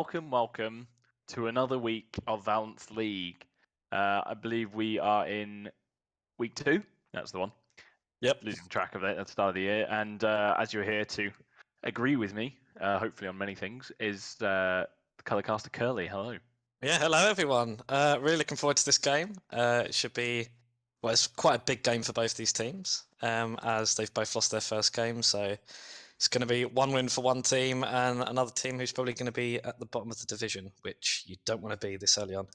Welcome to another week of Valence League. I believe we are in week 2. That's the one. Yep. Losing track of it at the start of the year. And as you're here to agree with me, hopefully on many things, is the Colourcaster Curly. Hello. Yeah, hello everyone. Really looking forward to this game. It should be, well, it's quite a big game for both these teams, as they've both lost their first game. So it's going to be one win for one team and another team who's probably going to be at the bottom of the division, which you don't want to be this early on.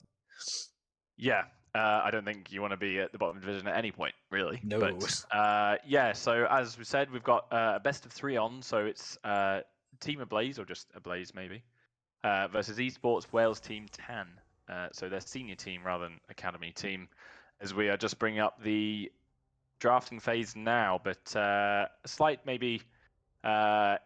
Yeah, I don't think you want to be at the bottom of the division at any point, really. No. But yeah, so as we said, we've got a best of 3 on. So it's Team Ablaze, or just Ablaze maybe, versus Esports Wales Team 10. So their senior team rather than academy team, as we are just bringing up the drafting phase now. But a slight maybe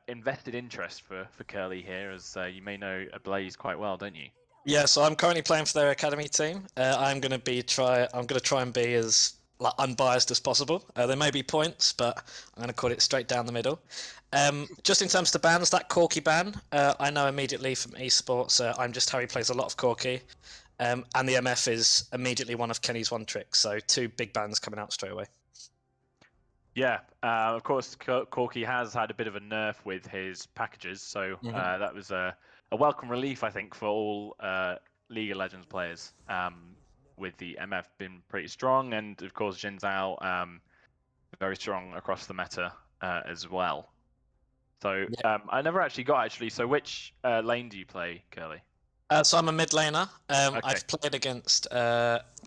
invested interest for Curly here, as you may know Ablaze quite well, don't you? Yeah, so I'm currently playing for their academy team. I'm going to try and be as unbiased as possible. There may be points, but I'm going to call it straight down the middle. Just in terms of the bans, that Corky ban, I know immediately from Esports. I'm just Harry plays a lot of Corky, and the MF is immediately one of Kenny's one tricks. So 2 big bans coming out straight away. Yeah, of course, Corky has had a bit of a nerf with his packages, so that was a welcome relief, I think, for all League of Legends players. With the MF being pretty strong, and of course Jin Zhao very strong across the meta as well. So I never actually got So which lane do you play, Curly? So I'm a mid laner. Okay. I've played against.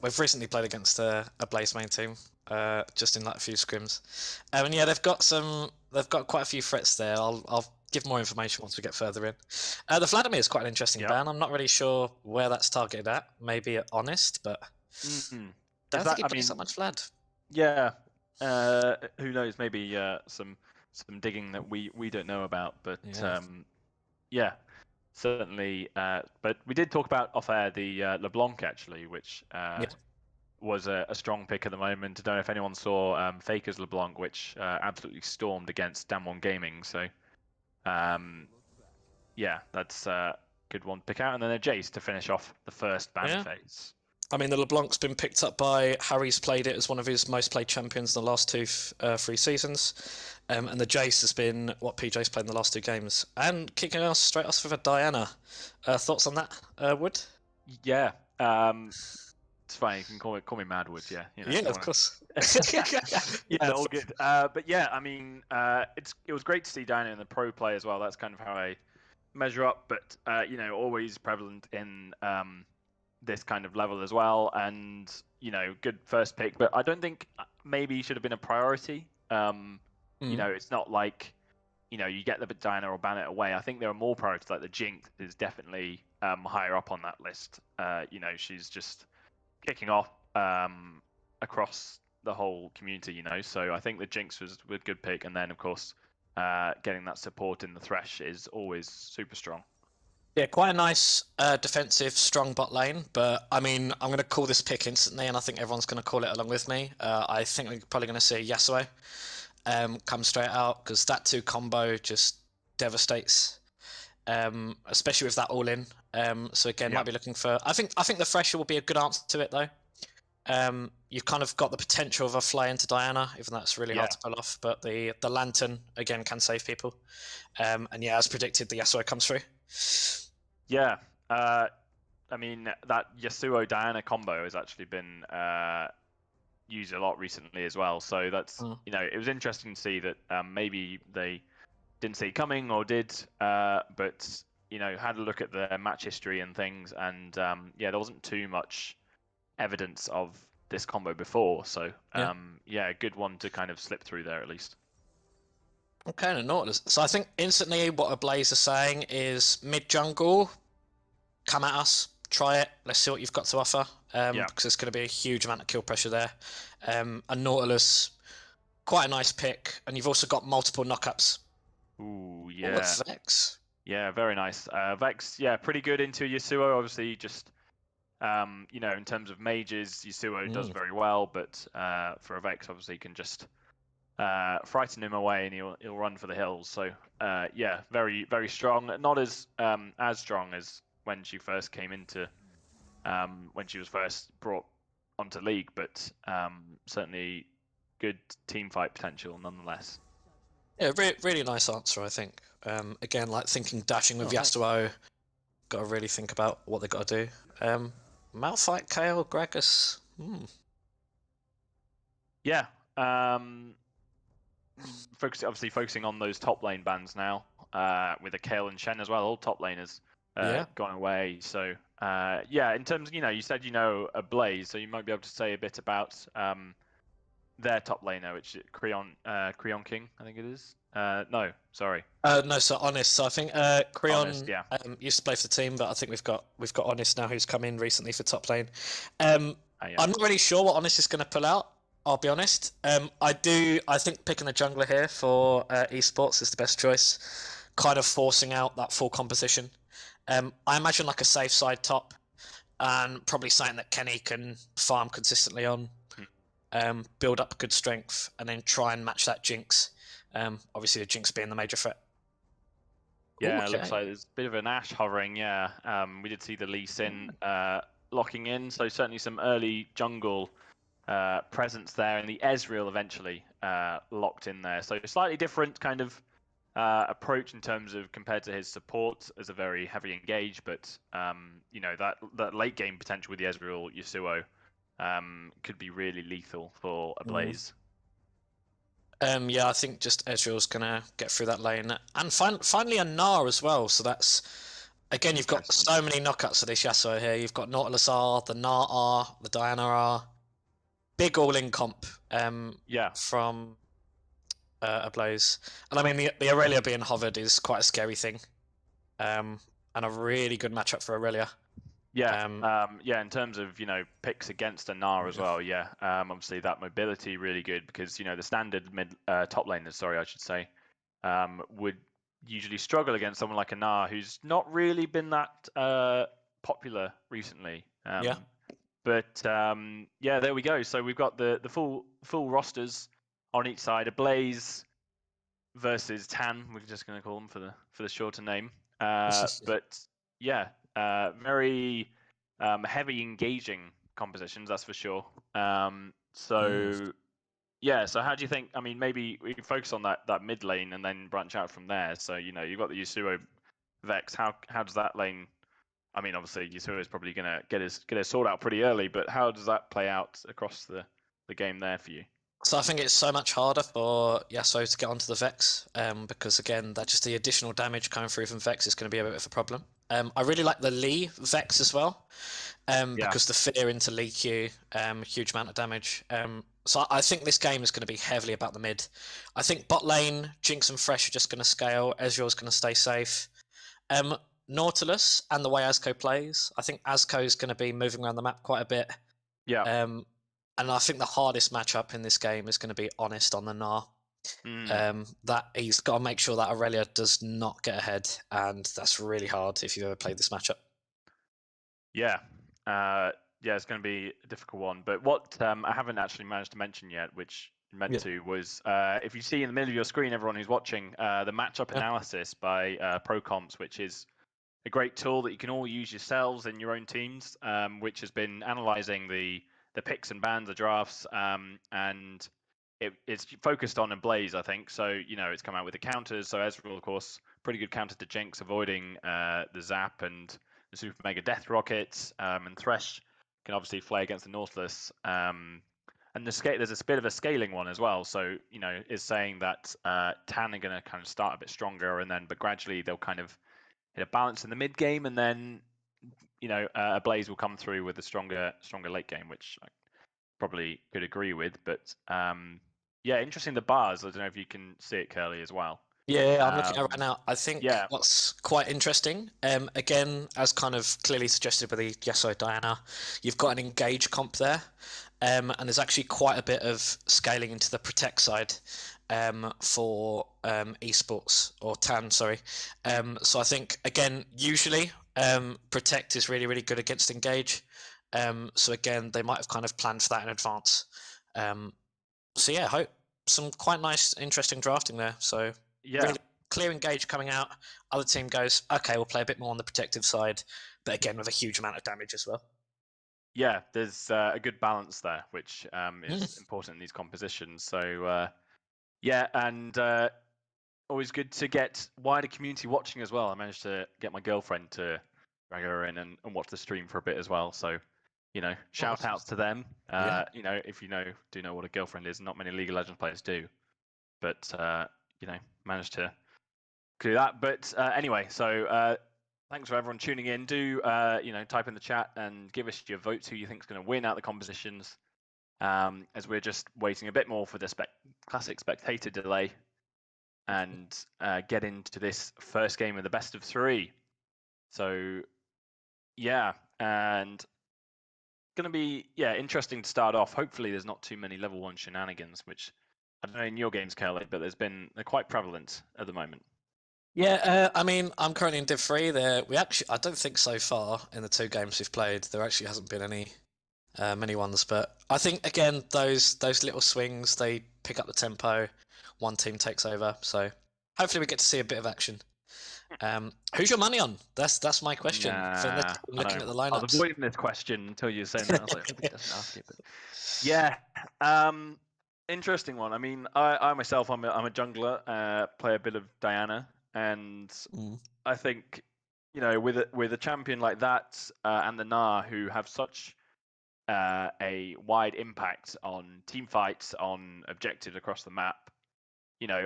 We've recently played against a Blaze main team, just in like a few scrims, and yeah, they've got quite a few threats there. I'll give more information once we get further in. The Vladimir is quite an interesting ban. I'm not really sure where that's targeted at. Maybe at Honest, but don't think he plays that much Vlad. Yeah, who knows? Maybe some digging that we don't know about, but yeah. Certainly, but we did talk about off air the LeBlanc actually, which was a strong pick at the moment. I don't know if anyone saw Faker's LeBlanc, which absolutely stormed against Damwon Gaming. So, yeah, that's a good one to pick out. And then a Jace to finish off the first ban phase. I mean, the LeBlanc's been picked up by Harry's played it as one of his most played champions in the last 3 seasons. And the Jace has been what PJ's played in the last 2 games. And kicking us straight off with a Diana. Thoughts on that, Wood? Yeah. It's fine. You can call me Mad Wood, yeah. You know, yeah, of course. Yeah, all good. But yeah, I mean, it was great to see Diana in the pro play as well. That's kind of how I measure up. But, you know, always prevalent in this kind of level as well, and you know, good first pick, but I don't think maybe he should have been a priority. You know, it's not like, you know, you get the Diana or ban it away. I think there are more priorities, like the Jinx is definitely higher up on that list. You know, she's just kicking off across the whole community, you know, so I think the Jinx was a good pick, and then of course getting that support in the Thresh is always super strong. Yeah, quite a nice defensive, strong bot lane. But I mean, I'm going to call this pick instantly, and I think everyone's going to call it along with me. I think we're probably going to see Yasuo come straight out, because that 2 combo just devastates, especially with that all in. So again, might be looking for. I think the Thresher will be a good answer to it though. You've kind of got the potential of a fly into Diana, even though that's really hard to pull off. But the Lantern again can save people. And yeah, as predicted, the Yasuo comes through. Yeah, I mean, that Yasuo Diana combo has actually been used a lot recently as well. So that's you know, it was interesting to see that maybe they didn't see it coming or did, but you know, had a look at the match history and things, and yeah, there wasn't too much evidence of this combo before. So yeah, good one to kind of slip through there at least. Okay, and Nautilus. So I think instantly what Ablaze is saying is mid-jungle, come at us, try it, let's see what you've got to offer, because there's going to be a huge amount of kill pressure there. And Nautilus, quite a nice pick, and you've also got multiple knockups. Ooh, yeah. Ooh, Vex. Yeah, very nice. Vex, yeah, pretty good into Yasuo, obviously just, you know, in terms of mages, Yasuo does very well, but for a Vex, obviously, can just frighten him away, and he'll run for the hills. So yeah, very very strong. Not as strong as when she first came into when she was first brought onto League, but certainly good team fight potential nonetheless. Yeah, really nice answer, I think. Again, like thinking dashing with Thanks. Yasuo, got to really think about what they got to do. Malphite, Kayle, Gragas. Yeah. Focusing on those top lane bans now, with a Kayle and Shen as well. All top laners Yeah. gone away. So yeah, in terms, you said Ablaze, so you might be able to say a bit about their top laner, which is Creon King, I think it is. No, sorry. No, so Honest. So I think Honest, Creon yeah. used to play for the team, but I think we've got Honest now, who's come in recently for top lane. Yeah. I'm not really sure what Honest is going to pull out. I'll be honest. I think picking a jungler here for esports is the best choice. Kind of forcing out that full composition. I imagine like a safe side top, and probably something that Kenny can farm consistently on. Build up good strength, and then try and match that Jinx. Obviously, the Jinx being the major threat. Yeah, Okay. it looks like there's a bit of an Ashe hovering, yeah. We did see the Lee Sin locking in, so certainly some early jungle presence there, and the Ezreal eventually locked in there. So a slightly different kind of approach in terms of compared to his support as a very heavy engage, but that late game potential with the Ezreal Yasuo could be really lethal for Ablaze. Yeah, I think just Ezreal's gonna get through that lane, and finally a Gnar as well. So that's again, you've got so many knockouts of this Yasuo here. You've got Nautilus R, the Gnar R, the Diana R, big all-in comp. From Ablaze, and I mean the Aurelia being hovered is quite a scary thing, and a really good matchup for Aurelia. Yeah, in terms of picks against a Gnar as well. Yeah, obviously that mobility really good because the standard top laners, sorry, I should say, would usually struggle against someone like a Gnar who's not really been that popular recently. But yeah, there we go. So we've got the full rosters on each side. Ablaze versus Tan. We're just going to call them for the shorter name. But yeah, very heavy engaging compositions, that's for sure. Yeah, so how do you think? I mean, maybe we focus on that mid lane and then branch out from there. So you've got the Yasuo Vex. How does that lane? I mean, obviously Yasuo is probably gonna get his sword out pretty early, but how does that play out across the game there for you? So I think it's so much harder for Yasuo to get onto the Vex, because again, that just the additional damage coming through from Vex is going to be a bit of a problem. I really like the Lee Vex as well, because the fear into Lee Q, huge amount of damage. So I think this game is going to be heavily about the mid. I think bot lane, Jinx and Fresh are just going to scale. Ezreal's going to stay safe. Nautilus and the way Azco plays, I think Azco is going to be moving around the map quite a bit. Yeah. And I think the hardest matchup in this game is going to be Honest on the Gnar. That he's got to make sure that Aurelia does not get ahead, and that's really hard if you've ever played this matchup. Yeah, it's going to be a difficult one. But what I haven't actually managed to mention yet, which I meant to, was if you see in the middle of your screen, everyone who's watching, the matchup analysis by ProComps, which is a great tool that you can all use yourselves in your own teams, which has been analyzing the picks and bans, the drafts, and it's focused on Ablaze, I think. So it's come out with the counters. So Ezreal, of course, pretty good counter to Jinx, avoiding the zap and the super mega death rockets, and Thresh can obviously play against the Nautilus. And there's a bit of a scaling one as well. So is saying that Tan are going to kind of start a bit stronger, but gradually they'll kind of hit a balance in the mid game, and then Ablaze will come through with a stronger late game, which I probably could agree with. But yeah, interesting, the bars. I don't know if you can see it, Curly, as well. Yeah, I'm looking at it right now. I think what's quite interesting, again, as kind of clearly suggested by the Yasuo Diana, you've got an engage comp there, and there's actually quite a bit of scaling into the protect side for esports, or Tan, sorry. So I think, again, usually protect is really, really good against engage. So again, they might have kind of planned for that in advance. So yeah, some quite nice, interesting drafting there. So Yeah, really clear engage coming out. Other team goes, okay, we'll play a bit more on the protective side, but again with a huge amount of damage as well. yeah. There's a good balance there, which is Mm. important in these compositions. So yeah, and always good to get wider community watching as well. I managed to get my girlfriend to drag her in and watch the stream for a bit as well. So, shout outs to them. Yeah. If do know what a girlfriend is, not many League of Legends players do, but managed to do that. But anyway, so thanks for everyone tuning in. Do type in the chat and give us your votes who you think is going to win out the compositions. As we're just waiting a bit more for the classic spectator delay and get into this first game of the best of 3. So yeah, and going to be interesting to start off. Hopefully there's not too many level 1 shenanigans, which I don't know in your games, Curly, but they're quite prevalent at the moment. Yeah, I mean, I'm currently in Div 3. I don't think so far in the 2 games we've played, there actually hasn't been any many ones. But I think again, those little swings, they pick up the tempo. One team takes over, so hopefully we get to see a bit of action. Who's your money on? That's my question. Nah, looking at the lineups. I was avoiding this question until you were saying that. I was like, he doesn't ask it. But yeah, interesting one. I mean, I myself, I'm a jungler. Play a bit of Diana, and I think with a champion like that and the Gnar, who have such a wide impact on team fights, on objectives across the map.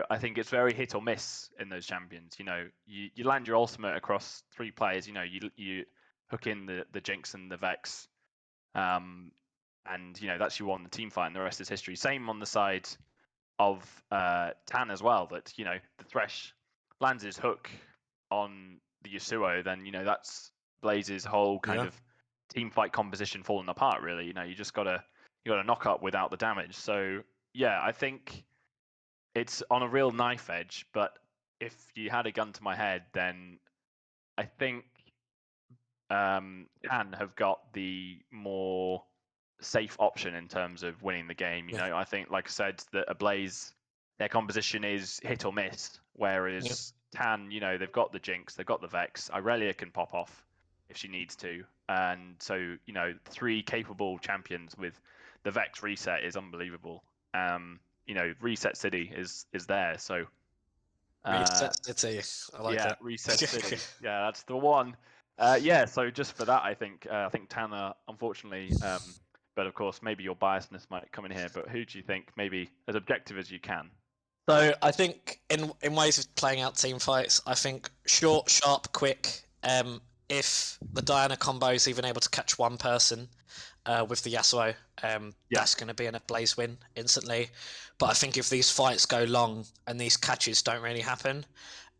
I think it's very hit or miss in those champions. You land your ultimate across 3 players. You hook in the Jinx and the Vex, and that's you won the team fight, and the rest is history. Same on the side of Tan as well. That the Thresh lands his hook on the Yasuo, then that's Blaze's whole kind of team fight composition falling apart. Really, you just gotta knock up without the damage. So yeah, I think it's on a real knife edge, but if you had a gun to my head, then I think Tan have got the more safe option in terms of winning the game. I think, like I said, that Ablaze, their composition is hit or miss, whereas Tan, they've got the Jinx, they've got the Vex. Irelia can pop off if she needs to, and so 3 capable champions with the Vex reset is unbelievable. Reset City is there. So Reset City, I like that. Reset City. Yeah, that's the one. So just for that, I think Tanner, unfortunately, but of course maybe your biasness might come in here. But who do you think, maybe as objective as you can? So I think in ways of playing out team fights, I think short, sharp, quick. If the Diana combo is even able to catch one person with the Yasuo, that's going to be an Ablaze win instantly. But I think if these fights go long and these catches don't really happen,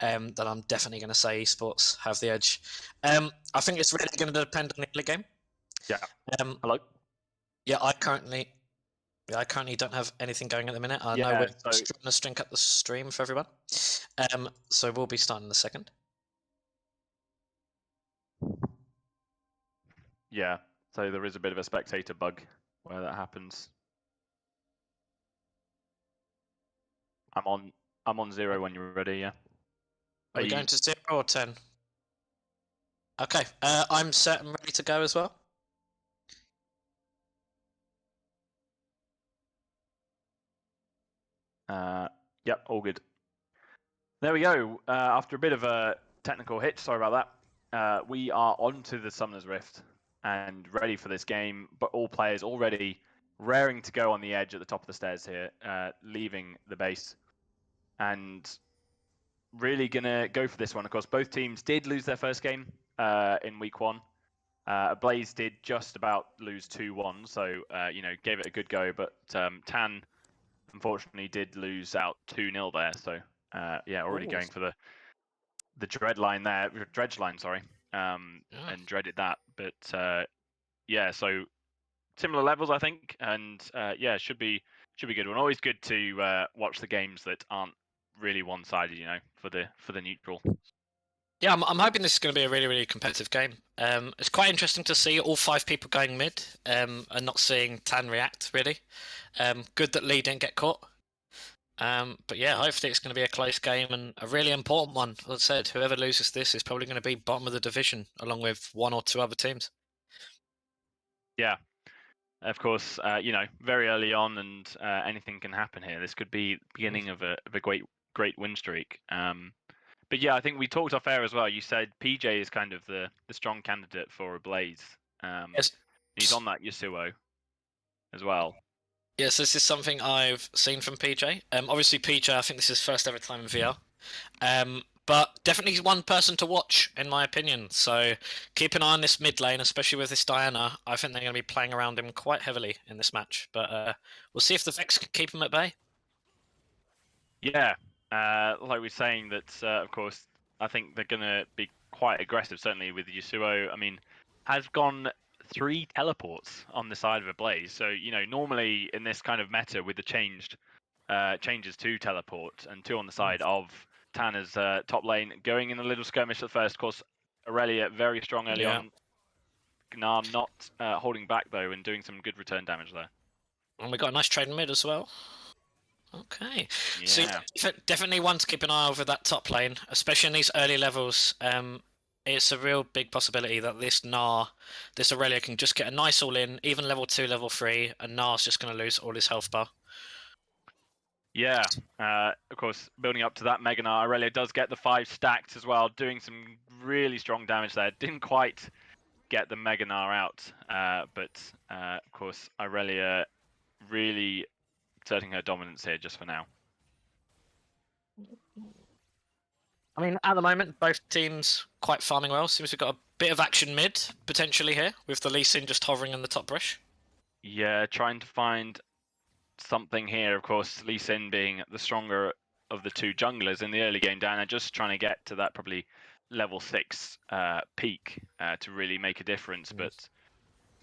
then I'm definitely going to say Esports have the edge. I think it's really going to depend on the early game. Yeah. Hello. Yeah, I currently don't have anything going at the minute. I know we're trying to string up the stream for everyone. So we'll be starting in a second. Yeah, so there is a bit of a spectator bug where that happens. I'm on 0 when you're ready, yeah. Are we going to 0 or 10? Okay, I'm set and ready to go as well. Yep, all good. There we go. After a bit of a technical hitch, sorry about that. We are on to the Summoner's Rift and ready for this game, but all players already raring to go on the edge at the top of the stairs here, leaving the base. And really gonna go for this one. Of course, both teams did lose their first game in week 1. Ablaze did just about lose 2-1, so gave it a good go. But Tan, unfortunately, did lose out 2-0 there. So already going for the dredge line, sorry, and dreaded that. But so similar levels, I think, and should be good one. Always good to watch the games that aren't really one-sided, for the neutral. Yeah, I'm hoping this is going to be a really, really competitive game. It's quite interesting to see all 5 people going mid and not seeing Tan react, really. Good that Lee didn't get caught. But yeah, hopefully it's going to be a close game and a really important one. As I said, whoever loses this is probably going to be bottom of the division, along with one or two other teams. Yeah, of course. Very early on, and anything can happen here. This could be the beginning of a great win streak. But yeah, I think we talked off air as well. You said PJ is kind of the strong candidate for Ablaze. Yes. He's on that Yasuo as well. Yes, this is something I've seen from PJ. Obviously, PJ, I think this is his first ever time in VR. But definitely one person to watch, in my opinion. So keep an eye on this mid lane, especially with this Diana. I think they're going to be playing around him quite heavily in this match. But we'll see if the Vex can keep him at bay. Yeah, like we're saying that, of course, I think they're going to be quite aggressive, certainly with Yasuo. I mean, has gone 3 teleports on the side of Ablaze. So, normally in this kind of meta with the changes to teleport and 2 on the side of Tanner's top lane, going in a little skirmish at first. Of course, Aurelia very strong early on. Gnar not holding back, though, and doing some good return damage there. And we got a nice trade in mid as well. Okay. Yeah. So definitely one to keep an eye over that top lane, especially in these early levels. It's a real big possibility that this Aurelia can just get a nice all in, even level 2, level 3, and Nar's just going to lose all his health bar. Yeah, of course, building up to that, Mega Gnar, Aurelia does get the 5 stacked as well, doing some really strong damage there. Didn't quite get the Mega Gnar out, but of course, Aurelia really asserting her dominance here just for now. I mean, at the moment, both teams quite farming well. Seems we've got a bit of action mid, potentially here, with the Lee Sin just hovering in the top brush. Yeah, trying to find something here. Of course, Lee Sin being the stronger of the 2 junglers in the early game, Diana just trying to get to that probably level 6 peak to really make a difference. But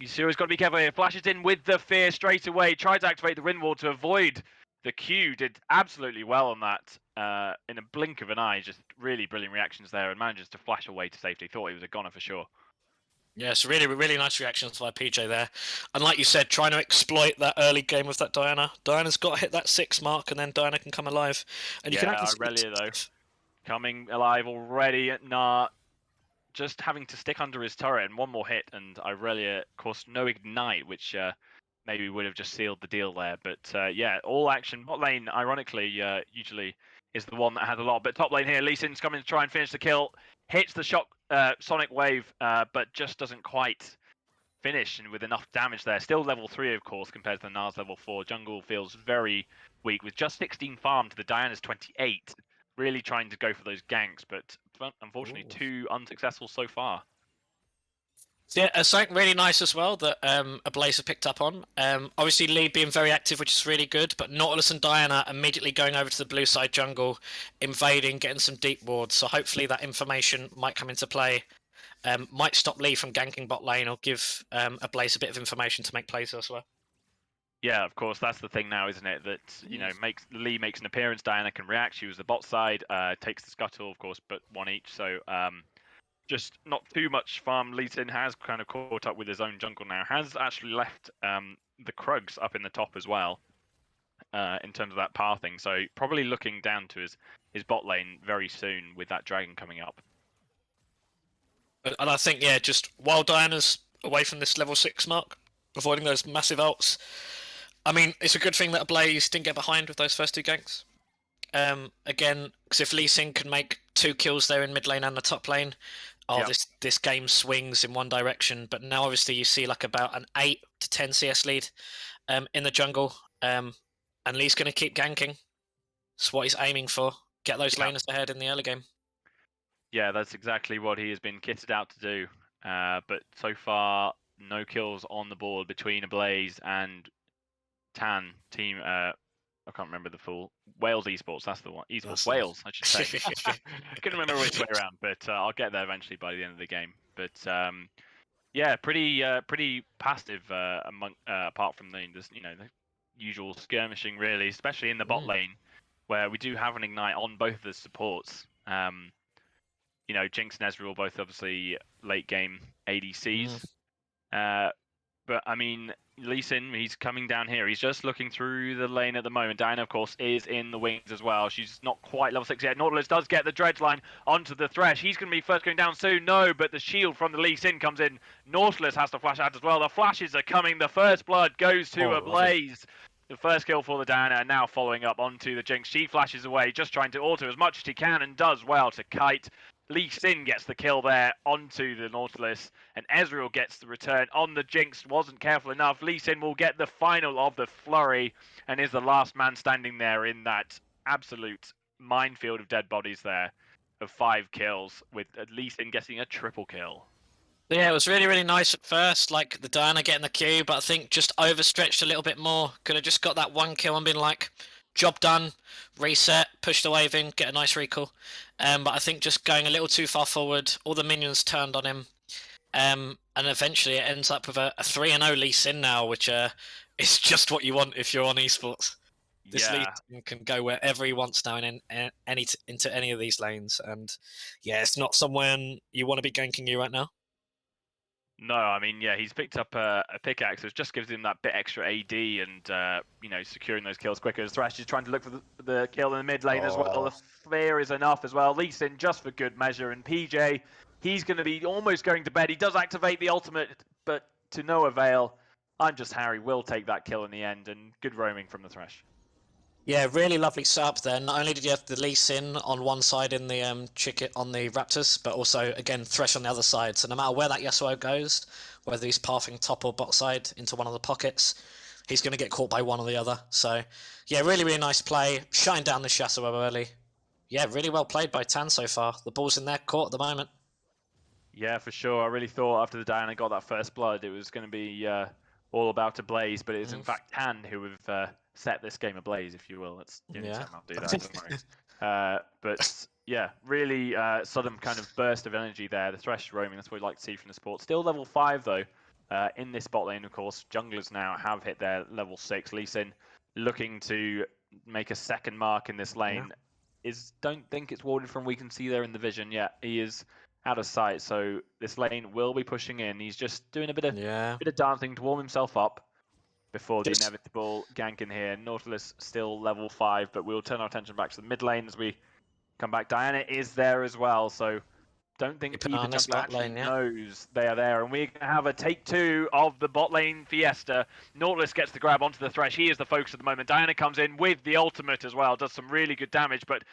Yasuo's got to be careful here. Flashes in with the fear straight away. Tried to activate the wind wall to avoid the Q. Did absolutely well on that in a blink of an eye. Just really brilliant reactions there, and manages to flash away to safety. Thought he was a goner for sure. Yes, really, really nice reactions by PJ there. And like you said, trying to exploit that early game with that Diana. Diana's got to hit that 6 mark, and then Diana can come alive. And you can actually Aurelia, though, coming alive already. Nah, just having to stick under his turret and one more hit, and Aurelia, of course, no ignite, which maybe would have just sealed the deal there. But yeah, all action. Bot lane, ironically, usually is the one that has a lot. But top lane here, Lee Sin's coming to try and finish the kill. Hits the shock Sonic Wave, but just doesn't quite finish and with enough damage there. Still level 3, of course, compared to the Nars level 4. Jungle feels very weak with just 16 farm to the Diana's 28. Really trying to go for those ganks, but unfortunately 2 unsuccessful so far. Yeah, something really nice as well that Ablaze have picked up on. Obviously, Lee being very active, which is really good, but Nautilus and Diana immediately going over to the blue side jungle, invading, getting some deep wards. So hopefully that information might come into play. Might stop Lee from ganking bot lane or give Ablaze a bit of information to make plays elsewhere. Yeah, of course, that's the thing now, isn't it? That, Lee makes an appearance, Diana can react. She was the bot side, takes the scuttle, of course, but 1 each. So just not too much farm. Lee Sin has kind of caught up with his own jungle now. Has actually left the Krugs up in the top as well in terms of that pathing. So probably looking down to his bot lane very soon with that dragon coming up. And I think, yeah, just while Diana's away from this level 6 mark, avoiding those massive ults, I mean, it's a good thing that Ablaze didn't get behind with those first 2 ganks. Again, because if Lee Sin can make 2 kills there in mid lane and the top lane, this game swings in one direction. But now obviously you see like about an 8 to 10 CS lead in the jungle, and Lee's going to keep ganking. That's what he's aiming for. Get those laners ahead in the early game. Yeah, that's exactly what he has been kitted out to do. But so far, no kills on the board between Ablaze and Tan team. I can't remember the full Wales Esports. That's the one. Esports Wales, I should say. I couldn't remember which way around, but I'll get there eventually by the end of the game. But yeah, pretty passive apart from the usual skirmishing, really, especially in the bot lane where we do have an ignite on both of the supports. Jinx and Ezreal both obviously late game ADCs. But I mean, Lee Sin, he's coming down here. He's just looking through the lane at the moment. Diana, of course, is in the wings as well. She's not quite level 6 yet. Nautilus does get the dredge line onto the Thresh. He's going to be first going down soon. No, but the shield from the Lee Sin comes in. Nautilus has to flash out as well. The flashes are coming. The first blood goes to Ablaze. The first kill for the Diana, and now following up onto the Jinx. She flashes away, just trying to auto as much as she can, and does well to kite. Lee Sin gets the kill there onto the Nautilus, and Ezreal gets the return on the Jinx. Wasn't careful enough. Lee Sin will get the final of the flurry, and is the last man standing there in that absolute minefield of dead bodies there of 5 kills, with Lee Sin getting a triple kill. Yeah, it was really, really nice at first, like the Diana getting the Q, but I think just overstretched a little bit more. Could have just got that 1 kill and been like, job done, reset, push the wave in, get a nice recall. But I think just going a little too far forward, all the minions turned on him. And eventually it ends up with a 3-0 Lee Sin now, which is just what you want if you're on esports. This Lee Sin can go wherever he wants now into any of these lanes. And yeah, it's not someone you want to be ganking you right now. No, I mean, yeah, he's picked up a pickaxe, which just gives him that bit extra AD and, you know, securing those kills quicker. Thresh is trying to look for the kill in the mid lane as well. The fear is enough as well. Lee Sin just for good measure. And PJ, he's going to be almost going to bed. He does activate the ultimate, but to no avail. I'm Just Harry will take that kill in the end, and good roaming from the Thresh. Yeah, really lovely setup there. Not only did you have the Lee Sin on one side in the on the Raptors, but also again Thresh on the other side. So no matter where that Yasuo goes, whether he's pathing top or bot side into one of the pockets, he's going to get caught by one or the other. So yeah, really, really nice play. Shutting down the Yasuo early. Yeah, really well played by Tan so far. The ball's in their court at the moment. Yeah, for sure. I really thought after the Diana got that first blood, it was going to be all about Ablaze, but it's in fact Tan who have set this game ablaze, if you will. It's the only time I'll do that, don't worry. But yeah, really sudden kind of burst of energy there. The Thresh roaming, that's what we like to see from the sport. Still level 5 though, in this bot lane, of course. Junglers now have hit their level 6. Lee Sin looking to make a second mark in this lane. Don't think it's warded from we can see there in the vision yet. He is out of sight, so this lane will be pushing in. He's just doing a bit of dancing to warm himself up before the inevitable gank in here. Nautilus still level 5, but we'll turn our attention back to the mid lane as we come back. Diana is there as well, so don't think either jungler actually knows they are there. And we're going to have a take 2 of the bot lane fiesta. Nautilus gets the grab onto the Thresh. He is the focus at the moment. Diana comes in with the ultimate as well, does some really good damage, but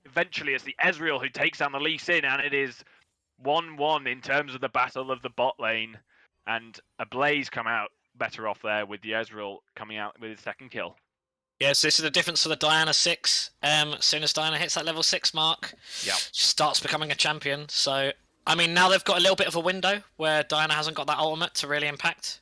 eventually it's the Ezreal who takes down the Lee Sin, and it is 1-1 in terms of the battle of the bot lane, and Ablaze come out better off there with the Ezreal coming out with his second kill. Yes, this is the difference for the Diana 6. As soon as Diana hits that level 6 mark, she starts becoming a champion. So, I mean, now they've got a little bit of a window where Diana hasn't got that ultimate to really impact.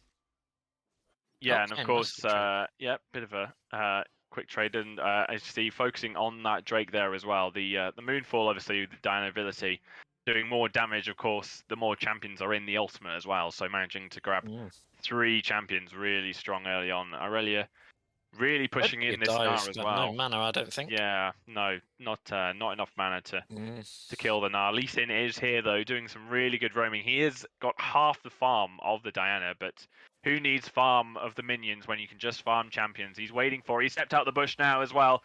Yeah, and of course, bit of a quick trade, and as you see, focusing on that Drake there as well. The Moonfall, obviously, the Diana ability, doing more damage, of course, the more champions are in the ultimate as well. So managing to grab 3 champions really strong early on. Aurelia really pushing in this Gnar as well. No mana, I don't think. Yeah, no, not enough mana to kill the Gnar. Lee Sin is here though, doing some really good roaming. He has got half the farm of the Diana, but who needs farm of the minions when you can just farm champions? He's waiting for it. He stepped out the bush now as well.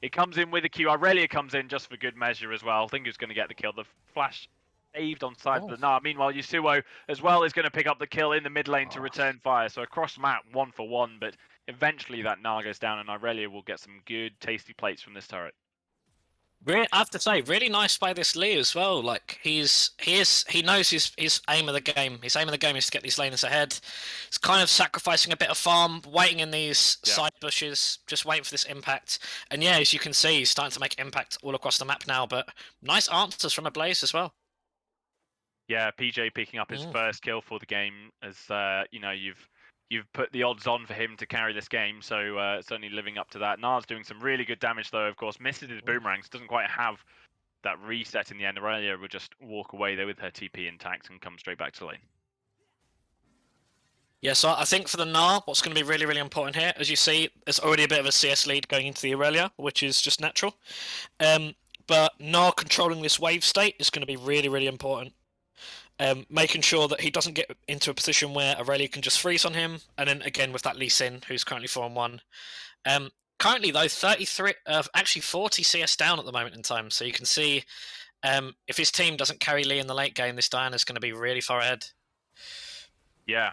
It comes in with a Q. Aurelia comes in just for good measure as well. I think he's going to get the kill. The flash saved on side of the Gnar. Meanwhile, Yasuo as well is going to pick up the kill in the mid lane to return fire. So across map, 1 for 1, but eventually that Gnar goes down and Aurelia will get some good, tasty plates from this turret. I have to say, really nice by this Lee as well. Like he knows his aim of the game. His aim of the game is to get these laners ahead. He's kind of sacrificing a bit of farm, waiting in these side bushes, just waiting for this impact. And yeah, as you can see, he's starting to make impact all across the map now. But nice answers from Ablaze as well. Yeah, PJ picking up his first kill for the game, as you know, you've put the odds on for him to carry this game, so certainly living up to that. Gnar's doing some really good damage though, of course, misses his boomerangs, doesn't quite have that reset in the end. Aurelia will just walk away there with her TP intact and come straight back to lane. Yeah, so I think for the Gnar, what's going to be really, really important here, as you see, there's already a bit of a CS lead going into the Aurelia, which is just natural. But Gnar controlling this wave state is going to be really, really important. making sure that he doesn't get into a position where Aurelia can just freeze on him, and then again with that Lee Sin, who's currently 4-1. Currently though, 33, actually 40 CS down at the moment in time, so you can see if his team doesn't carry Lee in the late game, this Diana's going to be really far ahead. Yeah,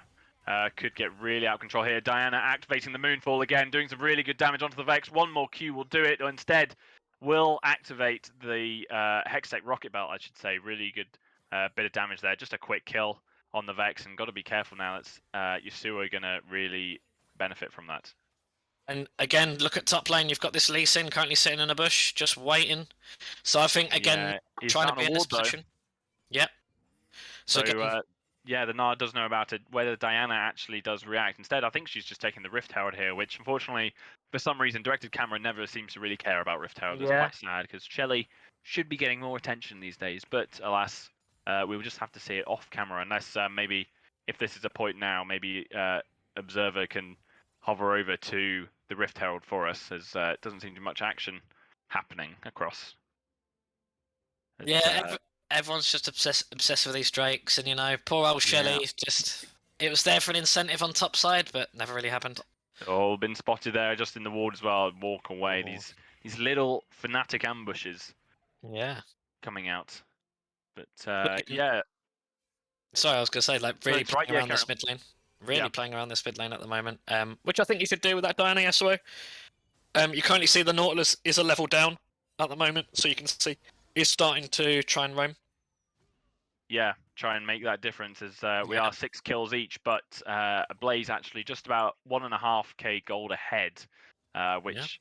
could get really out of control here. Diana activating the Moonfall again, doing some really good damage onto the Vex. One more Q will do it. Instead, will activate the Hextech Rocket Belt, I should say. Really good bit of damage there. Just a quick kill on the Vex, and got to be careful now. That's Yasuo going to really benefit from that. And again, look at top lane. You've got this Lee Sin currently sitting in a bush, just waiting. So I think again, he's trying to found be a in this ward, though. position. Yep. So again, yeah, the Nard does know about it. Whether Diana actually does react. Instead, I think she's just taking the Rift Herald here, which unfortunately, for some reason, directed camera never seems to really care about Rift Herald. It's quite sad because Shelly should be getting more attention these days. But alas, we will just have to see it off camera, unless maybe if this is a point now, maybe Observer can hover over to the Rift Herald for us, as it doesn't seem to be much action happening across. Everyone's just obsessed with these Drakes, and poor old Shelly. Just it was there for an incentive on top side, but never really happened. Oh, been spotted there just in the ward as well. Walk away. These little fanatic ambushes. Yeah. Coming out, but yeah. Sorry, I was gonna say really playing around this mid lane. Really playing around this mid lane at the moment. Which I think you should do with that Diana Yasuo. You currently see the Nautilus is a level down at the moment, so you can see he's starting to try and roam. Yeah, try and make that difference as we are 6 kills each, but Ablaze actually just about 1.5k gold ahead, which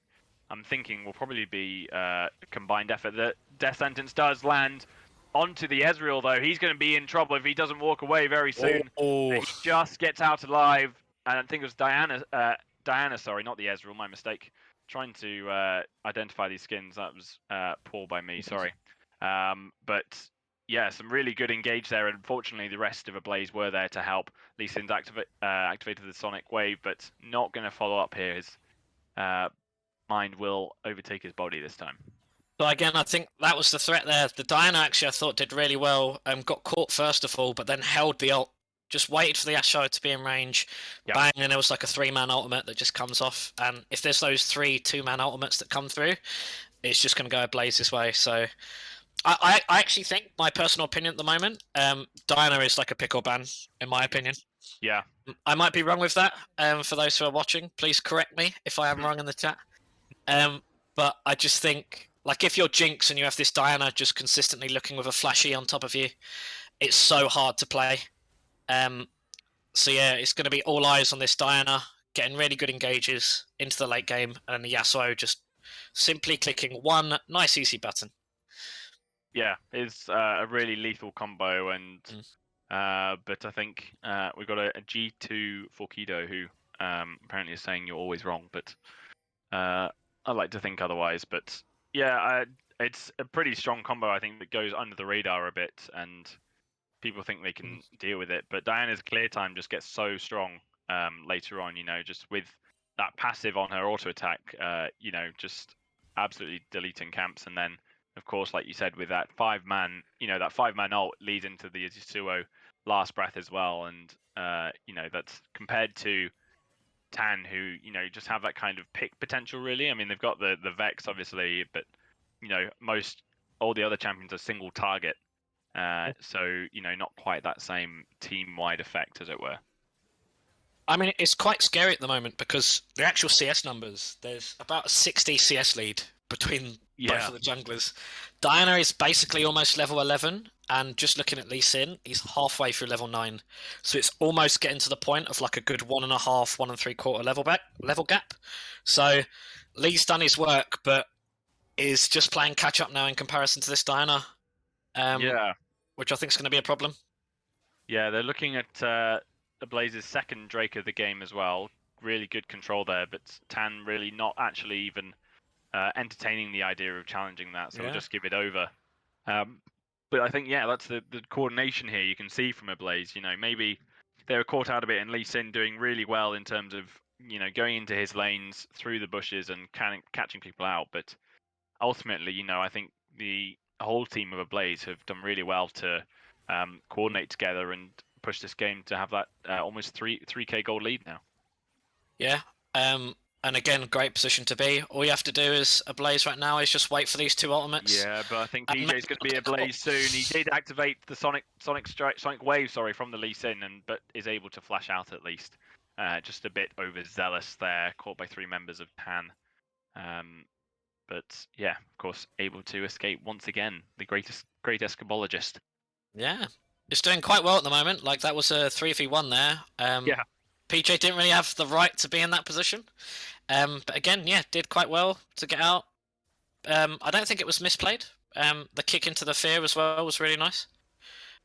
I'm thinking will probably be a combined effort. The death sentence does land onto the Ezreal, though. He's going to be in trouble if he doesn't walk away very soon. He just gets out alive, and I think it was Diana, sorry, not the Ezreal, my mistake. Trying to identify these skins, that was poor by me, sorry. But yeah, some really good engage there. Unfortunately, the rest of Ablaze were there to help. Lee Sin's activated the Sonic Wave, but not going to follow up here. His mind will overtake his body this time. So again, I think that was the threat there. The Diana actually, I thought, did really well. Got caught first of all, but then held the ult. Just waited for the Asho to be in range. Yep. Bang, and there was like a 3-man ultimate that just comes off. And if there's those 3 2-man ultimates that come through, it's just going to go Ablaze this way. So I actually think, my personal opinion at the moment, Diana is like a pick or ban, in my opinion. Yeah. I might be wrong with that. For those who are watching, please correct me if I am wrong in the chat. But I just think, like, if you're Jinx and you have this Diana just consistently looking with a flashy on top of you, it's so hard to play. So yeah, it's going to be all eyes on this Diana, getting really good engages into the late game, and the Yasuo just simply clicking one nice easy button. Yeah, it's a really lethal combo, and but I think we've got a G2 for Kido who apparently is saying you're always wrong, but I like to think otherwise. But yeah, it's a pretty strong combo, I think, that goes under the radar a bit, and people think they can deal with it. But Diana's clear time just gets so strong later on, just with that passive on her auto attack, just absolutely deleting camps. And then, of course, like you said, with that 5-man, that 5-man ult leads into the Yasuo last breath as well. And, that's compared to Tan, who, just have that kind of pick potential, really. I mean, they've got the Vex, obviously, but, all the other champions are single target. So, not quite that same team-wide effect, as it were. I mean, it's quite scary at the moment because the actual CS numbers, there's about a 60 CS lead between both of the junglers. Diana is basically almost level 11, and just looking at Lee Sin, he's halfway through level 9. So it's almost getting to the point of like a good 1.5, 1.75 level gap. So Lee's done his work, but is just playing catch up now in comparison to this Diana. Which I think is going to be a problem. Yeah, they're looking at Ablaze's second Drake of the game as well. Really good control there, but Tan really not actually even entertaining the idea of challenging that, so we'll just give it over. But I think, that's the coordination here you can see from Ablaze. Maybe they were caught out a bit, and Lee Sin doing really well in terms of, going into his lanes through the bushes and catching people out. But ultimately, I think the whole team of Ablaze have done really well to coordinate together and push this game to have that almost 3K gold lead now. Yeah. And again, great position to be. All you have to do is Ablaze right now is just wait for these two ultimates. Yeah, but I think PJ's going to be Ablaze soon. He did activate the Sonic Wave, from the Lee Sin, but is able to flash out at least. Just a bit overzealous there, caught by 3 members of Tan. But yeah, of course, able to escape once again. The great escabologist. Yeah, it's doing quite well at the moment. Like that was a 3v1 there. Yeah. PJ didn't really have the right to be in that position. But again, yeah, did quite well to get out. I don't think it was misplayed. The kick into the fear as well was really nice.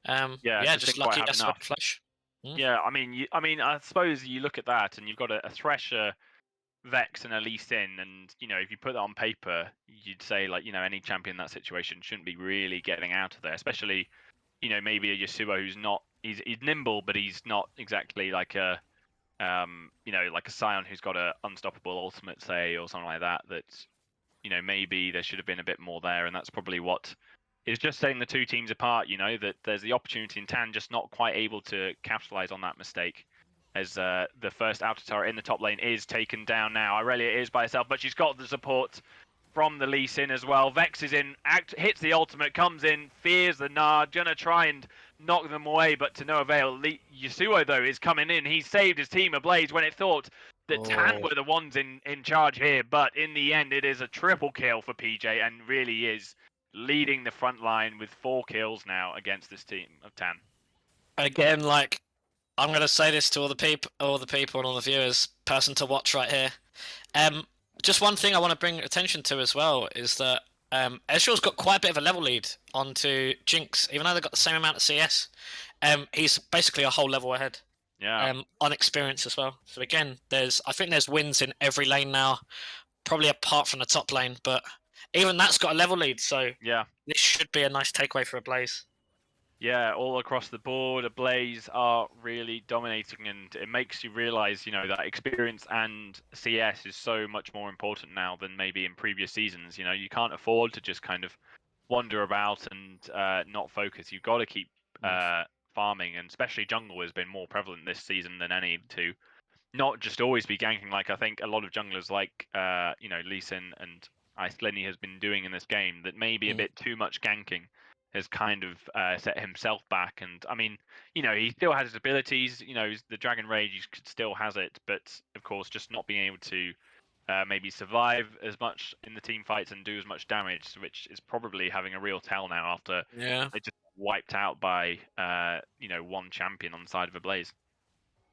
Just lucky enough flash. Yeah, I mean, I suppose you look at that and you've got a Thresher, Vex, and a Lee Sin, and if you put that on paper, you'd say like any champion in that situation shouldn't be really getting out of there, especially maybe a Yasuo who's not he's nimble, but he's not exactly like a like a Scion who's got a unstoppable ultimate, say, or something like that. That maybe there should have been a bit more there, and that's probably what is just setting the two teams apart. That there's the opportunity in Tan just not quite able to capitalize on that mistake. As the first outer turret in the top lane is taken down now. Irelia is by herself, but she's got the support from the Lee Sin as well. Vex is in, hits the ultimate, comes in, fears the Nard, gonna try and knock them away, but to no avail. Yasuo, though, is coming in. He saved his team Ablaze when it thought that Tan were the ones in charge here, but in the end, it is a triple kill for PJ, and really is leading the front line with 4 kills now against this team of Tan. Again, like, I'm going to say this to all the people and all the viewers, person to watch right here. Just one thing I want to bring attention to as well is that Ezreal's got quite a bit of a level lead onto Jinx, even though they've got the same amount of CS. He's basically a whole level ahead. Yeah. On experience as well. So again, I think there's wins in every lane now, probably apart from the top lane, but even that's got a level lead. So yeah, this should be a nice takeaway for Ablaze. Yeah, all across the board, Ablaze are really dominating, and it makes you realize, that experience and CS is so much more important now than maybe in previous seasons. You can't afford to just kind of wander about and not focus. You've got to keep farming, and especially jungle has been more prevalent this season than any to not just always be ganking like I think a lot of junglers like Lee Sin and Lenny has been doing in this game, that maybe a bit too much ganking has kind of set himself back. And I mean, he still has his abilities, the Dragon Rage, he still has it, but of course just not being able to maybe survive as much in the team fights and do as much damage, which is probably having a real tell now after they just wiped out by one champion on the side of Ablaze.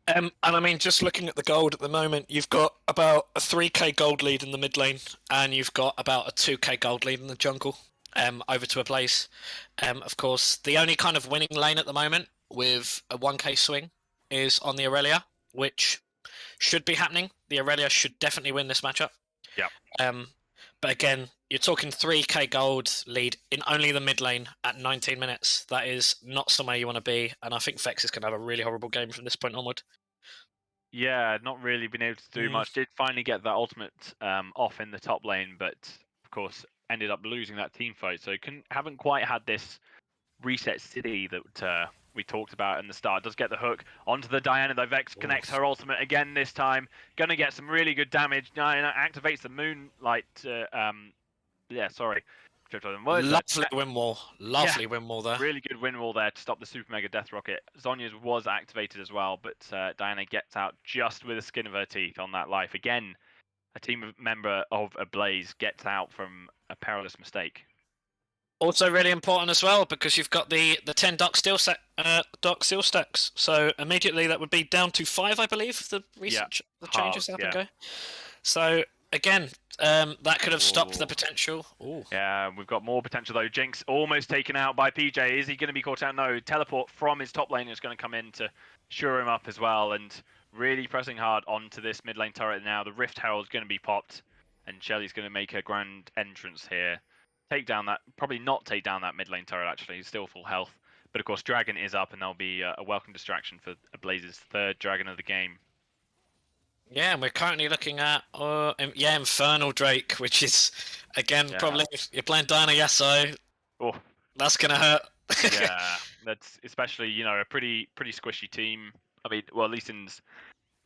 And I mean, just looking at the gold at the moment, you've got about a 3k gold lead in the mid lane, and you've got about a 2k gold lead in the jungle. Over to Ablaze. Of course, the only kind of winning lane at the moment with a 1k swing is on the Aurelia, which should be happening. The Aurelia should definitely win this matchup. Yeah. But again, you're talking 3k gold lead in only the mid lane at 19 minutes. That is not somewhere you want to be, and I think Vex is going to have a really horrible game from this point onward. Yeah, not really been able to do much. Did finally get that ultimate off in the top lane, but of course ended up losing that team fight. So haven't quite had this reset city that we talked about in the start. Does get the hook onto the Diana, though. Vex connects her ultimate again this time. Gonna get some really good damage. Diana activates the moonlight. Lovely win wall. Lovely win wall there. Really good win wall there to stop the Super Mega Death Rocket. Zhonya's was activated as well, but Diana gets out just with the skin of her teeth on that life. Again, a team member of Ablaze gets out from a perilous mistake. Also really important as well, because you've got the 10 Dark Steel stacks. So immediately that would be down to 5, I believe, the changes happen go. So again, that could have stopped the potential. Ooh. Yeah, we've got more potential though. Jinx almost taken out by PJ. Is he going to be caught out? No. Teleport from his top lane is going to come in to sure him up as well, and really pressing hard onto this mid lane turret now. The Rift Herald's going to be popped, and Shelly's going to make her grand entrance here. Probably not take down that mid lane turret, actually. He's still full health. But of course, Dragon is up, and there'll be a welcome distraction for Ablaze's 3rd Dragon of the game. Yeah, and we're currently looking at Infernal Drake, which is, again, probably if you're playing Diana Yasuo, that's going to hurt. that's especially, you know, a pretty squishy team. I mean, well, Leeson's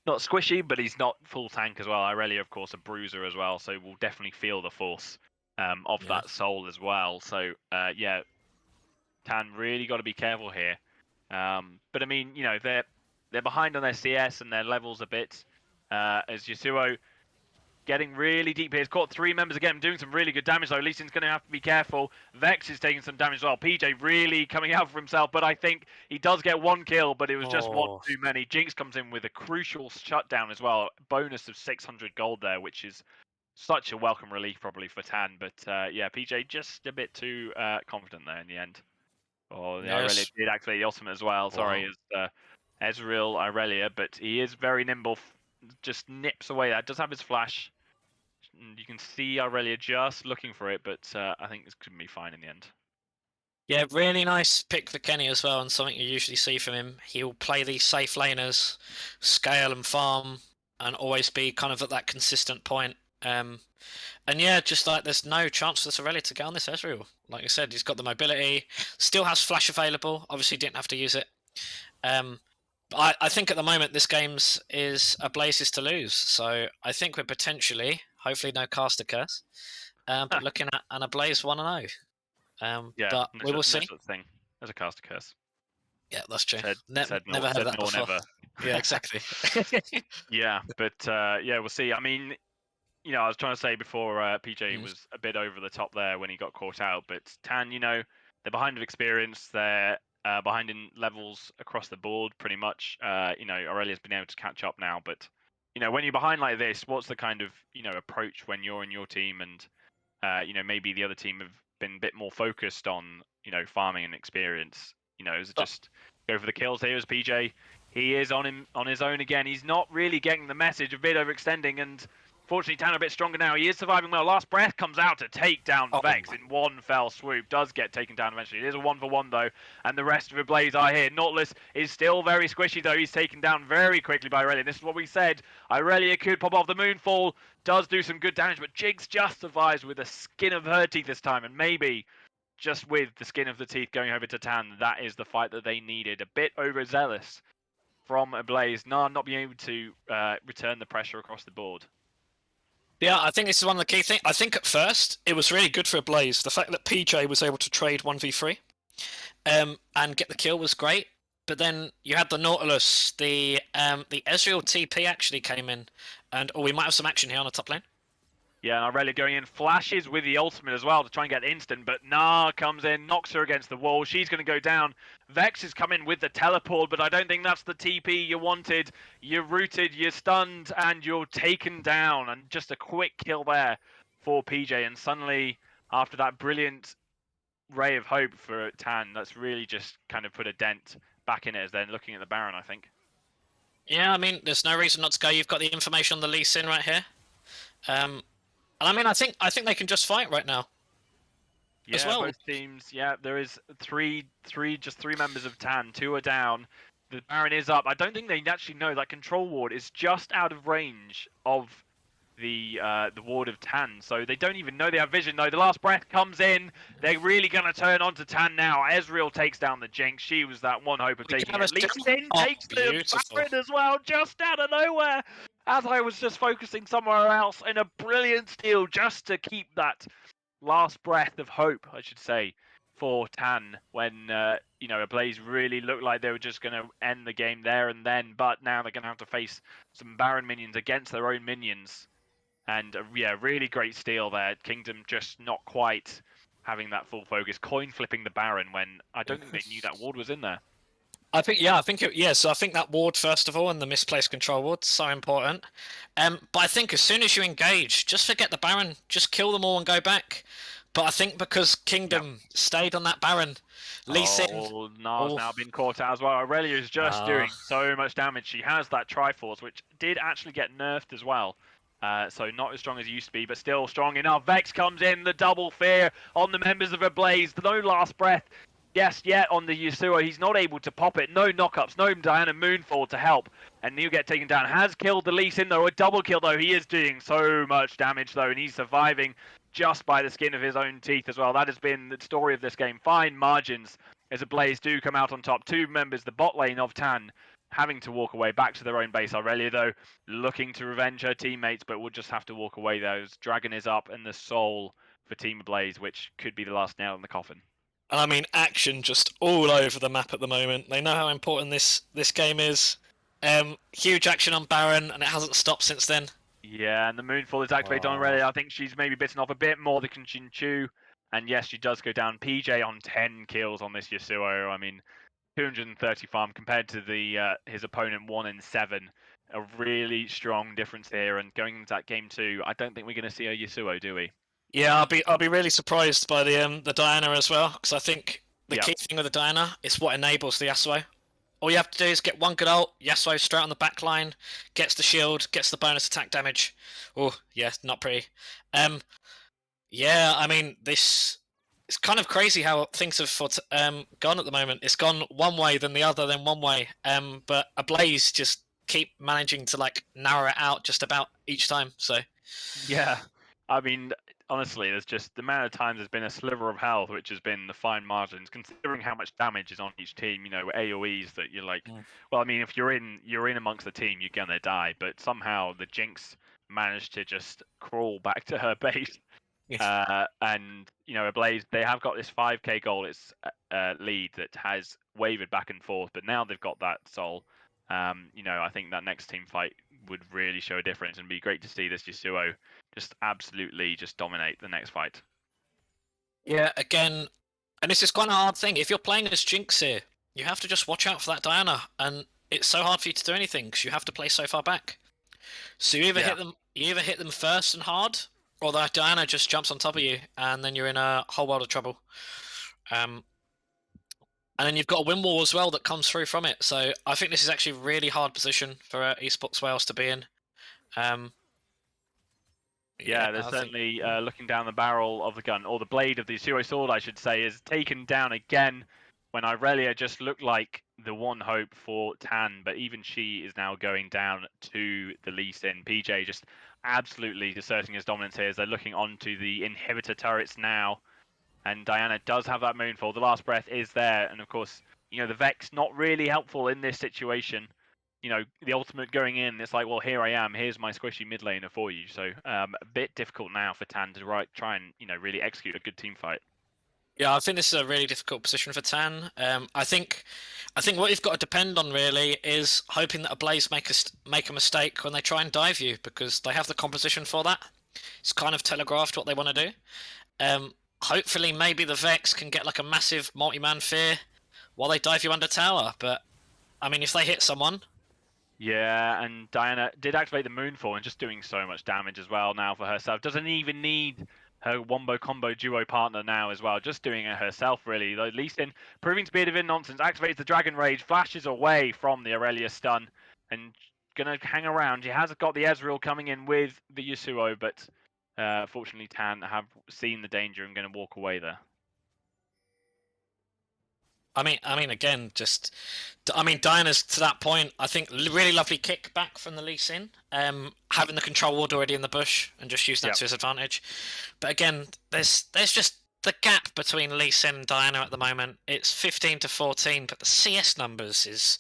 not squishy, but he's not full tank as well. Irelia, of course, a bruiser as well, so we'll definitely feel the force of Yeah. that soul as well. So yeah, Tan really got to be careful here. But I mean, you know, they're behind on their CS and their levels a bit. As Yasuo getting really deep here. He's caught 3 members again, doing some really good damage though. Lee Sin's going to have to be careful. Vex is taking some damage as well. PJ really coming out for himself, but I think he does get 1 kill, but it was just one too many. Jinx comes in with a crucial shutdown as well. Bonus of 600 gold there, which is such a welcome relief probably for Tan. But yeah, PJ just a bit too confident there in the end. Oh, the Irelia did activate the ultimate as well. Sorry, as Ezreal Irelia, but he is very nimble. Just nips away that. Does have his flash. You can see Aurelia just looking for it, but I think this could be fine in the end. Yeah, really nice pick for Kenny as well, and something you usually see from him. He'll play these safe laners, scale and farm, and always be kind of at that consistent point. And yeah, just like there's no chance for Aurelia to get on this Ezreal. Like I said, he's got the mobility, still has flash available. Obviously, didn't have to use it. But I think at the moment this game's is Ablaze to lose. So I think we're potentially, hopefully, no caster curse, but looking at an Ablaze 1-0. Yeah, but we will see. Sort of thing. There's a caster curse. Yeah, that's true. Said never heard of that before. Never. Yeah, exactly. Yeah, but yeah, we'll see. I mean, you know, I was trying to say before PJ was a bit over the top there when he got caught out, but Tan, you know, they're behind in experience. They're behind in levels across the board, pretty much. You know, Aurelia's been able to catch up now, but you know, when you're behind like this, what's the kind of, you know, approach when you're in your team and you know, maybe the other team have been a bit more focused on, you know, farming and experience? You know, is it just go for the kills here as PJ? He is on his own again. He's not really getting the message, a bit overextending, and fortunately Tan a bit stronger now. He is surviving well. Last Breath comes out to take down Vex in one fell swoop. Does get taken down eventually. It is a 1-for-1 though, and the rest of Ablaze are here. Nautilus is still very squishy though. He's taken down very quickly by Irelia. This is what we said. Irelia could pop off. The Moonfall does do some good damage, but Jigs just survives with the skin of her teeth this time, and maybe just with the skin of the teeth going over to Tan, that is the fight that they needed. A bit overzealous from Ablaze, not being able to return the pressure across the board. Yeah, I think this is one of the key things. I think at first it was really good for Ablaze. The fact that PJ was able to trade 1v3 and get the kill was great. But then you had the Nautilus, the Ezreal TP actually came in, and we might have some action here on the top lane. Yeah, and Irelia going in, flashes with the ultimate as well to try and get instant, but Nah comes in, knocks her against the wall. She's going to go down. Vex is coming with the teleport, but I don't think that's the TP you wanted. You're rooted, you're stunned, and you're taken down. And just a quick kill there for PJ. And suddenly, after that brilliant ray of hope for Tan, that's really just kind of put a dent back in it as they're looking at the Baron, I think. Yeah, I mean, there's no reason not to go. You've got the information on the Lee Sin right here. And I mean, I think they can just fight right now. Yeah, as well. Both teams. Yeah, there is three members of Tan. 2 are down. The Baron is up. I don't think they actually know that control ward is just out of range of the ward of Tan, so they don't even know they have vision though. The last breath comes in. They're really going to turn onto Tan now. Ezreal takes down the Jinx. She was that one hope of taking it. Lee Sin takes the Baron as well, just out of nowhere. As I was just focusing somewhere else, in a brilliant steal just to keep that last breath of hope, I should say, for Tan when you know, Ablaze really looked like they were just going to end the game there and then, but now they're going to have to face some Baron minions against their own minions. And yeah, really great steal there. Kingdom just not quite having that full focus, coin flipping the Baron when I don't think they knew that ward was in there. So I think that ward first of all and the misplaced control ward so important. But I think as soon as you engage, just forget the Baron, just kill them all and go back. But I think because Kingdom stayed on that Baron, Lee Sin. Na's now been caught out as well. Aurelia is just doing so much damage. She has that Triforce, which did actually get nerfed as well. So not as strong as it used to be, but still strong enough. Vex comes in, the double fear on the members of Ablaze. No last breath. Yes, yet on the Yasuo, he's not able to pop it. No knockups, no Diana Moonfall to help. And Neil get taken down. Has killed the Lee Sin though, a double kill though. He is doing so much damage though, and he's surviving just by the skin of his own teeth as well. That has been the story of this game. Fine margins as Ablaze do come out on top. Two members, the bot lane of Tan, having to walk away back to their own base. Aurelia, though, looking to revenge her teammates, but will just have to walk away. Those Dragon is up, and the soul for Team Ablaze, which could be the last nail in the coffin. I mean, action just all over the map at the moment. They know how important this game is. Huge action on Baron, and it hasn't stopped since then. Yeah, and the Moonfall is activated on Aurelia. I think she's maybe bitten off a bit more than she can chew. And yes, she does go down. PJ on 10 kills on this Yasuo. I mean, 230 farm compared to the his opponent 1 in 7. A really strong difference here. And going into that game 2, I don't think we're going to see a Yasuo, do we? Yeah, I'll be really surprised by the Diana as well, because I think the key thing with the Diana is what enables the Yasuo. All you have to do is get one good ult, Yasuo straight on the back line, gets the shield, gets the bonus attack damage. Oh, yeah, not pretty. Yeah, I mean, it's kind of crazy how things have gone at the moment. It's gone one way, then the other, then one way. But Ablaze just keep managing to like narrow it out just about each time. So yeah, I mean, honestly, there's just the amount of times there's been a sliver of health, which has been the fine margins, considering how much damage is on each team. You know, AOE's that you're like, well, I mean, if you're in amongst the team, you're gonna die. But somehow the Jinx managed to just crawl back to her base. And you know, Ablaze, they have got this 5k goal. It's lead that has wavered back and forth, but now they've got that soul. You know, I think that next team fight would really show a difference, and be great to see this Yasuo just absolutely just dominate the next fight. yeah, again, and this is quite a hard thing. If you're playing as Jinx here, you have to just watch out for that Diana, and it's so hard for you to do anything because you have to play so far back. So you either hit them first and hard, or that Diana just jumps on top of you, and then you're in a whole world of trouble. And then you've got a win wall as well that comes through from it. So I think this is actually a really hard position for Esports Wales to be in. Yeah, there's certainly looking down the barrel of the gun, or the blade of the Yasuo sword, I should say, is taken down again. When Irelia just looked like the one hope for Tan, but even she is now going down to the Lee Sin. PJ just absolutely asserting his dominance here as they're looking onto the inhibitor turrets now. And Diana does have that Moonfall. The last breath is there. And of course, you know, the Vex not really helpful in this situation. You know, the ultimate going in, it's like, well, here I am. Here's my squishy mid laner for you. So a bit difficult now for Tan to try and, you know, really execute a good team fight. Yeah, I think this is a really difficult position for Tan. I think what you've got to depend on really is hoping that Ablaze make a mistake when they try and dive you, because they have the composition for that. It's kind of telegraphed what they want to do. Hopefully, maybe the Vex can get like a massive multi-man fear while they dive you under tower. But I mean, if they hit someone. Yeah, and Diana did activate the Moonfall and just doing so much damage as well now for herself. Doesn't even need her wombo combo duo partner now as well, just doing it herself really. Lee Sin proving to be a bit of nonsense, activates the Dragon Rage, flashes away from the Aurelia stun, and gonna hang around. He has got the Ezreal coming in with the Yasuo, but fortunately Tan have seen the danger and gonna walk away there. I mean, again, Diana's to that point. I think really lovely kick back from the Lee Sin, having the control ward already in the bush and just using that to his advantage. But again, there's just the gap between Lee Sin and Diana at the moment. It's 15 to 14, but the CS numbers is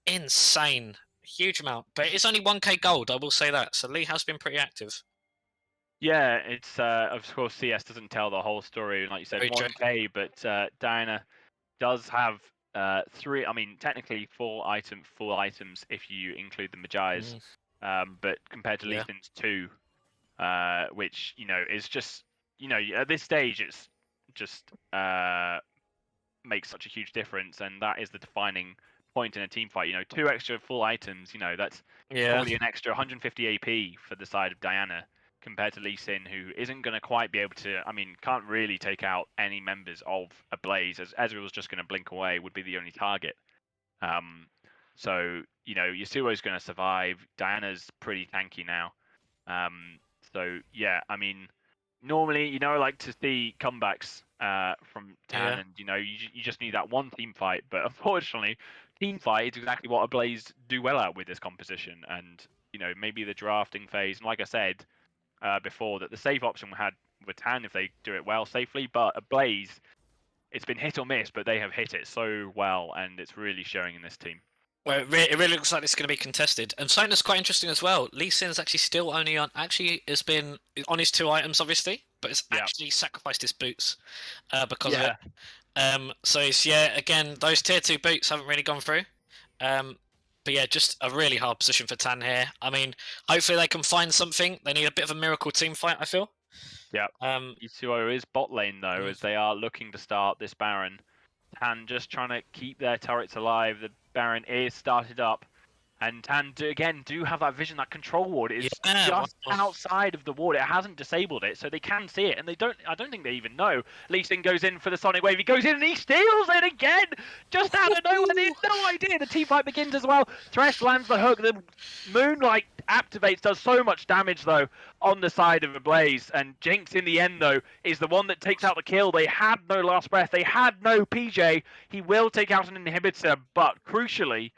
insane, huge amount. But it's only 1k gold, I will say that. So Lee has been pretty active. Yeah, it's of course CS doesn't tell the whole story, like you said, 1k, but Diana does have three. I mean, technically full items if you include the Magi's, but compared to Lee Sin's 2, which you know is just, you know, at this stage it's just makes such a huge difference, and that is the defining point in a team fight. You know, 2 extra full items. You know, that's probably an extra 150 AP for the side of Diana, compared to Lee Sin, who isn't going to quite be able to, I mean, can't really take out any members of Ablaze, as Ezreal's just going to blink away, would be the only target. So, you know, Yasuo's going to survive. Diana's pretty tanky now. So, yeah, I mean, normally, you know, I like to see comebacks from Tan, and, you know, you just need that one team fight. But unfortunately, team fight is exactly what Ablaze do well at with this composition. And, you know, maybe the drafting phase, and like I said, before, that the safe option we had with Tan if they do it well safely, but Ablaze, it's been hit or miss, but they have hit it so well, and it's really showing in this team. Well, it really looks like it's going to be contested. And something that's quite interesting as well, Lee Sin is actually still only on, actually has been on his 2 items, obviously, but it's actually sacrificed his boots because of it. So it's, again, those tier 2 boots haven't really gone through. But yeah, just a really hard position for Tan here. I mean, hopefully they can find something. They need a bit of a miracle team fight, I feel. Yeah. Yasuo is bot lane, though, as they are looking to start this Baron. Tan just trying to keep their turrets alive. The Baron is started up. And Tan, again, do have that vision. That control ward is just outside of the ward. It hasn't disabled it, so they can see it. And they don't. I don't think they even know. Lee Sin goes in for the Sonic Wave. He goes in and he steals it again! Just out of nowhere. They had no idea. The team fight begins as well. Thresh lands the hook. The Moonlight activates, does so much damage, though, on the side of Ablaze. And Jinx, in the end, though, is the one that takes out the kill. They had no last breath. They had no PJ. He will take out an inhibitor, but crucially,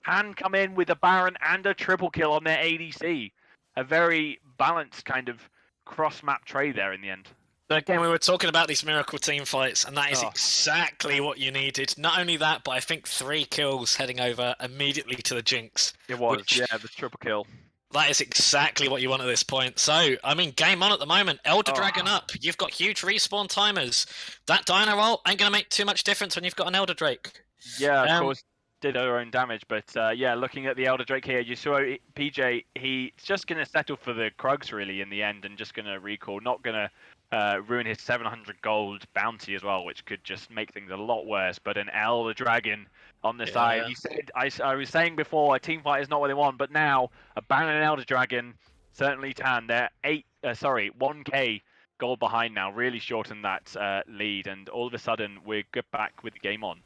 can come in with a Baron and a triple kill on their ADC. A very balanced kind of cross-map trade there in the end. So again, we were talking about these miracle team fights, and that is exactly what you needed. Not only that, but I think 3 kills heading over immediately to the Jinx. It was, the triple kill. That is exactly what you want at this point. So, I mean, game on at the moment. Elder Dragon up. You've got huge respawn timers. That Dino ult ain't going to make too much difference when you've got an Elder Drake. Yeah, of course. Did her own damage, but looking at the Elder Drake here, Yasuo PJ, he's just going to settle for the Krugs really in the end and just going to recall, not going to ruin his 700 gold bounty as well, which could just make things a lot worse. But an Elder Dragon on the side, you said, I was saying before, a team fight is not what they want, but now a Baron and Elder Dragon, certainly Tan, they're 1k gold behind now, really shortened that lead, and all of a sudden we're back with the game on.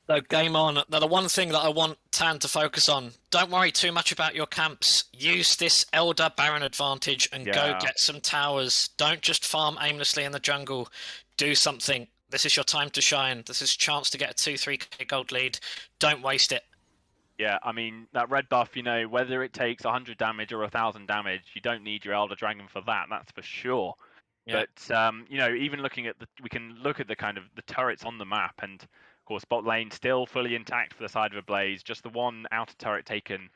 So game on. Now the one thing that I want Tan to focus on, don't worry too much about your camps. Use this Elder Baron advantage and go get some towers. Don't just farm aimlessly in the jungle. Do something. This is your time to shine. This is a chance to get a 2-3k gold lead. Don't waste it. Yeah, I mean, that red buff, whether it takes 100 damage or 1,000 damage, you don't need your Elder Dragon for that, that's for sure. Yeah. But, even looking at we can look at the kind of the turrets on the map, and of course, bot lane still fully intact for the side of Ablaze. Just the one outer turret taken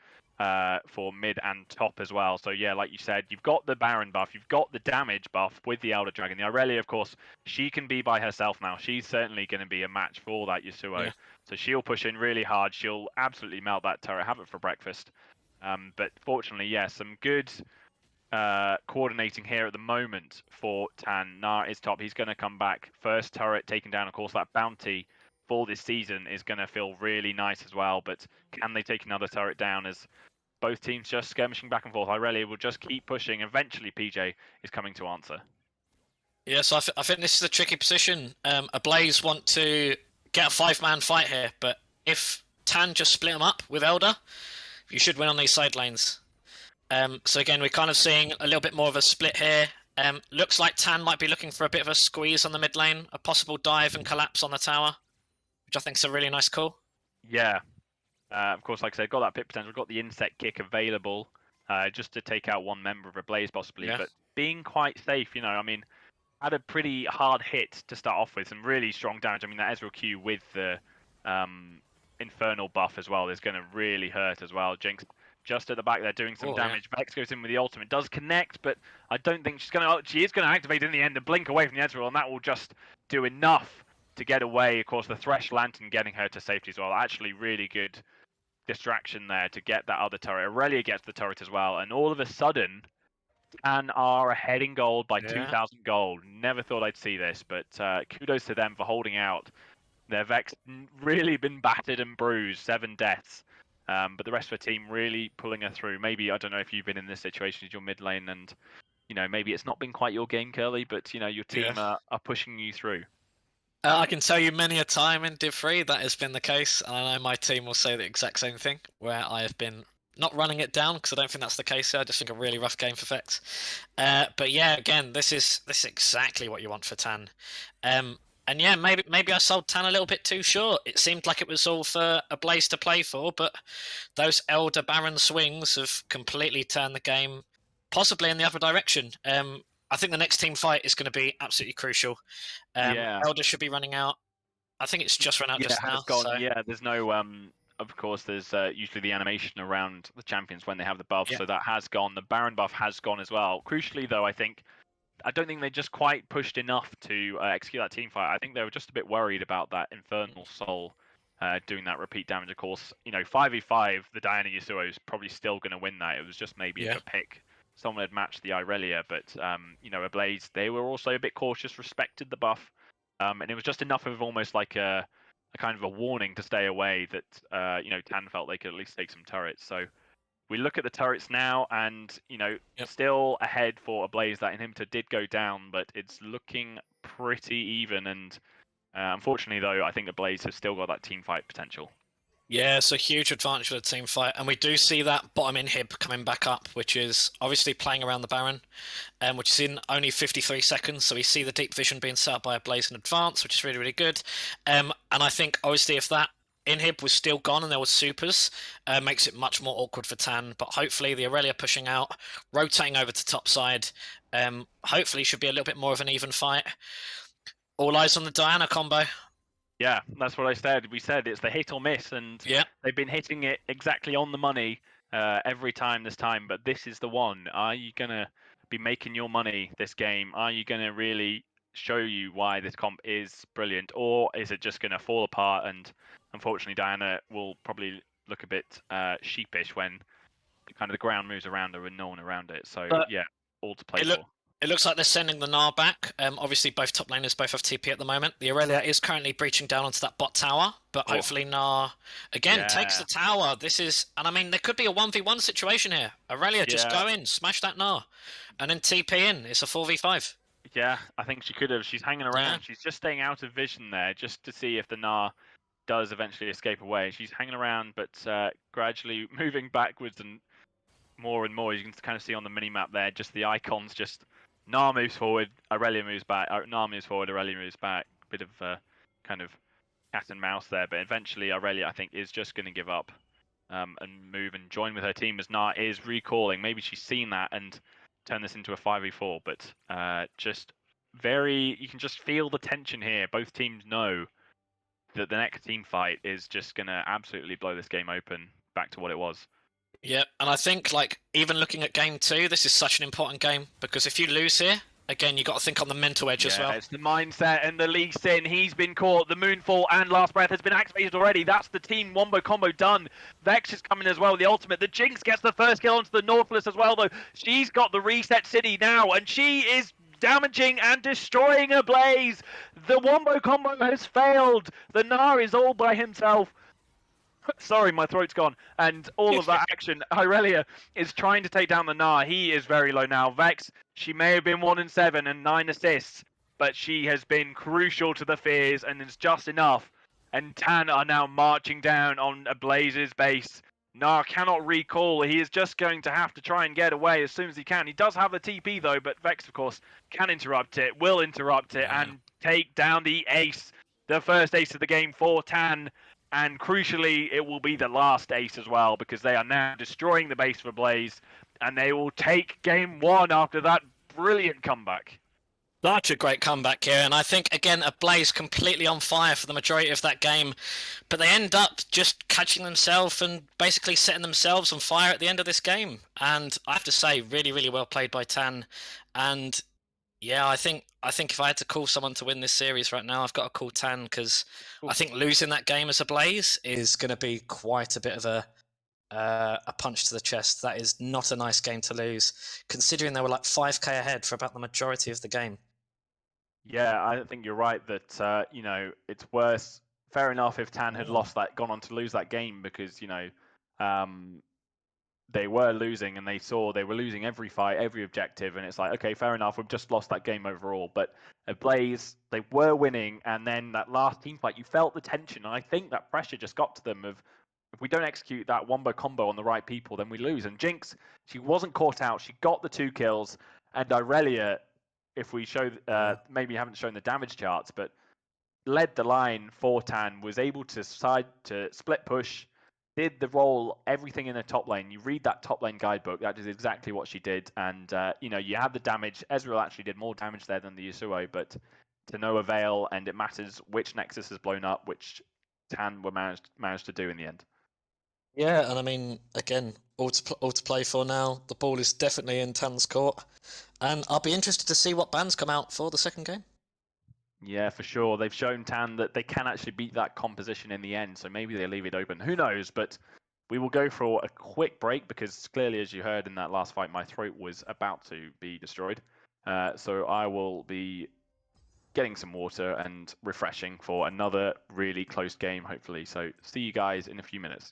for mid and top as well. So yeah, like you said, you've got the Baron buff, you've got the damage buff with the Elder Dragon. The Irelia, of course, she can be by herself now. She's certainly going to be a match for that Yasuo. Yeah. So she'll push in really hard. She'll absolutely melt that turret, have it for breakfast. But fortunately, some good coordinating here at the moment for Tan. Gnar is top. He's going to come back. First turret taken down, of course, that bounty for this season is going to feel really nice as well, but can they take another turret down as both teams just skirmishing back and forth? Irelia will just keep pushing. Eventually, PJ is coming to answer. Yeah, so I think this is a tricky position. Ablaze want to get a 5-man fight here, but if Tan just split them up with Elder, you should win on these side lanes. So again, we're kind of seeing a little bit more of a split here. Looks like Tan might be looking for a bit of a squeeze on the mid lane, a possible dive and collapse on the tower, which I think is a really nice call. Yeah. Of course, like I said, got that pit potential, got the insect kick available just to take out one member of Ablaze possibly, but being quite safe, I mean, had a pretty hard hit to start off with, some really strong damage. I mean, that Ezreal Q with the Infernal buff as well is going to really hurt as well. Jinx just at the back there doing some damage. Vex goes in with the ultimate, does connect, but I don't think she is going to activate in the end and blink away from the Ezreal, and that will just do enough to get away. Of course, the Thresh Lantern getting her to safety as well. Actually, really good distraction there to get that other turret. Irelia gets the turret as well, and all of a sudden, Tan are ahead in gold by 2,000 gold. Never thought I'd see this, but kudos to them for holding out. Their Vex really been battered and bruised, 7 deaths. But the rest of the team really pulling her through. Maybe, I don't know if you've been in this situation as your mid lane and, maybe it's not been quite your game, Curly, but, your team are pushing you through. I can tell you many a time in Div 3 that has been the case. And I know my team will say the exact same thing, where I have been not running it down, because I don't think that's the case here. I just think a really rough game for Vex. But yeah, again, this is exactly what you want for Tan. And yeah, maybe I sold Tan a little bit too short. It seemed like it was all for Ablaze to play for, but those Elder Baron swings have completely turned the game possibly in the other direction. I think the next team fight is going to be absolutely crucial. Yeah. Elder should be running out. I think it's just run out Yeah, just it now. has gone. So Yeah, there's no. Of course, there's usually the animation around the champions when they have the buff, yeah, so that has gone. The Baron buff has gone as well. Crucially, though, I don't think they just quite pushed enough to execute that team fight. I think they were just a bit worried about that Infernal Soul doing that repeat damage. Of course, 5v5, the Diana Yasuo is probably still going to win that. It was just maybe if yeah. a pick someone had matched the Irelia, but Ablaze, they were also a bit cautious, respected the buff, and it was just enough of almost like a kind of a warning to stay away that Tan felt they could at least take some turrets. So we look at the turrets now, and Yep. still ahead for Ablaze. That inhibitor did go down, but it's looking pretty even. And unfortunately, though, I think Ablaze has still got that team fight potential. Yeah, it's a huge advantage for the team fight, and we do see that bottom inhib coming back up, which is obviously playing around the Baron, which is in only 53 seconds. So we see the deep vision being set up by Ablaze in advance, which is really, really good. And I think obviously if that inhib was still gone and there was supers, makes it much more awkward for Tan. But hopefully the Aurelia pushing out, rotating over to top side, hopefully should be a little bit more of an even fight. All eyes on the Diana combo. Yeah, that's what I said. We said it's the hit or miss, and Yeah. they've been hitting it exactly on the money every time this time. But this is the one. Are you gonna be making your money this game? Are you gonna really show you why this comp is brilliant, or is it just gonna fall apart? And unfortunately, Diana will probably look a bit sheepish when kind of the ground moves around her and no one around it. So But yeah, all to play it for. It looks like they're sending the Gnar back. Obviously, both top laners both have TP at the moment. The Aurelia is currently breaching down onto that bot tower, but Oh, hopefully Gnar again takes yeah, the tower. This is, and I mean, there could be a 1v1 situation here. Aurelia, just yeah. go in, smash that Gnar, and then TP in. It's a 4v5. Yeah, I think she could have. She's hanging around. Yeah. She's just staying out of vision there, just to see if the Gnar does eventually escape away. She's hanging around, but gradually moving backwards and more. You can kind of see on the mini map there, just the icons. Just Gnar moves forward, Aurelia moves back. Gnar moves forward, Aurelia moves back. Bit of kind of cat and mouse there, but eventually Aurelia, I think, is just going to give up and move and join with her team as Gnar is recalling. Maybe she's seen that and turn this into a 5v4, but just you can just feel the tension here. Both teams know that the next team fight is just going to absolutely blow this game open back to what it was. Yeah, and I think like even looking at game 2, this is such an important game because if you lose here, again you got to think on the mental edge as well. It's the mindset and the Lee Sin. He's been caught. The Moonfall and Last Breath has been activated already. That's the team wombo combo done. Vex is coming as well with the ultimate. The Jinx gets the first kill onto the Nautilus as well, though. She's got the reset city now, and she is damaging and destroying Ablaze. The wombo combo has failed. The Gnar is all by himself. Sorry, my throat's gone. And all of that action, Irelia is trying to take down the Gnar. He is very low now. Vex, she may have been 1-7 and 9 assists, but she has been crucial to the Fears and is just enough. And Tan are now marching down on Ablaze's base. Gnar cannot recall. He is just going to have to try and get away as soon as he can. He does have the TP though, but Vex, of course, can interrupt it, will interrupt it, and take down the ace. The first ace of the game for Tan. And crucially, it will be the last ace as well, because they are now destroying the base of Ablaze, and they will take game 1 after that brilliant comeback. Such a great comeback here, and I think again Ablaze completely on fire for the majority of that game, but they end up just catching themselves and basically setting themselves on fire at the end of this game. And I have to say, really, really well played by Tan. And yeah, I think if I had to call someone to win this series right now, I've got to call Tan because I think losing that game as Ablaze is going to be quite a bit of a punch to the chest. That is not a nice game to lose, considering they were like 5k ahead for about the majority of the game. Yeah, I think you're right that it's worse. Fair enough if Tan had gone on to lose that game, because they were losing and they saw they were losing every fight, every objective, and it's like, okay, fair enough, we've just lost that game overall. But Ablaze, they were winning, and then that last team fight, you felt the tension, and I think that pressure just got to them of, if we don't execute that wombo combo on the right people, then we lose. And Jinx, she wasn't caught out, she got the 2 kills, and Irelia, if we show, maybe you haven't shown the damage charts, but led the line for Tan, was able to split push, did the role, everything in the top lane. You read that top lane guidebook, that is exactly what she did. And, you had the damage. Ezreal actually did more damage there than the Yasuo, but to no avail, and it matters which Nexus has blown up, which Tan were managed to do in the end. Yeah, and I mean, again, all to play for now. The ball is definitely in Tan's court, and I'll be interested to see what bans come out for the second game. Yeah, for sure. They've shown Tan that they can actually beat that composition in the end, so maybe they leave it open. Who knows? But we will go for a quick break because clearly, as you heard in that last fight, my throat was about to be destroyed. So I will be getting some water and refreshing for another really close game, hopefully. So see you guys in a few minutes.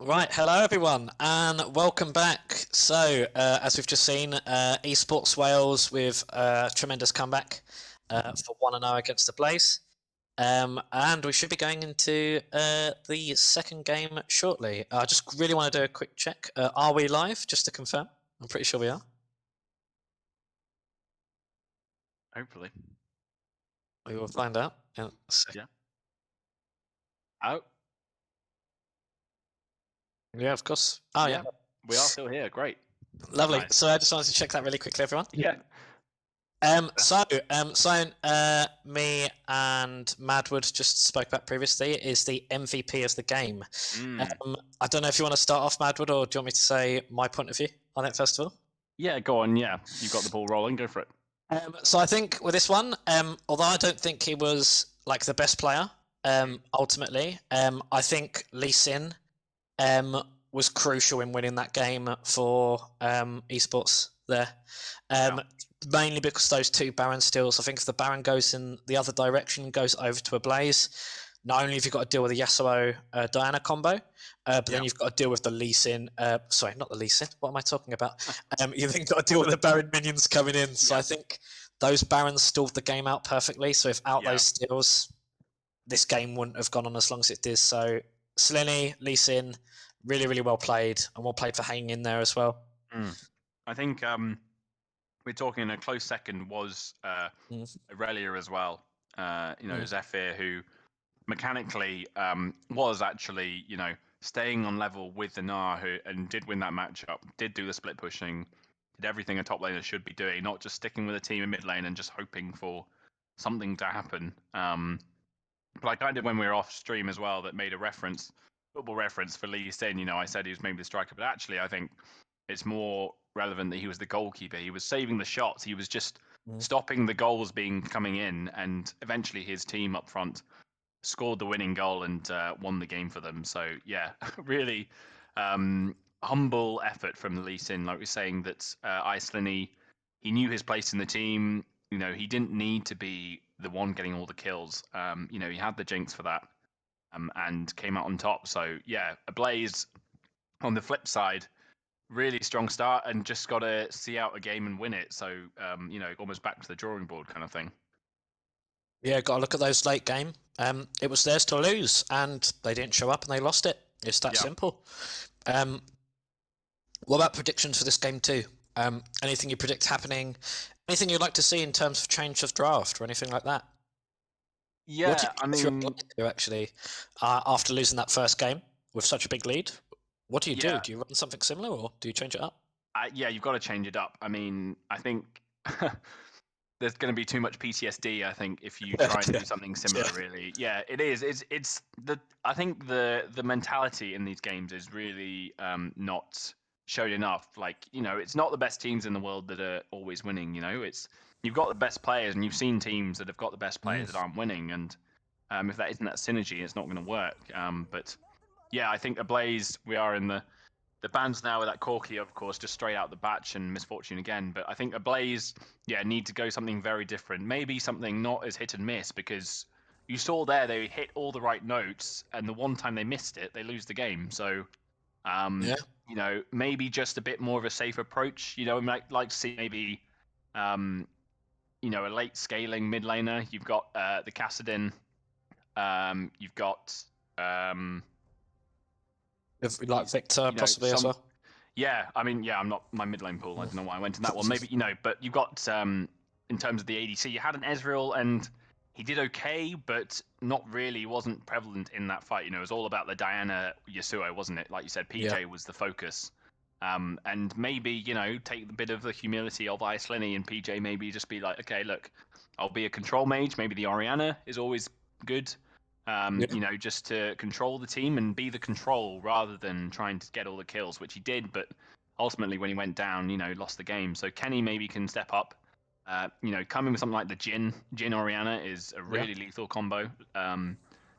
Right, hello everyone, and welcome back. So, as we've just seen, Esports Wales with a tremendous comeback for 1-0 against Ablaze. And we should be going into the second game shortly. I just really want to do a quick check. Are we live? Just to confirm. I'm pretty sure we are. Hopefully. We will find out in a second. Oh, Yeah, of course. Oh, yeah. we are still here. Great. Lovely. Nice. So I just wanted to check that really quickly, everyone. Yeah. Me and Madwood just spoke about previously is the MVP of the game. I don't know if you want to start off, Madwood, or do you want me to say my point of view on it first of all? Yeah, go on. Yeah, you've got the ball rolling. Go for it. So I think with this one, although I don't think he was like the best player, ultimately, I think Lee Sin was crucial in winning that game for Esports there. Mainly because those two Baron steals. I think if the Baron goes in the other direction, goes over to Ablaze, not only have you got to deal with the Yasuo Diana combo, but then you've got to deal with the Lee Sin. Sorry, not the Lee Sin. What am I talking about? You've then got to deal with the Baron minions coming in. So I think those Barons stalled the game out perfectly. So without those steals, this game wouldn't have gone on as long as it did. So Selene, Lee Sin, really, really well played, and well played for hanging in there as well. I think we're talking a close second was Aurelia as well. Zephyr, who mechanically was actually, staying on level with the Gnar, and did win that matchup, did do the split pushing, did everything a top laner should be doing, not just sticking with a team in mid lane and just hoping for something to happen. But I kind of, when we were off stream as well, that made a football reference for Lee Sin. I said he was maybe the striker, but actually I think it's more relevant that he was the goalkeeper. He was saving the shots. He was just stopping the goals coming in, and eventually his team up front scored the winning goal and won the game for them. So yeah, really humble effort from Lee Sin. Like we're saying that Iceland, he knew his place in the team. He didn't need to be the one getting all the kills. He had the jinx for that, and came out on top. So yeah, Ablaze on the flip side, really strong start, and just got to see out a game and win it. So almost back to the drawing board kind of thing. Yeah, got to look at those late game. It was theirs to lose, and they didn't show up, and they lost it. It's that simple. What about predictions for this game too? Anything you predict happening? Anything you'd like to see in terms of change of draft or anything like that? Yeah, actually, after losing that first game with such a big lead, what do you do? Do you run something similar, or do you change it up? You've got to change it up. I think there's going to be too much PTSD. I think if you try and do something similar, really, it is. I think the mentality in these games is really not shown enough. It's not the best teams in the world that are always winning. You've got the best players, and you've seen teams that have got the best players that aren't winning. And if that isn't that synergy, it's not going to work. But yeah, I think Ablaze, we are in the bands now with that Corki, of course, just straight out the batch, and Misfortune again. But I think Ablaze, need to go something very different. Maybe something not as hit and miss, because you saw there they hit all the right notes, and the one time they missed it, they lose the game. So, maybe just a bit more of a safe approach. I might like to see maybe, a late scaling mid laner. You've got the Kassadin. You've got Victor possibly as well. Yeah, I'm not my mid lane pool. I don't know why I went in that one. Maybe but you've got in terms of the ADC, you had an Ezreal, and he did okay, but not really. Wasn't prevalent in that fight. It was all about the Diana Yasuo, wasn't it? Like you said, PJ was the focus. And maybe take the bit of the humility of Iceland, and PJ maybe just be like, okay, look, I'll be a control mage. Maybe the Orianna is always good. Just to control the team and be the control rather than trying to get all the kills, which he did, but ultimately when he went down, lost the game. So Kenny maybe can step up. Coming with something like the Jin Orianna is a really lethal combo.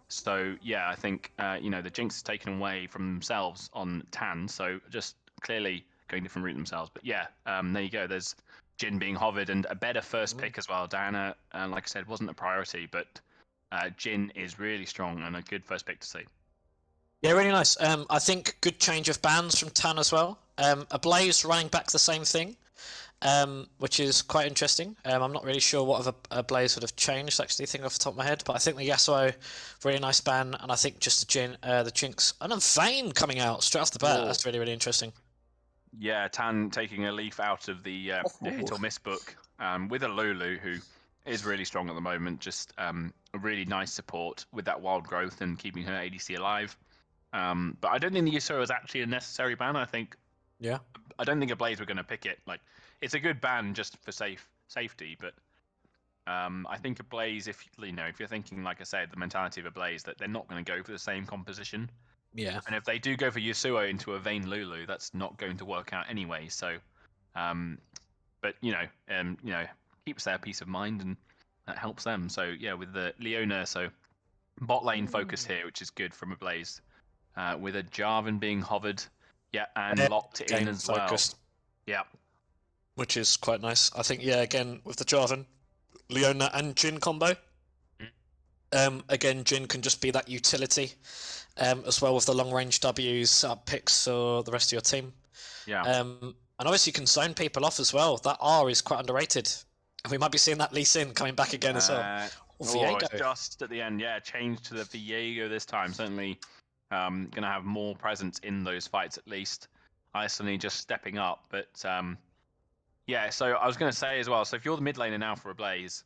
So yeah, I think the Jinx is taken away from themselves on Tan, so just clearly going different route themselves. But yeah, there you go. There's Jin being hovered, and a better first pick as well. Diana, like I said, wasn't a priority, but Jin is really strong and a good first pick to see. Yeah, really nice. I think good change of bans from Tan as well. Ablaze running back the same thing, which is quite interesting. I'm not really sure what other Ablaze would have changed, actually, think off the top of my head, but I think the Yasuo, really nice ban, and I think just the Jinx, and a Vayne coming out straight off the bat. Whoa. That's really, really interesting. Yeah, Tan taking a leaf out of the hit Oh. or miss book with a Lulu who is really strong at the moment. Just a really nice support with that wild growth and keeping her ADC alive. But I don't think the Yasuo is actually a necessary ban. Yeah. I don't think Ablaze were going to pick it. Like, it's a good ban just for safety, but I think Ablaze, if you're thinking, like I said, the mentality of Ablaze, that they're not going to go for the same composition. Yeah. And if they do go for Yasuo into a Vayne Lulu, that's not going to work out anyway. So, but keeps their peace of mind and that helps them. So yeah, with the Leona, so bot lane focus here, which is good from Ablaze. With a Jarvan being hovered, and locked in Game as focused, well. Yeah, which is quite nice. I think, yeah, again, with the Jarvan, Leona and Jhin combo. Again, Jhin can just be that utility, as well with the long range Ws, set up picks for the rest of your team. Yeah. And obviously you can zone people off as well. That R is quite underrated. And we might be seeing that Lee Sin coming back again as well. It's just at the end, changed to the Viego this time. Certainly going to have more presence in those fights at least. Isolini just stepping up. But so I was going to say as well, so if you're the mid laner now for Ablaze,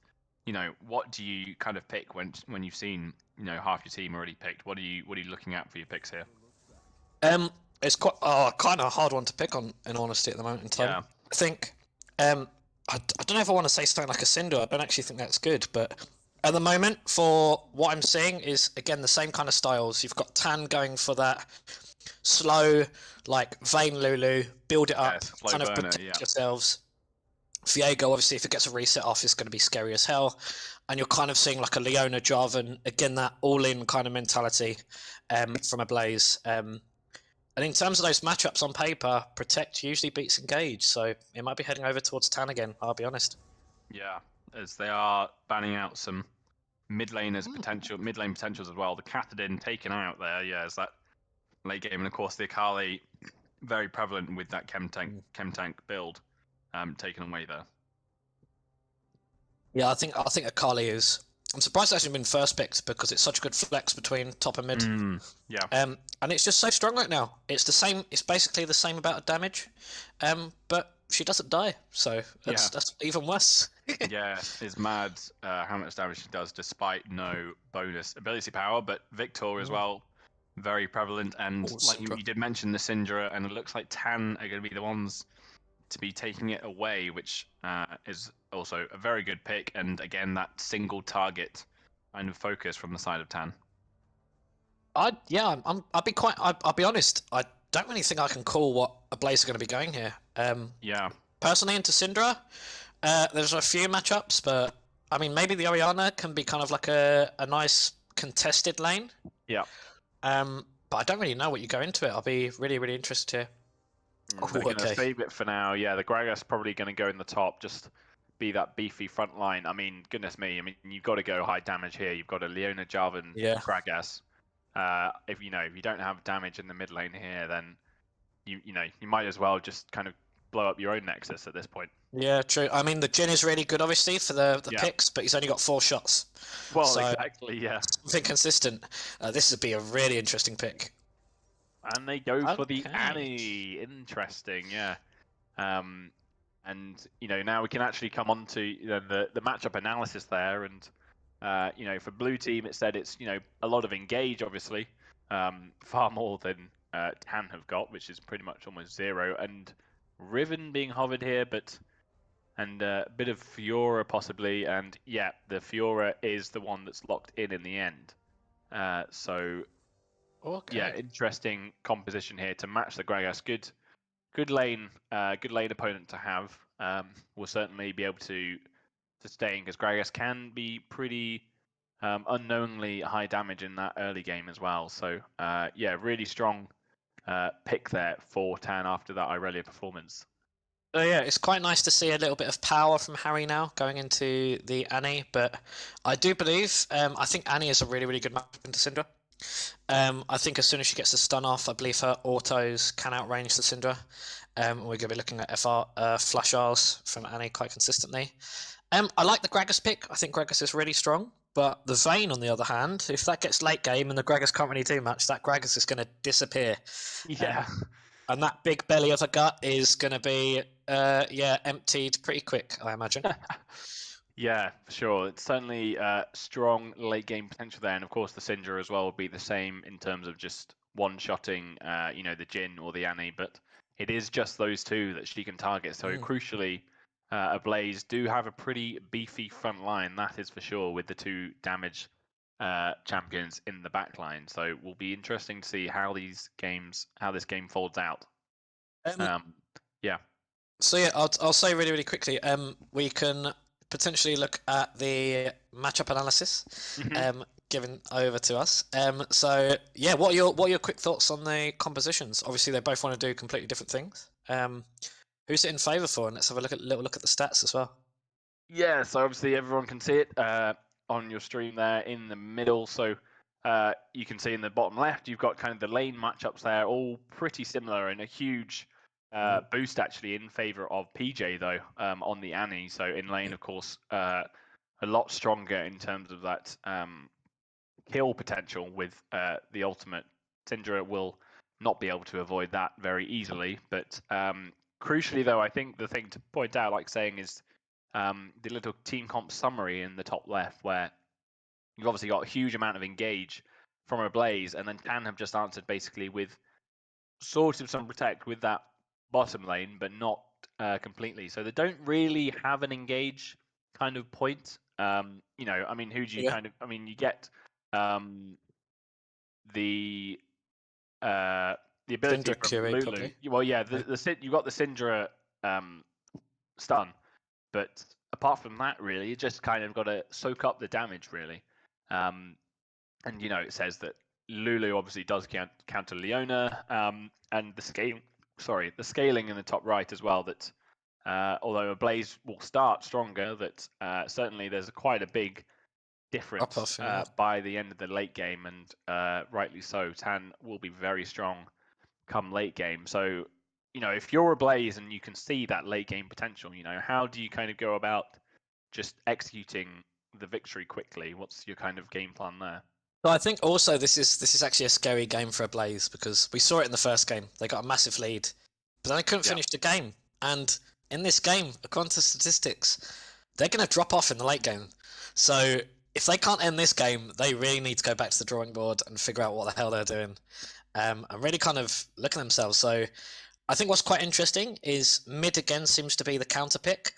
what do you kind of pick when you've seen, half your team already picked? What are you looking at for your picks here? It's quite kind of a hard one to pick on, in honesty, at the moment in time. Yeah. I think I don't know if I want to say something like a Cinder. I don't actually think that's good, but at the moment, for what I'm seeing, is again the same kind of styles. You've got Tan going for that slow, like Vayne Lulu, build it up, kind of protect yourselves. Viego, obviously, if it gets a reset off, it's going to be scary as hell. And you're kind of seeing like a Leona, Jarvan, again, that all-in kind of mentality from Ablaze. And in terms of those matchups on paper, Protect usually beats Engage, so it might be heading over towards Tan again, I'll be honest. Yeah, as they are banning out some mid lane potentials as well. The Cathodin taken out there, is that late game, and of course the Akali, very prevalent with that chem tank build, taken away there. Yeah, I think Akali is. I'm surprised it hasn't been first picked because it's such a good flex between top and mid. Yeah. And it's just so strong right now. It's the same. It's basically the same amount of damage, but she doesn't die, so that's even worse. Yeah, it's mad how much damage she does despite no bonus ability power. But Victor as well, very prevalent. And like you did mention the Syndra, and it looks like Tan are going to be the ones to be taking it away, which is also a very good pick. And again, that single target kind of focus from the side of Tan. I'll be honest. I don't really think I can call what Ablaze are going to be going here. Personally, into Syndra, there's a few matchups, but I mean, maybe the Orianna can be kind of like a nice contested lane. Yeah. But I don't really know what you go into it. I'll be really, really interested here. We're going to save it for now. Yeah, the Gragas probably going to go in the top, just be that beefy front line. I mean, goodness me. I mean, you've got to go high damage here. You've got a Leona, Jarvan, Gragas. If you don't have damage in the mid lane here, then you might as well just kind of blow up your own Nexus at this point. Yeah, true. I mean, the Jhin is really good, obviously, for the picks, but he's only got 4 shots. Well, so, exactly, yeah. Something consistent. This would be a really interesting pick. And they go for the Annie. Interesting, yeah. And now we can actually come on to the matchup analysis there, and for blue team it said it's a lot of engage, obviously, far more than Tan have got, which is pretty much almost 0, and Riven being hovered here, and a bit of Fiora possibly, and the Fiora is the one that's locked in the end. Interesting composition here to match the Gragas. Good lane opponent to have. Will certainly be able to sustain, because Gragas can be pretty unknowingly high damage in that early game as well. So really strong pick there for Tan after that Irelia performance. So it's quite nice to see a little bit of power from Harry now going into the Annie, but I do believe I think Annie is a really, really good match into Syndra. I think as soon as she gets the stun off, I believe her autos can outrange the Syndra. We're going to be looking at flush R's from Annie quite consistently. I like the Gragas pick. I think Gragas is really strong. But the Vayne, on the other hand, if that gets late game and the Gragas can't really do much, that Gragas is going to disappear. Yeah. And that big belly of a gut is going to be, emptied pretty quick, I imagine. Yeah, for sure. It's certainly strong late game potential there, and of course the Syndra as well will be the same in terms of just one-shotting, the Jhin or the Annie. But it is just those two that she can target. So crucially, Ablaze do have a pretty beefy front line, that is for sure, with the two damage champions in the back line. So it will be interesting to see how this game folds out. Yeah. So yeah, I'll say really, really quickly. We can potentially look at the matchup analysis, given over to us. So yeah, what are your quick thoughts on the compositions? Obviously, they both want to do completely different things. Who's it in favour for? And let's have a little look at the stats as well. Yeah, so obviously everyone can see it on your stream there in the middle. So you can see in the bottom left, you've got kind of the lane matchups there, all pretty similar, and a huge boost actually in favour of PJ though on the Annie. So in lane, of course, a lot stronger in terms of that kill potential with the ultimate. Syndra will not be able to avoid that very easily, but crucially though, I think the thing to point out, like saying, is the little team comp summary in the top left, where you've obviously got a huge amount of engage from Ablaze, and then Tan have just answered basically with sort of some protect with that bottom lane, but not completely. So they don't really have an engage kind of point. Who do you kind of? I mean, you get the ability Syndra from Curie, Lulu. probably. Well, yeah, you got the Syndra stun, but apart from that, really, you just kind of got to soak up the damage, really. And it says that Lulu obviously does counter Leona, and the scaling in the top right as well. That although Ablaze will start stronger, that certainly there's quite a big difference by the end of the late game, and rightly so. Tan will be very strong come late game. So, if you're Ablaze and you can see that late game potential, how do you kind of go about just executing the victory quickly? What's your kind of game plan there? So I think also this is actually a scary game for Ablaze, because we saw it in the first game. They got a massive lead, but then they couldn't finish the game. And in this game, according to statistics, they're going to drop off in the late game. So if they can't end this game, they really need to go back to the drawing board and figure out what the hell they're doing, and really kind of look at themselves. So I think what's quite interesting is mid again seems to be the counter pick,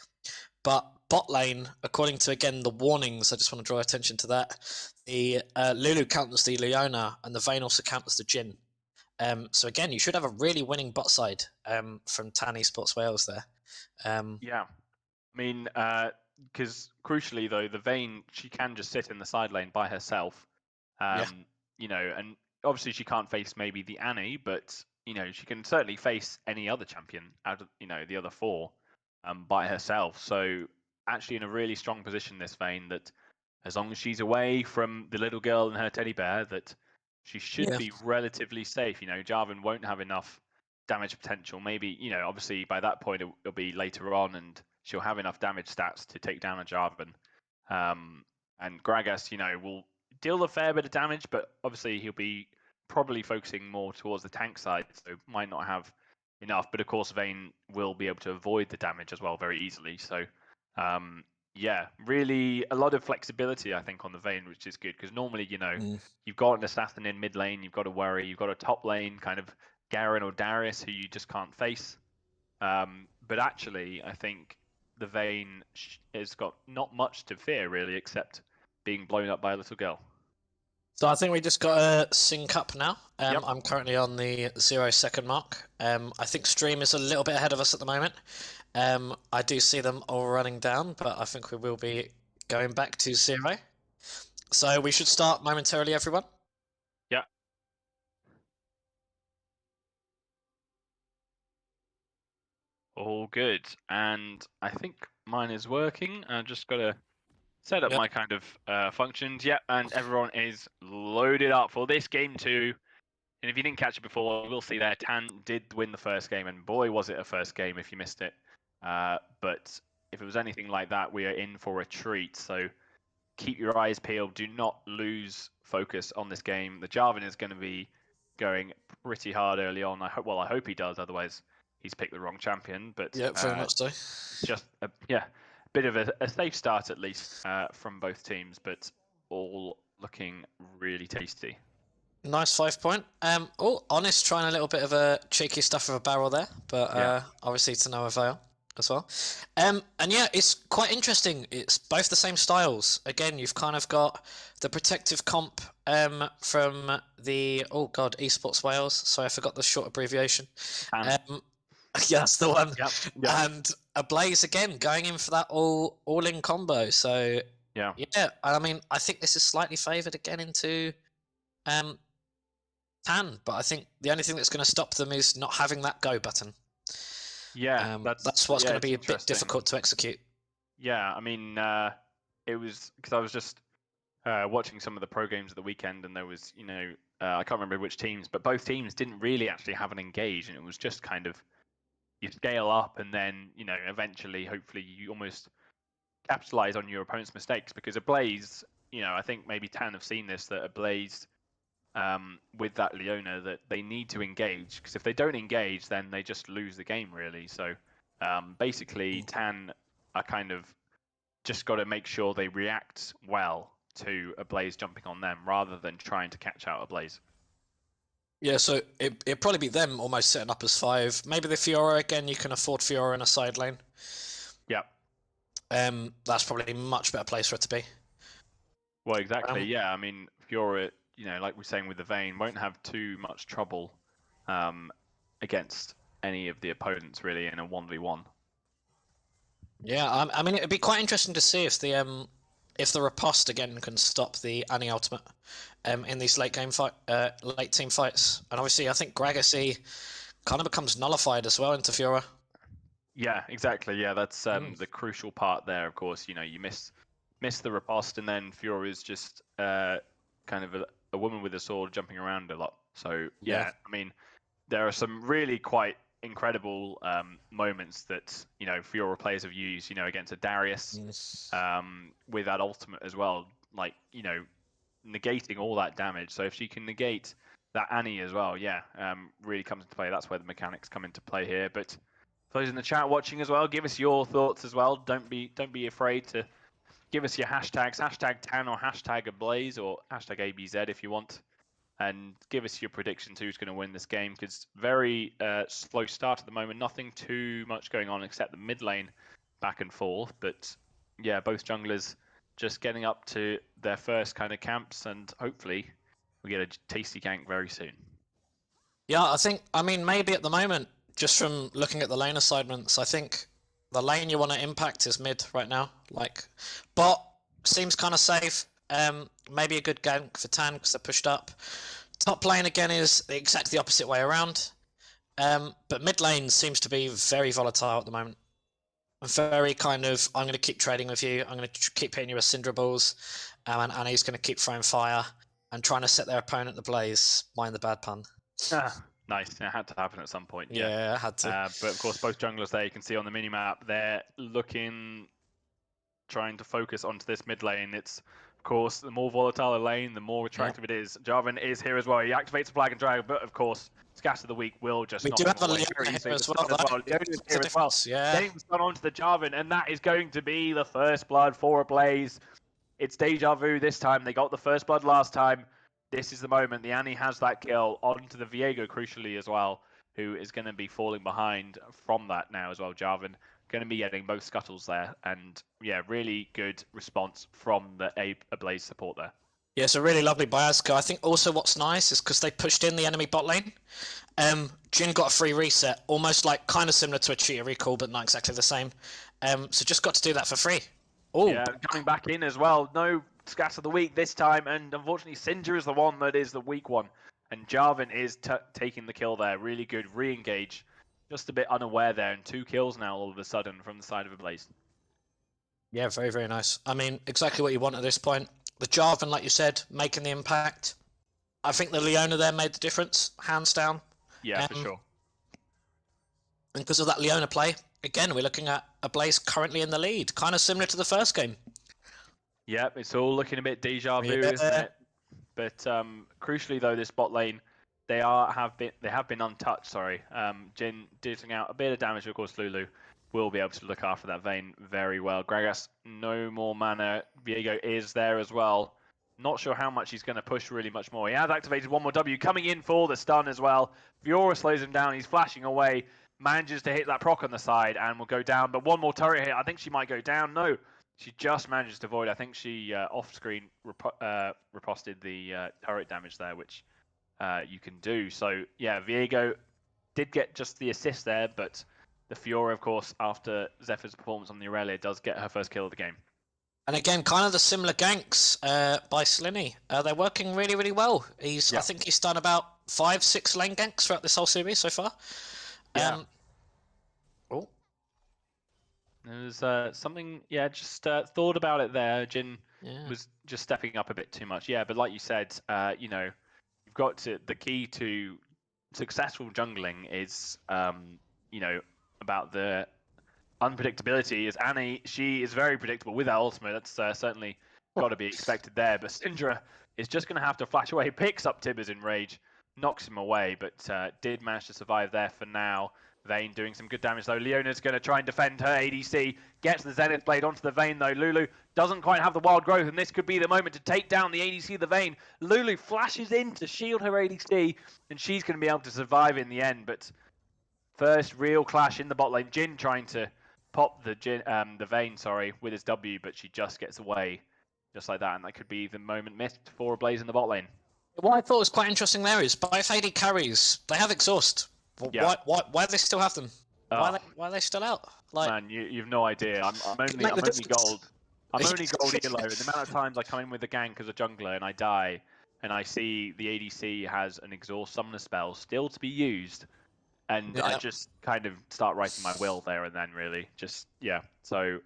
but bot lane, according to again the warnings, I just want to draw attention to that. The Lulu counters the Leona, and the Vayne also counters the Jhin. So again, you should have a really winning bot side from Tan Esports Wales there. Yeah, I mean, because crucially though, the Vayne, she can just sit in the side lane by herself. And obviously she can't face maybe the Annie, but she can certainly face any other champion out of the other four by herself. So actually in a really strong position, this Vayne, that as long as she's away from the little girl and her teddy bear, that she should be relatively safe. Jarvan won't have enough damage potential. Maybe, obviously by that point it'll be later on, and she'll have enough damage stats to take down a Jarvan. And Gragas, will deal a fair bit of damage, but obviously he'll be probably focusing more towards the tank side, so might not have enough. But of course, Vayne will be able to avoid the damage as well very easily. So, really a lot of flexibility, I think, on the Vayne, which is good, because normally, you've got an assassin in mid lane, you've got to worry, you've got a top lane kind of Garen or Darius who you just can't face. But actually, I think the Vayne has got not much to fear really, except being blown up by a little girl. So I think we just got to sync up now. I'm currently on the 0-second mark. I think stream is a little bit ahead of us at the moment. I do see them all running down, but I think we will be going back to 0. So we should start momentarily, everyone. Yeah. All good. And I think mine is working. I just got to set up Yep. my kind of functions. Yep, and everyone is loaded up for this game too. And if you didn't catch it before, we'll see there. Tan did win the first game, and boy, was it a first game if you missed it. But if it was anything like that, we are in for a treat. So keep your eyes peeled. Do not lose focus on this game. The Jarvan is going to be going pretty hard early on. I hope he does. Otherwise, he's picked the wrong champion. But Yeah, very much so. just a bit of a safe start at least from both teams, but all looking really tasty. Nice 5 point. Honest trying a little bit of a cheeky stuff of a barrel there, but obviously to no avail as well. And yeah, it's quite interesting. It's both the same styles. Again, you've kind of got the protective comp from the Esports Wales. Sorry, I forgot the short abbreviation. Yeah, that's the one. Yep. And Ablaze again going in for that all-in combo. So yeah, I mean, I think this is slightly favoured again into Tan, but I think the only thing that's going to stop them is not having that go button. Yeah, that's what's going to be a bit difficult to execute. Yeah, I mean, it was because I was just watching some of the pro games at the weekend, and there was, I can't remember which teams, but both teams didn't really actually have an engage, and it was just kind of you scale up, and then eventually, hopefully, you almost capitalize on your opponent's mistakes. Because Ablaze, I think maybe Tan have seen this, that Ablaze with that Leona, that they need to engage, because if they don't engage, then they just lose the game really. So basically, Tan are kind of just got to make sure they react well to Ablaze jumping on them, rather than trying to catch out Ablaze. Yeah, so it'd probably be them almost setting up as 5. Maybe the Fiora again. You can afford Fiora in a side lane. Yeah. That's probably a much better place for it to be. Well, exactly. Yeah, I mean, Fiora, like we're saying with the Vayne, won't have too much trouble against any of the opponents really in a 1v1. Yeah, I mean, it'd be quite interesting to see if the riposte again can stop the Annie ultimate in these late team fights. And obviously, I think Gragasy kind of becomes nullified as well into Fiora. Yeah, exactly. Yeah, that's the crucial part there. Of course, you miss the riposte, and then Fiora is just kind of a woman with a sword jumping around a lot. So yeah, I mean, there are some really quite incredible moments that Fiora players have used. Against a Darius with that ultimate as well, like negating all that damage. So if she can negate that Annie as well, really comes into play. That's where the mechanics come into play here. But for those in the chat watching as well, give us your thoughts as well. Don't be afraid to give us your hashtags, #Tan or #Ablaze or #ABZ if you want. And give us your predictions who's going to win this game, because very slow start at the moment. Nothing too much going on except the mid lane back and forth. But yeah, both junglers just getting up to their first kind of camps, and hopefully we get a tasty gank very soon. Yeah, I mean, maybe at the moment, just from looking at the lane assignments, I think the lane you want to impact is mid right now. Like, bot seems kind of safe. Maybe a good gank for Tan because they're pushed up. Top lane again is exactly the opposite way around. But mid lane seems to be very volatile at the moment. Very kind of, I'm going to keep trading with you. I'm going to keep hitting you with Syndra balls. And Annie's going to keep throwing fire and trying to set their opponent ablaze. Mind the bad pun. Nice. It had to happen at some point. Yeah, it had to. But of course, both junglers there, you can see on the minimap, they're trying to focus onto this mid lane. It's, of course, the more volatile a lane, the more attractive it is. Jarvan is here as well. He activates the flag and drag, but of course, Scatter the Week will just knock him away very easily. As well. Leona's here as well. Yeah. Getting the stun onto the Jarvan, and that is going to be the first blood for Ablaze. It's deja vu this time. They got the first blood last time. This is the moment. The Annie has that kill onto the Viego, crucially as well, who is going to be falling behind from that now as well. Jarvan going to be getting both scuttles there, and yeah, really good response from the Ablaze support there. Yeah, it's a really lovely Biasca. I think also what's nice is because they pushed in the enemy bot lane. Jhin got a free reset, almost like kind of similar to a cheater recall, but not exactly the same. So just got to do that for free. Oh, yeah, coming back in as well. No Scatter the Week this time, and unfortunately, Syndra is the one that is the weak one, and Jarvan is taking the kill there. Really good re-engage. Just a bit unaware there, and 2 kills now all of a sudden from the side of Ablaze. Yeah, very, very nice. I mean, exactly what you want at this point. The Jarvan, like you said, making the impact. I think the Leona there made the difference, hands down. Yeah, for sure. And because of that Leona play, again, we're looking at Ablaze currently in the lead, kind of similar to the first game. Yep, it's all looking a bit deja vu, isn't it? But crucially, though, this bot lane, they have been untouched. Sorry, Jin dealing out a bit of damage. Of course, Lulu will be able to look after that Vayne very well. Gragas, no more mana. Viego is there as well. Not sure how much he's going to push really much more. He has activated one more W, coming in for the stun as well. Fiora slows him down. He's flashing away. Manages to hit that proc on the side and will go down. But one more turret hit. I think she might go down. No, she just manages to avoid. I think she off-screen riposted the turret damage there, which you can do. So yeah, Viego did get just the assist there, but the Fiora, of course, after Zephyr's performance on the Aurelia, does get her first kill of the game. And again, kind of the similar ganks by Slinny. They're working really, really well. I think he's done about 5-6 lane ganks throughout this whole series so far. Yeah. There's something, just thought about it there. Jin was just stepping up a bit too much. Yeah, but like you said, you've got the key to successful jungling is, about the unpredictability. Is Annie, she is very predictable with that ultimate. That's certainly got to be expected there. But Syndra is just going to have to flash away, picks up Tibbers in rage, knocks him away, but did manage to survive there for now. Vayne doing some good damage though. Leona's going to try and defend her ADC. Gets the Zenith Blade onto the Vayne though. Lulu doesn't quite have the wild growth, and this could be the moment to take down the ADC of the Vayne. Lulu flashes in to shield her ADC, and she's going to be able to survive in the end. But first real clash in the bot lane. Jin trying to pop the Vayne, with his W, but she just gets away just like that, and that could be the moment missed for Ablaze in the bot lane. What I thought was quite interesting there is both AD carries, they have exhaust. Why do they still have them? Why are they still out? Like, man, you've no idea. I'm only gold. I'm only gold elo. And the amount of times I come in with the gank as a jungler and I die, and I see the ADC has an exhaust summoner spell still to be used, and I just kind of start writing my will there and then, really. So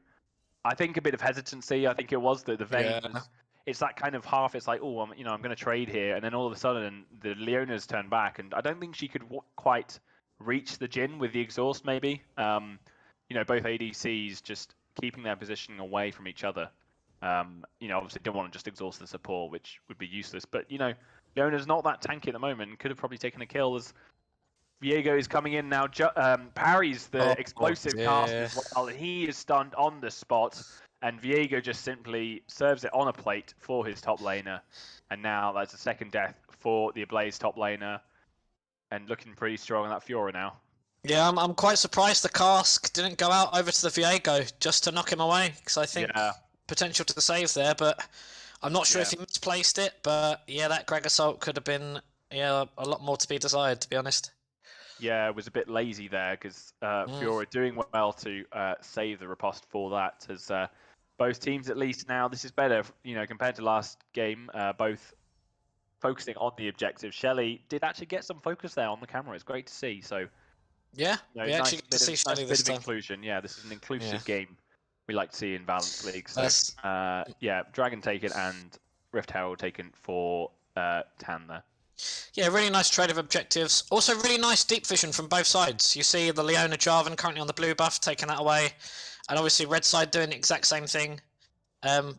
I think a bit of hesitancy. I think it was the Vayne. Yeah. It's that kind of half. It's like, I'm going to trade here, and then all of a sudden the Leona's turn back, and I don't think she could quite reach the Jin with the exhaust. Maybe, both ADCs just keeping their positioning away from each other. Obviously don't want to just exhaust the support, which would be useless. But Leona's not that tanky at the moment. Could have probably taken a kill as Viego is coming in now. Parries the explosive cast as well. He is stunned on the spot. And Viego just simply serves it on a plate for his top laner. And now that's a second death for the Ablaze top laner. And looking pretty strong on that Fiora now. Yeah, I'm quite surprised the cask didn't go out over to the Viego just to knock him away. Because I think potential to the save there. But I'm not sure if he misplaced it. But yeah, that Gragas ult could have been a lot more to be desired, to be honest. Yeah, it was a bit lazy there because Fiora doing well to save the riposte for that. As both teams, at least now, this is better, compared to last game. Both focusing on the objective. Shelly did actually get some focus there on the camera. It's great to see. So yeah, we actually get to see Shelly this time. Inclusion. Yeah, this is an inclusive game we like to see in Valence League. So Dragon taken and Rift Herald taken for Tan there. Yeah, really nice trade of objectives. Also, really nice deep vision from both sides. You see the Leona Jarvan currently on the blue buff, taking that away. And obviously red side doing the exact same thing.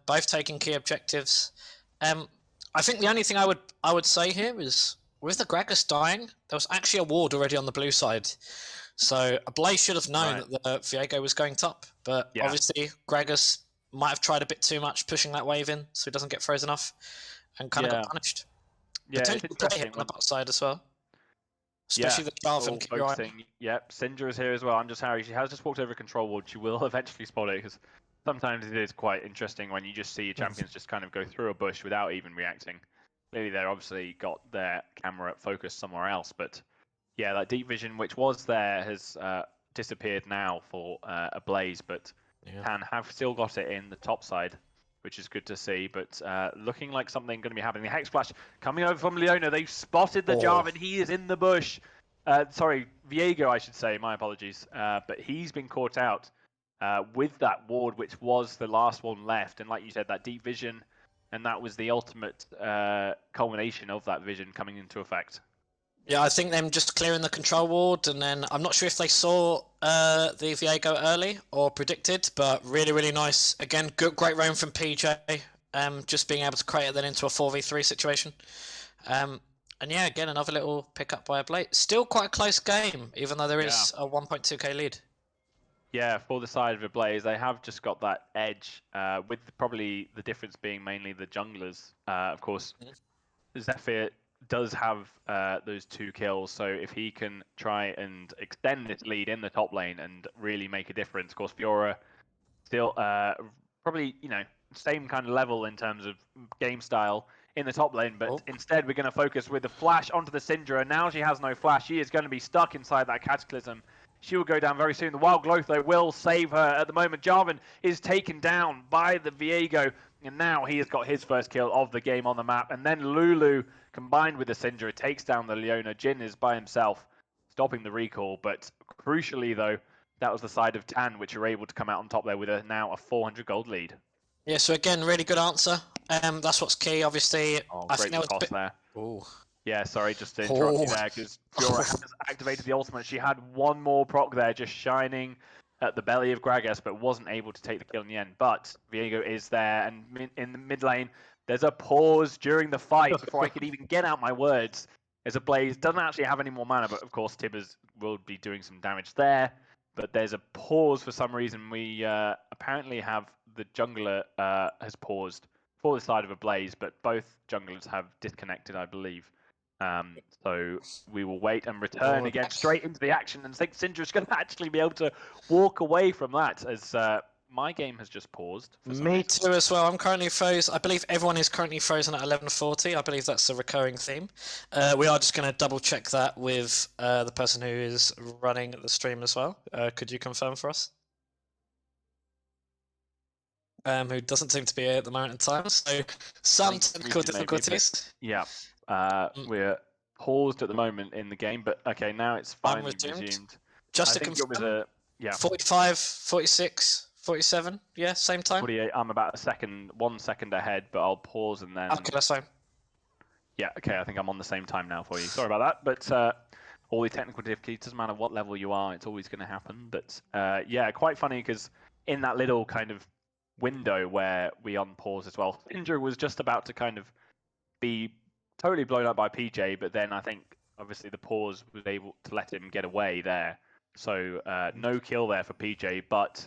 Both taking key objectives. I think the only thing I would say here is, with the Gragas dying, there was actually a ward already on the blue side. So Ablaze should have known that the Viego was going top. But obviously Gragas might have tried a bit too much pushing that wave in, so he doesn't get frozen off. And kind of got punished. Yeah, potentially play him on the bot side as well. Especially the Jarvan. Yep, Syndra is here as well. I'm just Harry. She has just walked over a control ward. She will eventually spot it, because sometimes it is quite interesting when you just see your champions just kind of go through a bush without even reacting. Clearly, they're obviously got their camera focused somewhere else. But yeah, that deep vision, which was there, has disappeared now for Ablaze. But can have still got it in the top side, which is good to see, but looking like something going to be happening. The Hex Splash coming over from Leona. They've spotted the Jarvan. He is in the bush. Sorry, Viego, I should say. My apologies. But he's been caught out. with that ward, which was the last one left. And like you said, that deep vision, and that was the ultimate culmination of that vision coming into effect. Yeah, I think them just clearing the control ward, and then I'm not sure if they saw the Viego early or predicted, but really, really nice. Again, great roam from PJ, just being able to create it then into a 4v3 situation. And yeah, again, another little pickup by Ablaze. Still quite a close game, even though there is a 1.2k lead. Yeah, for the side of Ablaze, they have just got that edge, with probably the difference being mainly the junglers. Of course, Zephyr does have those 2 kills, so if he can try and extend this lead in the top lane and really make a difference, of course, Fiora still probably, same kind of level in terms of game style in the top lane, but instead we're going to focus with the flash onto the Syndra, and now she has no flash. She is going to be stuck inside that Cataclysm. She will go down very soon. The Wild Growth, though, will save her at the moment. Jarvan is taken down by the Viego, and now he has got his first kill of the game on the map. And then Lulu, combined with the Syndra, takes down the Leona. Jhin is by himself, stopping the recall. But crucially, though, that was the side of Tan, which are able to come out on top there with now a 400 gold lead. Yeah, so again, really good answer. That's what's key, obviously. I think there was a bit there. Ooh. Yeah, sorry, just to interrupt you there, because Fiora has activated the ultimate. She had one more proc there, just shining at the belly of Gragas, but wasn't able to take the kill in the end. But Viego is there, and in the mid lane, there's a pause during the fight before I could even get out my words. As Ablaze doesn't actually have any more mana, but of course Tibbers will be doing some damage there. But there's a pause for some reason. We apparently have the jungler has paused for the side of Ablaze, but both junglers have disconnected, I believe. So we will wait and return again straight into the action, and think Syndra's going to actually be able to walk away from that, as my game has just paused. Me too as well. I'm currently frozen. I believe everyone is currently frozen at 11:40. I believe that's a recurring theme. We are just going to double check that with the person who is running the stream as well. Could you confirm for us? Who doesn't seem to be here at the moment in time, so some technical difficulties. Yeah. We're paused at the moment in the game, but okay, now it's finally resumed. Just to confirm, 45, 46, 47, yeah, same time? 48, I'm about 1 second ahead, but I'll pause and then... Okay, that's fine. Yeah, okay, I think I'm on the same time now for you. Sorry about that, but all the technical difficulties, doesn't matter what level you are, it's always going to happen. But yeah, quite funny, because in that little kind of window where we unpause as well, Syndra was just about to kind of be totally blown up by PJ, but then I think obviously the pause was able to let him get away there. So no kill there for PJ, but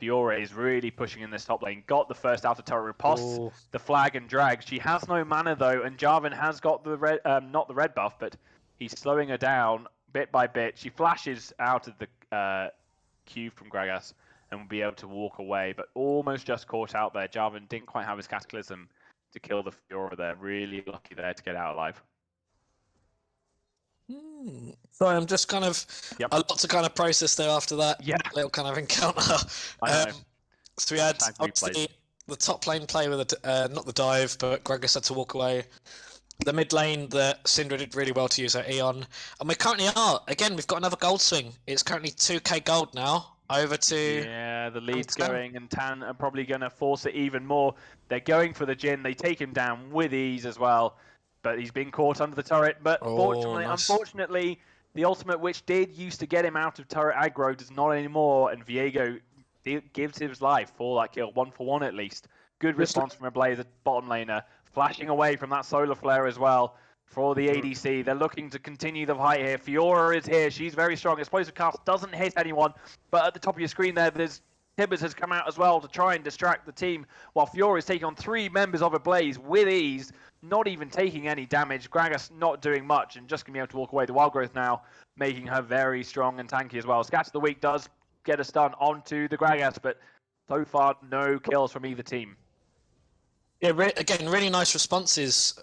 Fiora is really pushing in this top lane. Got the first outer turret riposte, the flag and drag. She has no mana though, and Jarvan has got the red, not the red buff, but he's slowing her down bit by bit. She flashes out of the cube from Gragas and will be able to walk away, but almost just caught out there. Jarvan didn't quite have his Cataclysm to kill the Fiora there. Really lucky there to get out alive. Sorry, I'm just kind of a lot to kind of process there after that little kind of encounter. So we had obviously the top lane play with not the dive, but Gragas had to walk away. The mid lane, the Syndra did really well to use her Eon, and we currently are again. We've got another gold swing. It's currently 2k gold now. Over to... Yeah, the lead's going, and Tan are probably going to force it even more. They're going for the Jhin. They take him down with ease as well, but he's been caught under the turret. But unfortunately, the ultimate, which did used to get him out of turret aggro, does not anymore, and Viego gives his life for that kill, 1-for-1 at least. Good response from Ablaze, bottom laner, flashing away from that solar flare as well. For the ADC, they're looking to continue the fight here. Fiora is here. She's very strong. Explosive cast doesn't hit anyone, but at the top of your screen there, there's Tibbers has come out as well to try and distract the team, while Fiora is taking on 3 members of Ablaze with ease, not even taking any damage. Gragas not doing much and just going to be able to walk away. The Wild Growth now making her very strong and tanky as well. Scatter the Weak does get a stun onto the Gragas, but so far no kills from either team. Yeah, again, really nice responses.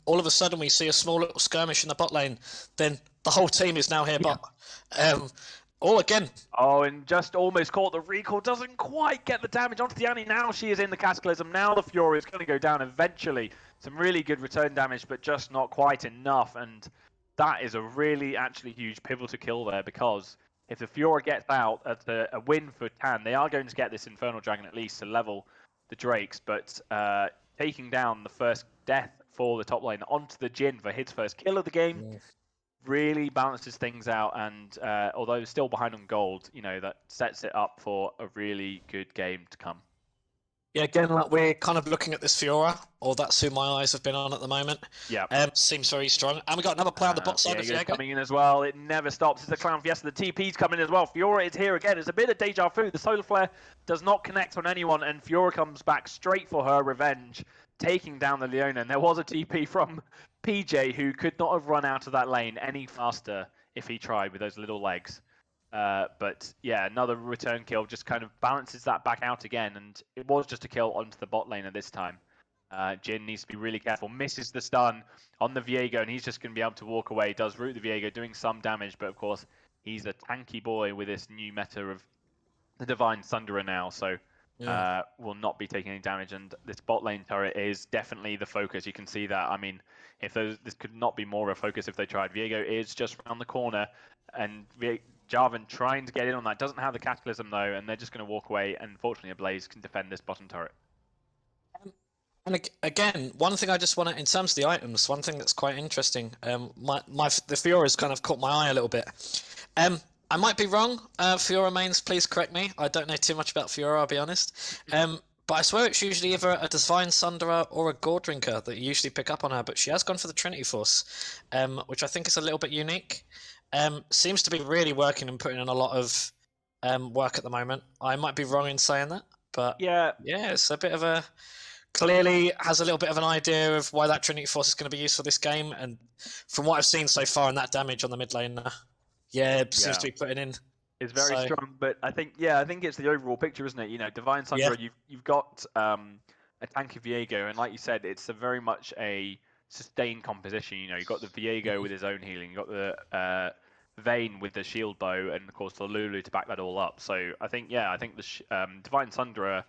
All of a sudden, we see a small little skirmish in the bot lane. Then the whole team is now here bot. All again. Oh, and just almost caught the recall. Doesn't quite get the damage onto the Annie. Now she is in the Cataclysm. Now the Fury is going to go down eventually. Some really good return damage, but just not quite enough. And that is a really, actually huge pivotal kill there, because if the Fiora gets out at a win for Tan, they are going to get this Infernal Dragon at least to level the Drakes, but taking down the first death for the top lane onto the Jhin for his first kill of the game really balances things out, and although still behind on gold, that sets it up for a really good game to come. Yeah, again, like we're kind of looking at this Fiora, or that's who my eyes have been on at the moment. Yeah. Seems very strong. And we got another player on the bot side of Viego's Viego. coming in as well. It never stops. It's a Clown Fiesta. The TP's coming in as well. Fiora is here again. It's a bit of deja vu. The Solar Flare does not connect on anyone, and Fiora comes back straight for her revenge, taking down the Leona. And there was a TP from PJ, who could not have run out of that lane any faster if he tried with those little legs. But yeah, another return kill just kind of balances that back out again, and it was just a kill onto the bot lane at this time. Jhin needs to be really careful, misses the stun on the Viego, and he's just going to be able to walk away. Does root the Viego, doing some damage, but of course he's a tanky boy with this new meta of the Divine Thunderer now, so will not be taking any damage. And this bot lane turret is definitely the focus. You can see that. I mean, this could not be more of a focus if they tried. Viego is just around the corner, and Jarvan trying to get in on that. Doesn't have the Cataclysm though, and they're just going to walk away. And fortunately, Ablaze can defend this bottom turret. And again, one thing I just want to, in terms of the items, one thing that's quite interesting, the Fiora's kind of caught my eye a little bit. I might be wrong. Fiora mains, please correct me. I don't know too much about Fiora, I'll be honest. But I swear it's usually either a Divine Sunderer or a Gore Drinker that you usually pick up on her. But she has gone for the Trinity Force, which I think is a little bit unique. Seems to be really working and putting in a lot of work at the moment. I might be wrong in saying that, but yeah, it's a bit of a... Clearly has a little bit of an idea of why that Trinity Force is going to be used for this game, and from what I've seen so far in that damage on the mid lane, seems to be putting in. It's very strong, but I think it's the overall picture, isn't it? Divine Sunderer, you've got a tanky Viego, and like you said, it's very much a sustained composition. You've got the Viego with his own healing, you've got the Vayne with the shield bow, and of course the Lulu to back that all up. So I think the Divine Thunderer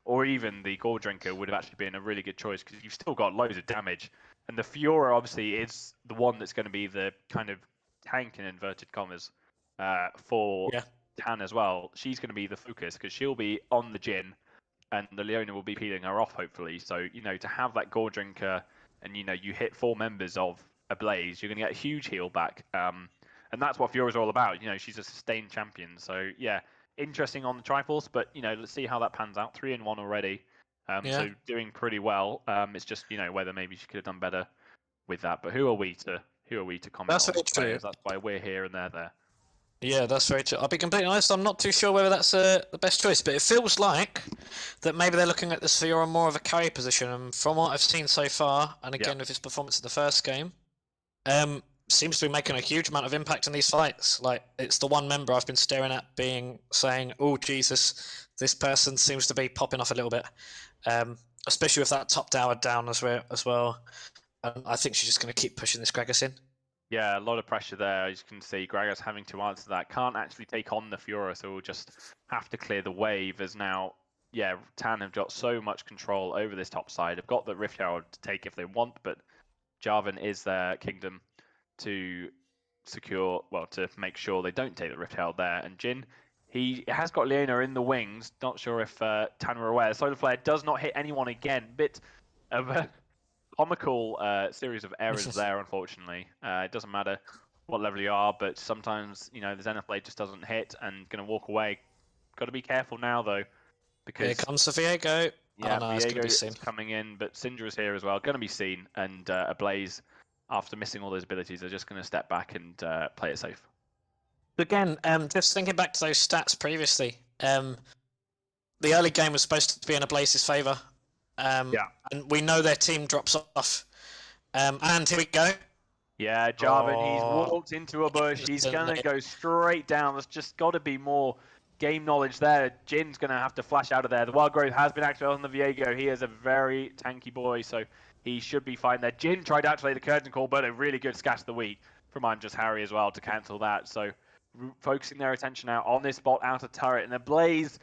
or even the Gore Drinker would have actually been a really good choice, because you've still got loads of damage. And the Fiora obviously is the one that's going to be the kind of tank in inverted commas for Tan as well. She's going to be the focus, because she'll be on the Jhin, and the Leona will be peeling her off, hopefully. So, to have that Gore Drinker, and, you hit 4 members of Ablaze, you're going to get a huge heal back. And that's what Fiora's all about. She's a sustained champion. So, yeah. Interesting on the Triforce, but let's see how that pans out. 3-1 already, so doing pretty well. It's just whether maybe she could have done better with that. But who are we to comment? That's on very true. players? That's why we're here and they're there. Yeah, that's very true. I'll be completely honest. I'm not too sure whether that's the best choice, but it feels like that maybe they're looking at this Fiora more of a carry position. And from what I've seen so far, and again with his performance in the first game, seems to be making a huge amount of impact in these fights. Like, it's the one member I've been staring at saying, oh, Jesus, this person seems to be popping off a little bit. Especially with that top tower down as well. And I think she's just going to keep pushing this Gragas in. Yeah, a lot of pressure there. As you can see, Gragas having to answer that. Can't actually take on the Fiora, so we'll just have to clear the wave, as now, Tan have got so much control over this top side. They've got the Rift Herald to take if they want, but Jarvan is their kingdom to make sure they don't take the Rift Herald there. And Jhin, he has got Leona in the wings. Not sure if Tan were aware. Solar Flare does not hit anyone again. Bit of a comical series of errors there, unfortunately. It doesn't matter what level you are, but sometimes, the Zenith Blade just doesn't hit and going to walk away. Got to be careful now, though, because... Here comes the Viego. Yeah, Viego is coming in, but Syndra's here as well. Going to be seen, and Ablaze, after missing all those abilities, are just going to step back and play it safe. Again, just thinking back to those stats previously, the early game was supposed to be in Ablaze's favour. And we know their team drops off. And here we go. Yeah, Jarvan, he's walked into a bush. He's going to go straight down. There's just got to be more game knowledge there. Jin's going to have to flash out of there. The Wild Growth has been activated on the Viego. He is a very tanky boy, so he should be fine there. Jhin tried to activate the Curtain Call, but a really good Scatter the Weak from I'm Just Harry as well to cancel that. So focusing their attention out on this bot outer turret. And Ablaze,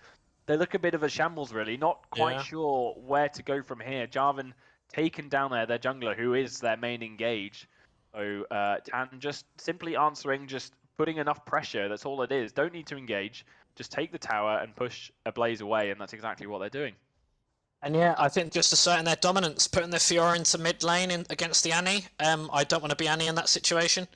they look a bit of a shambles, really. Not quite sure where to go from here. Jarvan taken down there, their jungler, who is their main engage. So Tan just simply answering, just putting enough pressure. That's all it is. Don't need to engage. Just take the tower and push Ablaze away, and that's exactly what they're doing. And yeah, I think just asserting their dominance, putting the Fiora into mid lane against the Annie. I don't want to be Annie in that situation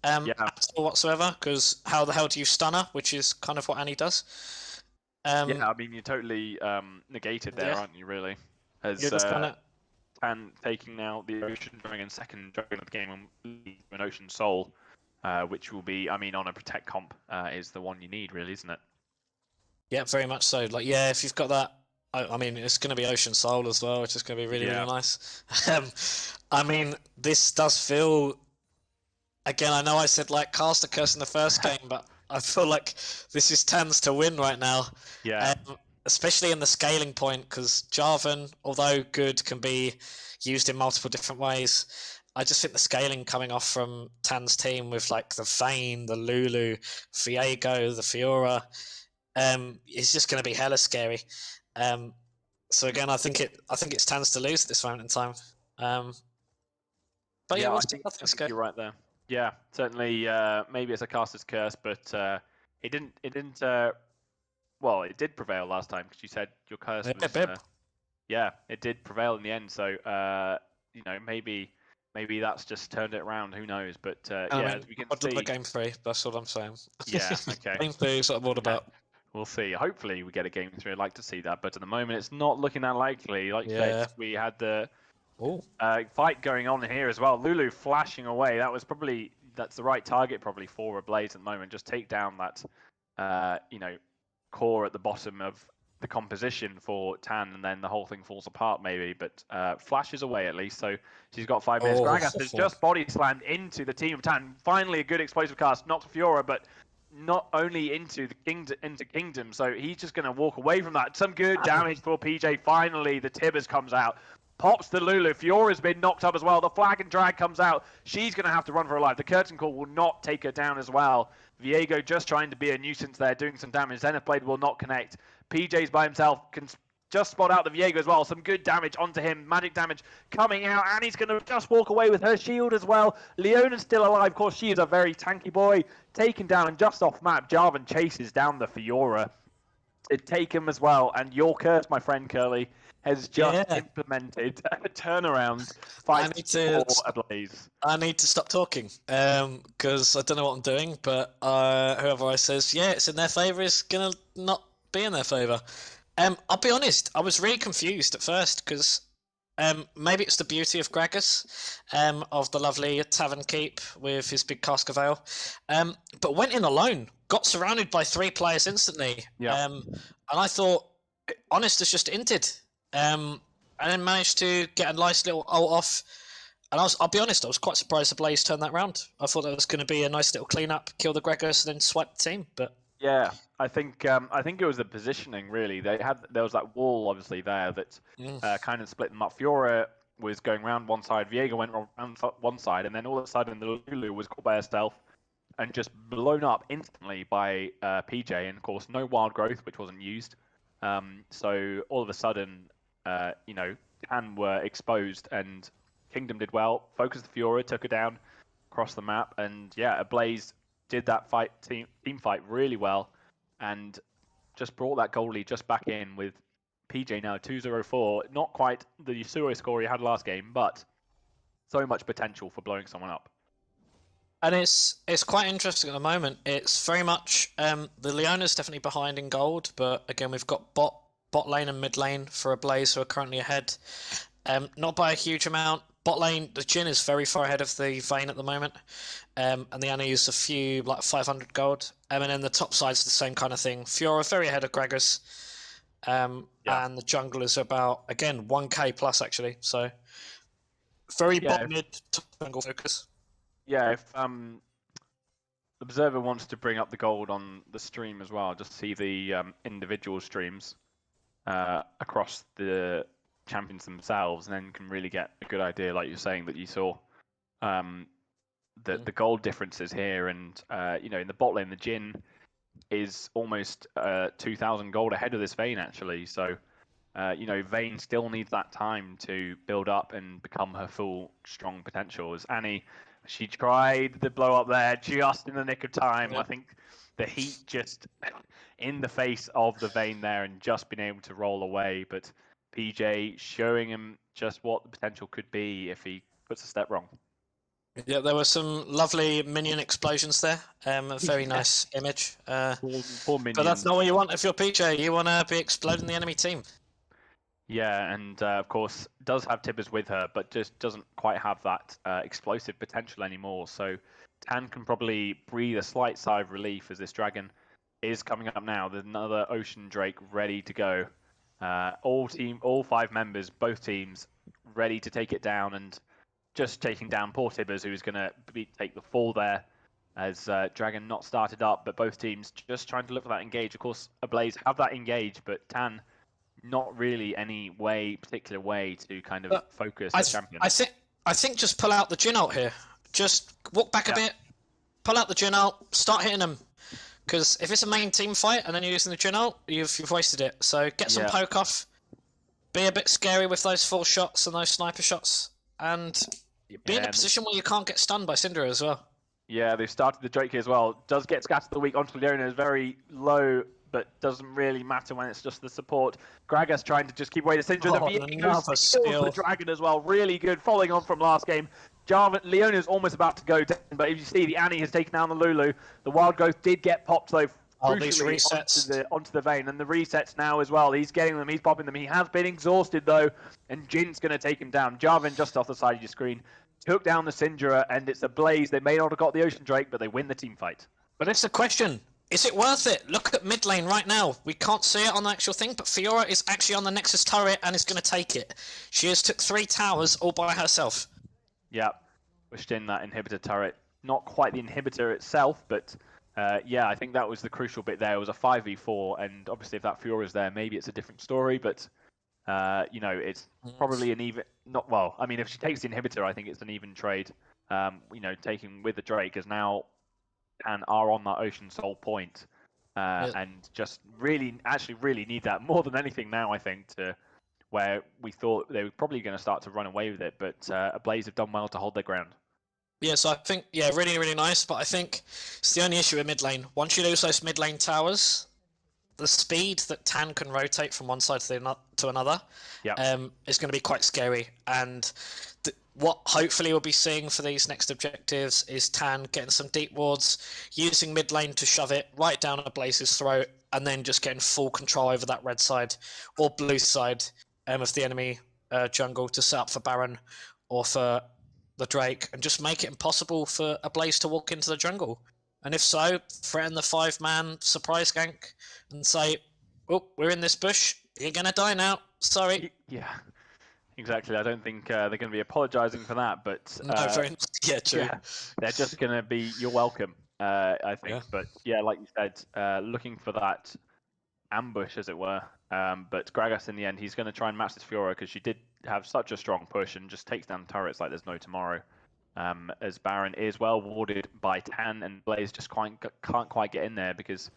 Yeah. at all whatsoever, because how the hell do you stun her, which is kind of what Annie does. Yeah, I mean, you're totally negated there, Yeah. aren't you, really? As You're just kind of... Tan taking now the Ocean Dragon, second Dragon of the game, and an Ocean Soul, which will be, I mean, on a Protect comp, is the one you need, really, isn't it? Yeah, very much so. Like, yeah, if you've got that, I mean, it's going to be Ocean Soul as well, which is going to be really, Yeah. really nice. I mean, this does feel... Again, I know I said, like, cast a curse in the first game, but I feel like this is Tan's to win right now. Yeah. Especially in the scaling point, because Jarvan, although good, can be used in multiple different ways. I just think the scaling coming off from Tan's team with, like, the Vayne, the Lulu, Viego, the Fiora, is just going to be hella scary. So again, I think it's Tan's to lose at this moment in time. But yeah, I we'll think let's go. you're right there. Yeah, certainly. Maybe it's a caster's curse, but it didn't. Well, it did prevail last time because you said your curse was. Yeah, it did prevail in the end. So maybe that's just turned it around. Who knows? But yeah, as we can see, game 3. That's what I'm saying. Yeah. Okay. Game 3 is what I'm all about. We'll see. Hopefully, we get a game 3. I'd like to see that, but at the moment, it's not looking that likely. Like you said, we had the fight going on here as well. Lulu flashing away. That's the right target probably for Ablaze at the moment. Just take down that core at the bottom of the composition for Tan, and then the whole thing falls apart maybe. But flashes away at least, so she's got 5 minutes. Gragas has just body slammed into the team of Tan. Finally, a good explosive cast, not Fiora, but not only into Kingdom. So he's just going to walk away from that. Some good damage for PJ. Finally, the Tibbers comes out. Pops the Lulu. Fiora's been knocked up as well. The Flag and Drag comes out. She's going to have to run for her life. The Curtain Call will not take her down as well. Viego just trying to be a nuisance there, doing some damage. Zenith Blade will not connect. PJ's by himself, can just spot out the Viego as well. Some good damage onto him. Magic damage coming out. And he's going to just walk away with her shield as well. Leona's still alive. Of course, she is a very tanky boy. Taken down and just off map. Jarvan chases down the Fiora. It take him as well. And your curse, my friend Curly, has just implemented a turnaround fight for Ablaze. I need to stop talking because I don't know what I'm doing, but whoever I says, yeah, it's in their favour is going to not be in their favour. I'll be honest, I was really confused at first because maybe it's the beauty of Gragas, of the lovely Tavern Keep with his big cask of ale, but went in alone, got surrounded by 3 players instantly, and I thought, Honest has just inted. And then managed to get a nice little ult off. And I'll be honest, I was quite surprised the Blaze turned that round. I thought that was going to be a nice little clean-up, kill the Gregos, and then swipe the team. But yeah, I think it was the positioning really. There was that wall obviously there that kind of split them up. Fiora was going round one side, Viego went round one side, and then all of a sudden the Lulu was caught by herself and just blown up instantly by PJ. And of course, no wild growth, which wasn't used. So all of a sudden, Tan were exposed, and Kingdom did well. Focused the Fiora, took her down across the map, and yeah, Ablaze did that team fight really well, and just brought that goal lead just back in with PJ now 2-0-4. Not quite the Yasuo score he had last game, but so much potential for blowing someone up. And it's quite interesting at the moment. It's very much the Leona's definitely behind in gold, but again we've got bot lane and mid lane for Ablaze who are currently ahead. Not by a huge amount. Bot lane, the Jhin is very far ahead of the Vayne at the moment, and the Ana used a few, like 500 gold. And then the top side's the same kind of thing. Fiora very ahead of Gragas, and the junglers are about, again, 1k plus actually. So very bot mid top jungle focus. Yeah, if Observer wants to bring up the gold on the stream as well, just see the individual streams across the champions themselves, and then can really get a good idea, like you're saying, that you saw the gold differences here. And in the bot lane, the Jhin is almost 2,000 gold ahead of this Vayne actually. So Vayne still needs that time to build up and become her full strong potential. As Annie She tried the blow up there just in the nick of time. Yeah. I think the heat just in the face of the Vayne there and just been able to roll away. But PJ showing him just what the potential could be if he puts a step wrong. Yeah, there were some lovely minion explosions there. A very nice image. Poor minions. But that's not what you want if you're PJ. You want to be exploding the enemy team. Yeah, and of course does have Tibbers with her, but just doesn't quite have that explosive potential anymore. So Tan can probably breathe a slight sigh of relief as this dragon is coming up now. There's another Ocean Drake ready to go. All 5 members, both teams, ready to take it down, and just taking down poor Tibbers, who is going to take the fall there. As Dragon not started up, but both teams just trying to look for that engage. Of course, Ablaze have that engage, but Tan not really any particular way to kind of focus the champion. I think just pull out the Jin ult here. Just walk back a bit, pull out the Jin ult, start hitting them. Because if it's a main team fight and then you're using the Jin ult, you've wasted it. So get some poke off, be a bit scary with those full shots and those sniper shots, and be in a position where you can't get stunned by Syndra as well. Yeah, they've started the Drake here as well. Does get scattered the weak onto Leona, is very low, but doesn't really matter when it's just the support. Gragas trying to just keep away the Syndra. The steals the Dragon as well. Really good, following on from last game. Leona's almost about to go down, but if you see, the Annie has taken down the Lulu. The Wild Growth did get popped, though, these resets onto the Vayne, and the resets now as well. He's getting them, he's popping them. He has been exhausted, though, and Jin's going to take him down. Jarvan just off the side of your screen took down the Syndra, and it's Ablaze. They may not have got the Ocean Drake, but they win the team fight. But it's the question. Is it worth it? Look at mid lane right now. We can't see it on the actual thing, but Fiora is actually on the Nexus turret and is going to take it. She has took 3 towers all by herself. Yeah, pushed in that inhibitor turret. Not quite the inhibitor itself, but yeah, I think that was the crucial bit there. It was a 5v4, and obviously if that Fiora's there, maybe it's a different story, but you know, it's probably an even... Not well, I mean, if she takes the inhibitor, I think it's an even trade. You know, taking with the Drake, as now and are on that Ocean Soul point, and just really need that more than anything now, I think, to where we thought they were probably going to start to run away with it, but Ablaze have done well to hold their ground. Yeah, so I think, really, really nice, but I think it's the only issue with mid lane. Once you lose those mid lane towers, the speed that Tan can rotate from one side to another is going to be quite scary. And what hopefully we'll be seeing for these next objectives is Tan getting some deep wards, using mid lane to shove it right down Ablaze's throat, and then just getting full control over that red side or blue side of the enemy jungle to set up for Baron or for the Drake, and just make it impossible for Ablaze to walk into the jungle. And if so, threaten the 5-man surprise gank and say, "Oh, we're in this bush. You're gonna die now. Sorry." Yeah, exactly. I don't think they're going to be apologising for that, but true. Yeah, they're just going to be, "You're welcome." I think, but yeah, like you said, looking for that ambush, as it were. But Gragas, in the end, he's going to try and match this Fiora because she did have such a strong push and just takes down turrets like there's no tomorrow. As Baron is well warded by Tan, and Blaze just can't quite get in there because,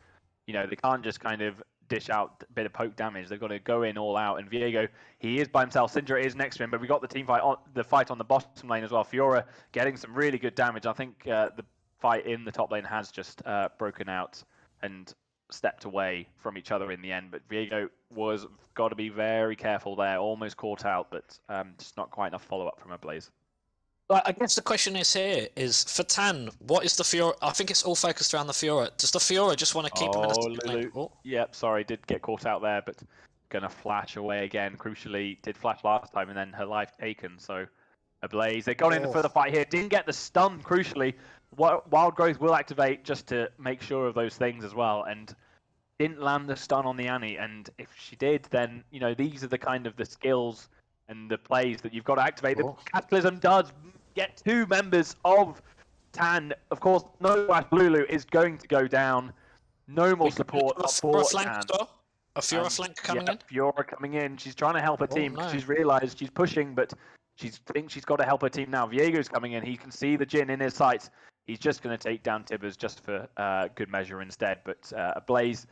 you know, they can't just kind of dish out a bit of poke damage. They've got to go in all out. And Viego, he is by himself. Syndra is next to him, but we got the team fight on the bottom lane as well. Fiora getting some really good damage. I think the fight in the top lane has just broken out and stepped away from each other in the end. But Viego was got to be very careful there. Almost caught out, but just not quite enough follow up from Ablaze. I guess the question is for Tan, what is the Fiora? I think it's all focused around the Fiora. Does the Fiora just want to keep him in a lane? Oh. Yep, sorry, did get caught out there, but gonna flash away again. Crucially, did flash last time, and then her life taken. So Ablaze, they got in for the fight here. Didn't get the stun. Crucially, Wild Growth will activate just to make sure of those things as well, and didn't land the stun on the Annie. And if she did, then you know these are the kind of the skills and the plays that you've got to activate. The Cataclysm does get 2 members of Tan. Of course, no Lulu is going to go down. No more support for Tan. A Fiora flank coming in? Fiora coming in. She's trying to help her team because she's realised she's pushing, but she thinks she's got to help her team now. Viego's coming in. He can see the Jhin in his sights. He's just going to take down Tibbers just for good measure instead. But Ablaze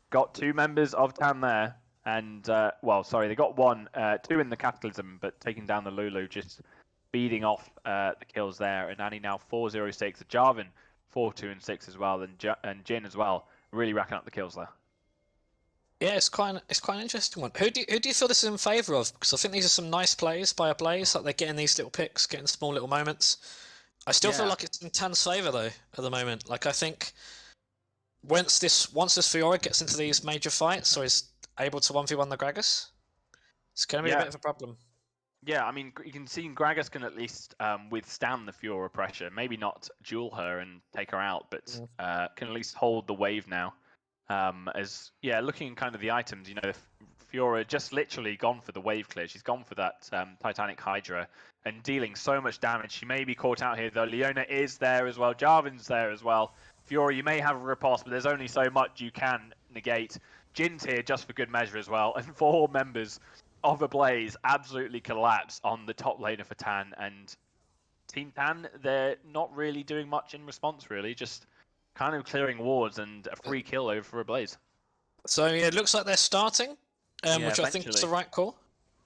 got 2 members of Tan there. And, well, sorry, they got 1, 2 in the Cataclysm, but taking down the Lulu just speeding off the kills there. And Annie now 4-0-6. Jarvan 4-2-6 as well, and Jin as well, really racking up the kills there. Yeah, it's quite an interesting one. Who do you feel this is in favour of? Because I think these are some nice plays by Ablaze. Like they're getting these little picks, getting small little moments. I still feel like it's in Tan's favour though at the moment. Like I think once this Fiora gets into these major fights or is able to 1v1 the Gragas, it's going to be a bit of a problem. Yeah, I mean, you can see Gragas can at least withstand the Fiora pressure. Maybe not duel her and take her out, but can at least hold the wave now. Looking at kind of the items, you know, Fiora just literally gone for the wave clear. She's gone for that Titanic Hydra and dealing so much damage. She may be caught out here, though. Leona is there as well. Jarvan's there as well. Fiora, you may have a riposte, but there's only so much you can negate. Jin's here just for good measure as well. And 4 members of Ablaze absolutely collapse on the top laner for Tan. And Team Tan, they're not really doing much in response, really. Just kind of clearing wards and a free kill over for Ablaze. So yeah, it looks like they're starting, which I think is the right call.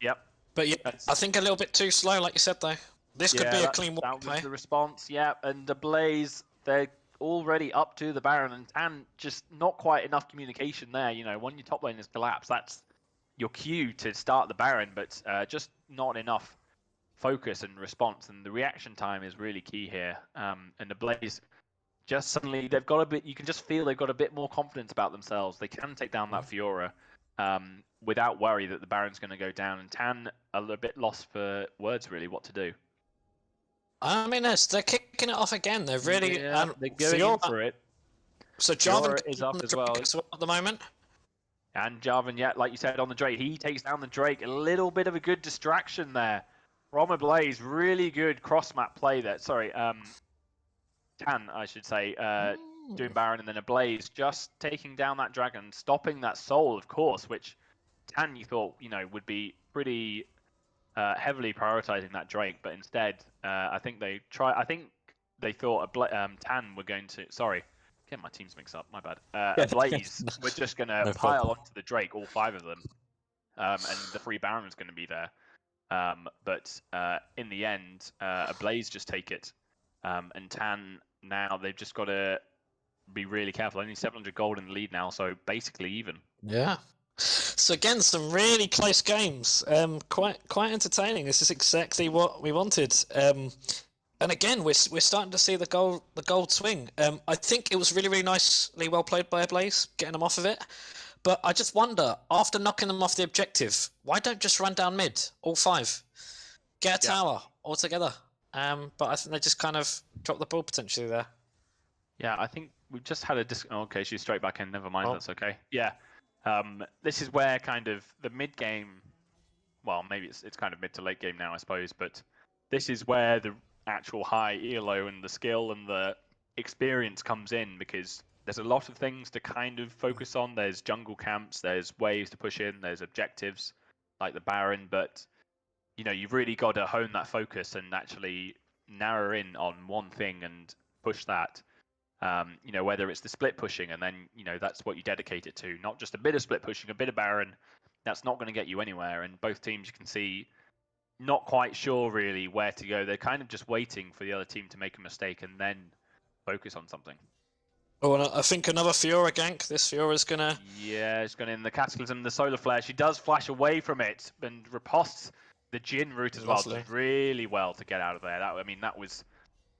Yep. But yeah, I think a little bit too slow, like you said, though. This could be a clean win. That was the response, yeah. And Ablaze, they're already up to the Baron, and just not quite enough communication there. You know, when your top lane is collapsed, that's your cue to start the Baron, but just not enough focus and response. And the reaction time is really key here. And Ablaze, just suddenly they've got a bit. You can just feel they've got a bit more confidence about themselves. They can take down that Fiora without worry that the Baron's going to go down. And Tan a little bit lost for words, really, what to do. I mean, they're kicking it off again. They're really they're going in for it. So Jarvan is up as well at the moment. And Jarvan, yeah, like you said, on the Drake, he takes down the Drake. A little bit of a good distraction there from Ablaze. Really good cross-map play there. Sorry, Tan, I should say, doing Baron, and then Ablaze just taking down that dragon, stopping that soul, of course, which Tan, you thought, you know, would be pretty heavily prioritizing that Drake, but instead, I think they thought Tan were going to. Sorry, get my teams mixed up. My bad. Ablaze were just going to pile onto the Drake, all 5 of them, and the free Baron was going to be there. But in the end, Ablaze just take it, and Tan now they've just got to be really careful. Only 700 gold in the lead now, so basically even. Yeah. So again, some really close games. Quite entertaining. This is exactly what we wanted. And again, we're starting to see the gold swing. I think it was really nicely well played by Ablaze, getting them off of it. But I just wonder, after knocking them off the objective, why don't just run down mid, all 5, get a tower altogether? But I think they just kind of dropped the ball potentially there. Yeah, I think we've just had a okay, she's straight back in. Never mind, that's okay. Yeah. This is where kind of the mid game, well, maybe it's kind of mid to late game now, I suppose, but this is where the actual high elo and the skill and the experience comes in, because there's a lot of things to kind of focus on. There's jungle camps, there's ways to push in, there's objectives like the Baron, but you know, you've really got to hone that focus and actually narrow in on one thing and push that. You know, whether it's the split pushing, and then, you know, that's what you dedicate it to. Not just a bit of split pushing, a bit of Baron. That's not going to get you anywhere. And both teams, you can see, not quite sure really where to go. They're kind of just waiting for the other team to make a mistake and then focus on something. Oh, and I think another Fiora gank. This Fiora's going to... Yeah, it's going in the Cataclysm, the Solar Flare. She does flash away from it and riposts the Jin route as well. Did really well to get out of there. That was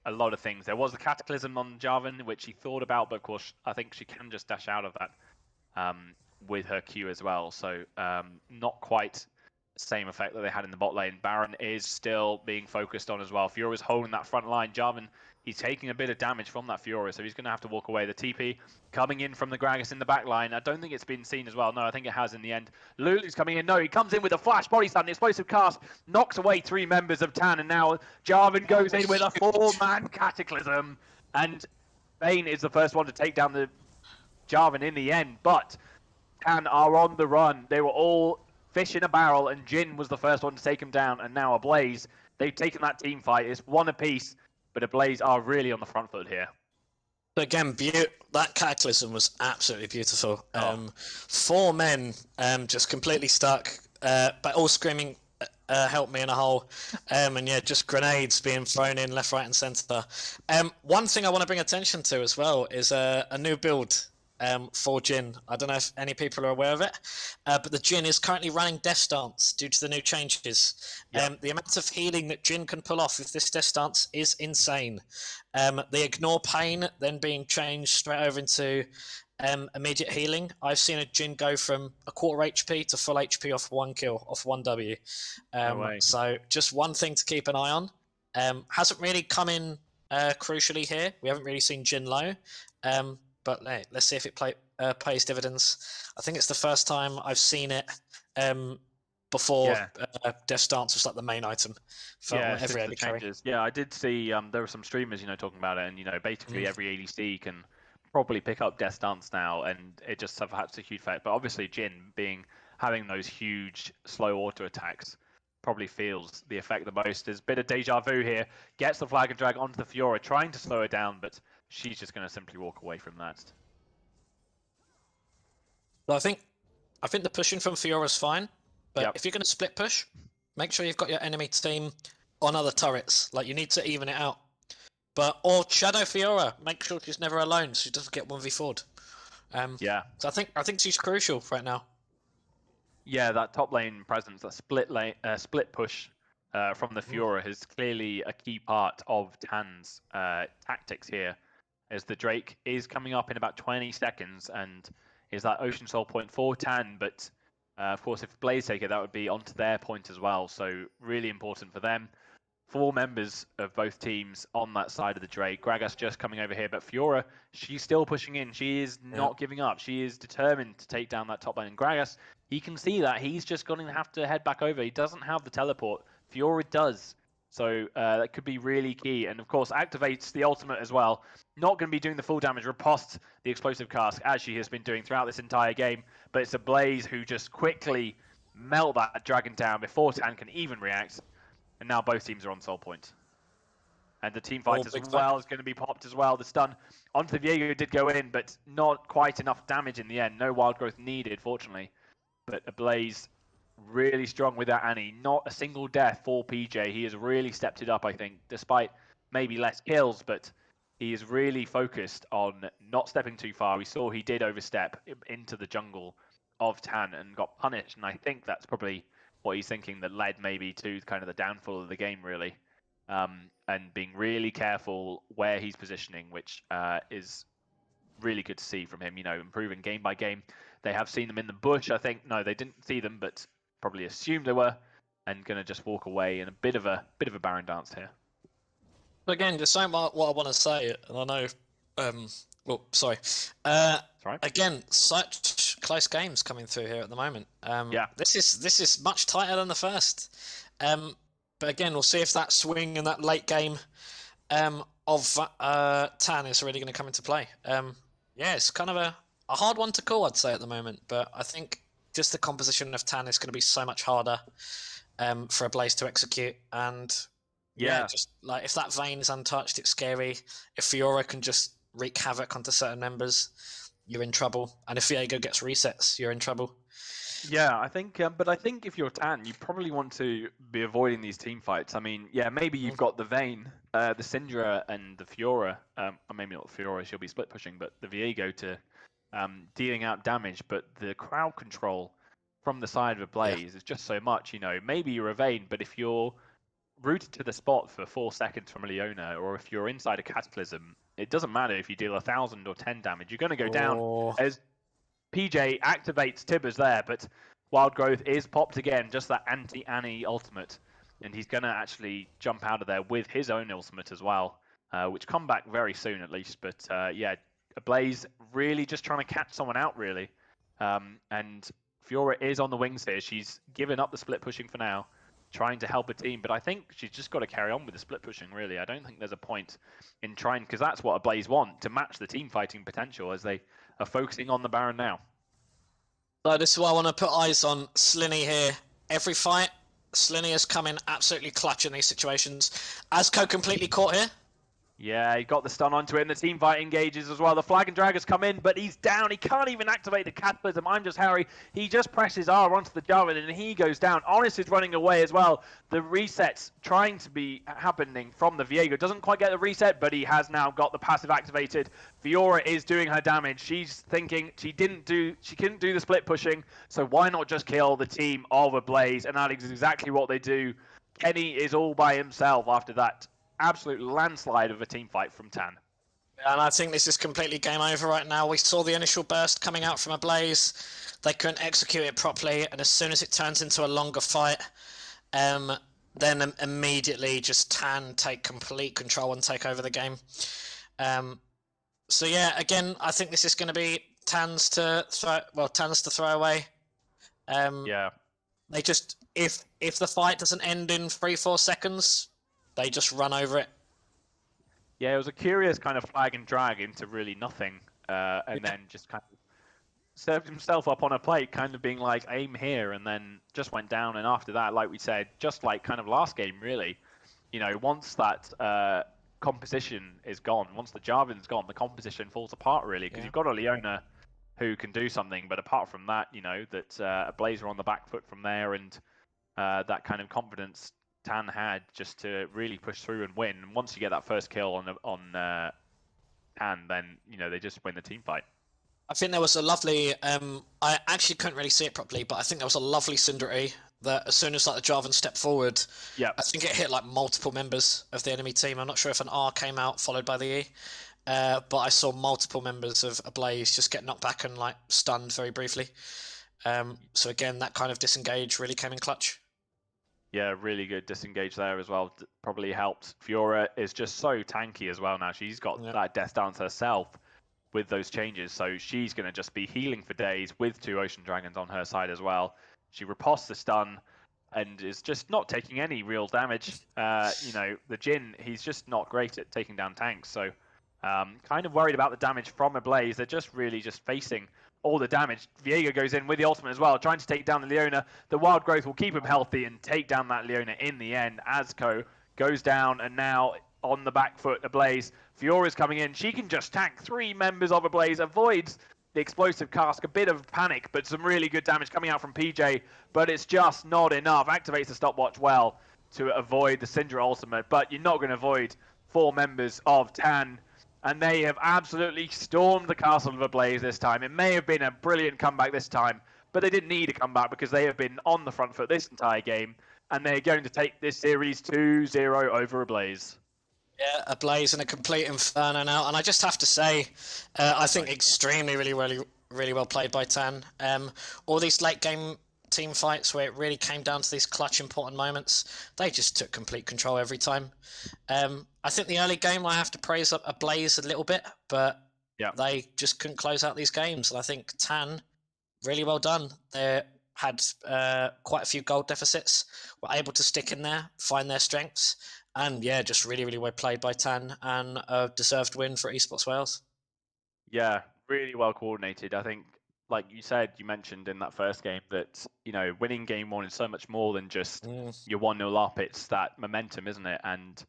a lot of things. There was the Cataclysm on Jarvan, which he thought about, but of course, I think she can just dash out of that with her Q as well. So not quite the same effect that they had in the bot lane. Baron is still being focused on as well. Fiora's holding that front line. Jarvan, he's taking a bit of damage from that Fiora, so he's going to have to walk away. The TP coming in from the Gragas in the back line. I don't think it's been seen as well. No, I think it has in the end. Lulu's coming in. No, he comes in with a flash body stun, explosive cast, knocks away 3 members of Tan, and now Jarvan goes in with a 4-man Cataclysm, and Bane is the first one to take down the Jarvan in the end, but Tan are on the run. They were all fish in a barrel, and Jin was the first one to take him down, and now Ablaze, they've taken that team fight. It's one apiece, but Ablaze are really on the front foot here. Again, that Cataclysm was absolutely beautiful. 4 men just completely stuck, but all screaming help me in a hole. And yeah, just grenades being thrown in left, right, and centre. One thing I want to bring attention to as well is a new build for Jhin. I don't know if any people are aware of it, but the Jhin is currently running Death Stance due to the new changes. The amount of healing that Jhin can pull off with this Death Stance is insane. The Ignore Pain then being changed straight over into immediate healing. I've seen a Jhin go from a quarter HP to full HP off one kill, off one W. So just one thing to keep an eye on. Hasn't really come in crucially here. We haven't really seen Jhin low. But hey, let's see if it pays dividends. I think it's the first time I've seen it before Death Stance was like the main item for every AD carry. Yeah, I did see there were some streamers, talking about it, and basically every ADC can probably pick up Death Stance now, and it just has a huge effect. But obviously, Jhin having those huge slow auto attacks probably feels the effect the most. There's a bit of deja vu here. Gets the flag and drag onto the Fiora, trying to slow her down, but she's just going to simply walk away from that. Well, I think the pushing from Fiora's fine, but if you're going to split push, make sure you've got your enemy team on other turrets. Like, you need to even it out. Or Shadow Fiora, make sure she's never alone, so she doesn't get 1v4'd. So I think she's crucial right now. Yeah, that top lane presence, that split push from the Fiora is clearly a key part of Tan's tactics here, as the Drake is coming up in about 20 seconds and is that Ocean Soul point for Tan, but of course if Blaze take it, that would be onto their point as well, so really important for them. 4 members of both teams on that side of the Drake. Gragas just coming over here, but Fiora, she's still pushing in. She is not giving up. She is determined to take down that top lane. And Gragas, he can see that. He's just going to have to head back over. He doesn't have the teleport. Fiora does. So that could be really key. And of course, activates the ultimate as well. Not going to be doing the full damage, riposte the explosive cast, as she has been doing throughout this entire game. But it's Ablaze who just quickly melt that dragon down before Tan can even react. And now both teams are on soul point. And the team fight as well is going to be popped as well. The stun onto the Viego did go in, but not quite enough damage in the end. No wild growth needed, fortunately. But Ablaze really strong with that Annie. Not a single death for PJ. He has really stepped it up, I think, despite maybe less kills, but he is really focused on not stepping too far. We saw he did overstep into the jungle of Tan and got punished, and I think that's probably what he's thinking that led maybe to kind of the downfall of the game, really. And being really careful where he's positioning, which is really good to see from him, improving game by game. They have seen them in the bush, I think. No, they didn't see them, but probably assumed they were, and going to just walk away in a bit of a Baron dance here. Again, just saying what I want to say, and I know... sorry. Again, such close games coming through here at the moment. This is much tighter than the first. But again, we'll see if that swing in that late game of Tan is really going to come into play. It's kind of a hard one to call, I'd say, at the moment. But I think just the composition of Tan is going to be so much harder for Ablaze to execute. And just like if that Vayne is untouched, it's scary. If Fiora can just wreak havoc onto certain members, you're in trouble. And if Viego gets resets, you're in trouble. Yeah, I think, but I think if you're Tan, you probably want to be avoiding these team fights. I mean, maybe you've got the Vayne, the Syndra, and the Fiora, or maybe not the Fiora, she'll be split pushing, but the Viego to dealing out damage. But the crowd control from the side of Ablaze is just so much, Maybe you're a Vayne, but if you're rooted to the spot for 4 seconds from a Leona, or if you're inside a Cataclysm, it doesn't matter if you deal 1,000 or 10 damage. You're going to go down as PJ activates Tibbers there, but Wild Growth is popped again, just that anti-Annie ultimate, and he's going to actually jump out of there with his own ultimate as well, which come back very soon at least. But Ablaze really just trying to catch someone out, really. And Fiora is on the wings here. She's given up the split pushing for now, trying to help a team, but I think she's just got to carry on with the split pushing, really. I don't think there's a point in trying, because that's what Ablaze want, to match the team fighting potential as they are focusing on the Baron now. So this is why I want to put eyes on Slinny here. Every fight, Slinny has come in absolutely clutch in these situations. Asco completely caught here. Yeah, he got the stun onto it, and the team fight engages as well. The Flag and Draggers come in, but he's down. He can't even activate the Cataclysm. I'm just Harry. He just presses R onto the Jarvan, and he goes down. Honest is running away as well. The reset's trying to be happening from the Viego. Doesn't quite get the reset, but he has now got the passive activated. Fiora is doing her damage. She's thinking she couldn't do the split pushing, so why not just kill the team of Ablaze? And that is exactly what they do. Kenny is all by himself after that absolute landslide of a team fight from Tan. And I think this is completely game over right now. We saw the initial burst coming out from Ablaze. They couldn't execute it properly, and as soon as it turns into a longer fight, then immediately just Tan take complete control and take over the game. So yeah, again, I think this is going to be Tan's to throw away. Yeah. They just if the fight doesn't end in 3-4 seconds, they just run over it. Yeah, it was a curious kind of flag and drag into really nothing, and then just kind of served himself up on a plate, kind of being like, aim here, and then just went down. And after that, like we said, just like kind of last game, really, once that composition is gone, once the Jarvan's gone, the composition falls apart, really, because you've got a Leona who can do something, but apart from that, that a Blazer on the back foot from there, and that kind of confidence Tan had just to really push through and win. And once you get that first kill on Tan, then they just win the team fight. I think there was a lovely. I actually couldn't really see it properly, but I think there was a lovely Syndra that as soon as the Jarvan stepped forward, I think it hit multiple members of the enemy team. I'm not sure if an R came out followed by the E, but I saw multiple members of Ablaze just get knocked back and stunned very briefly. So again, that kind of disengage really came in clutch. Yeah, really good disengage there as well. Probably helped. Fiora is just so tanky as well now. She's got that death dance herself with those changes, so she's going to just be healing for days with 2 Ocean Dragons on her side as well. She riposts the stun and is just not taking any real damage. The Jhin, he's just not great at taking down tanks, so kind of worried about the damage from Ablaze. They're just really just facing all the damage. Viego goes in with the ultimate as well, trying to take down the Leona. The wild growth will keep him healthy and take down that Leona in the end. Azko goes down, and now on the back foot, Ablaze. Fiora's coming in. She can just tank 3 members of Ablaze, avoids the explosive cask. A bit of panic, but some really good damage coming out from PJ, but it's just not enough. Activates the stopwatch well to avoid the Syndra ultimate, but you're not going to avoid 4 members of Tan. And they have absolutely stormed the castle of Ablaze this time. It may have been a brilliant comeback this time, but they didn't need a comeback because they have been on the front foot this entire game, and they're going to take this series 2-0 over Ablaze. Yeah, Ablaze in a complete inferno now, and I just have to say, I think extremely, really well played by Tan. All these late game team fights where it really came down to these clutch important moments, they just took complete control every time. I think the early game I have to praise Ablaze a little bit, but they just couldn't close out these games. And I think Tan, really well done. They had quite a few gold deficits, were able to stick in there, find their strengths, and just really well played by Tan, and a deserved win for Esports Wales. Yeah, really well coordinated. I think, like you mentioned in that first game, that winning game 1 is so much more than just you're 1-0 up. It's that momentum, isn't it? And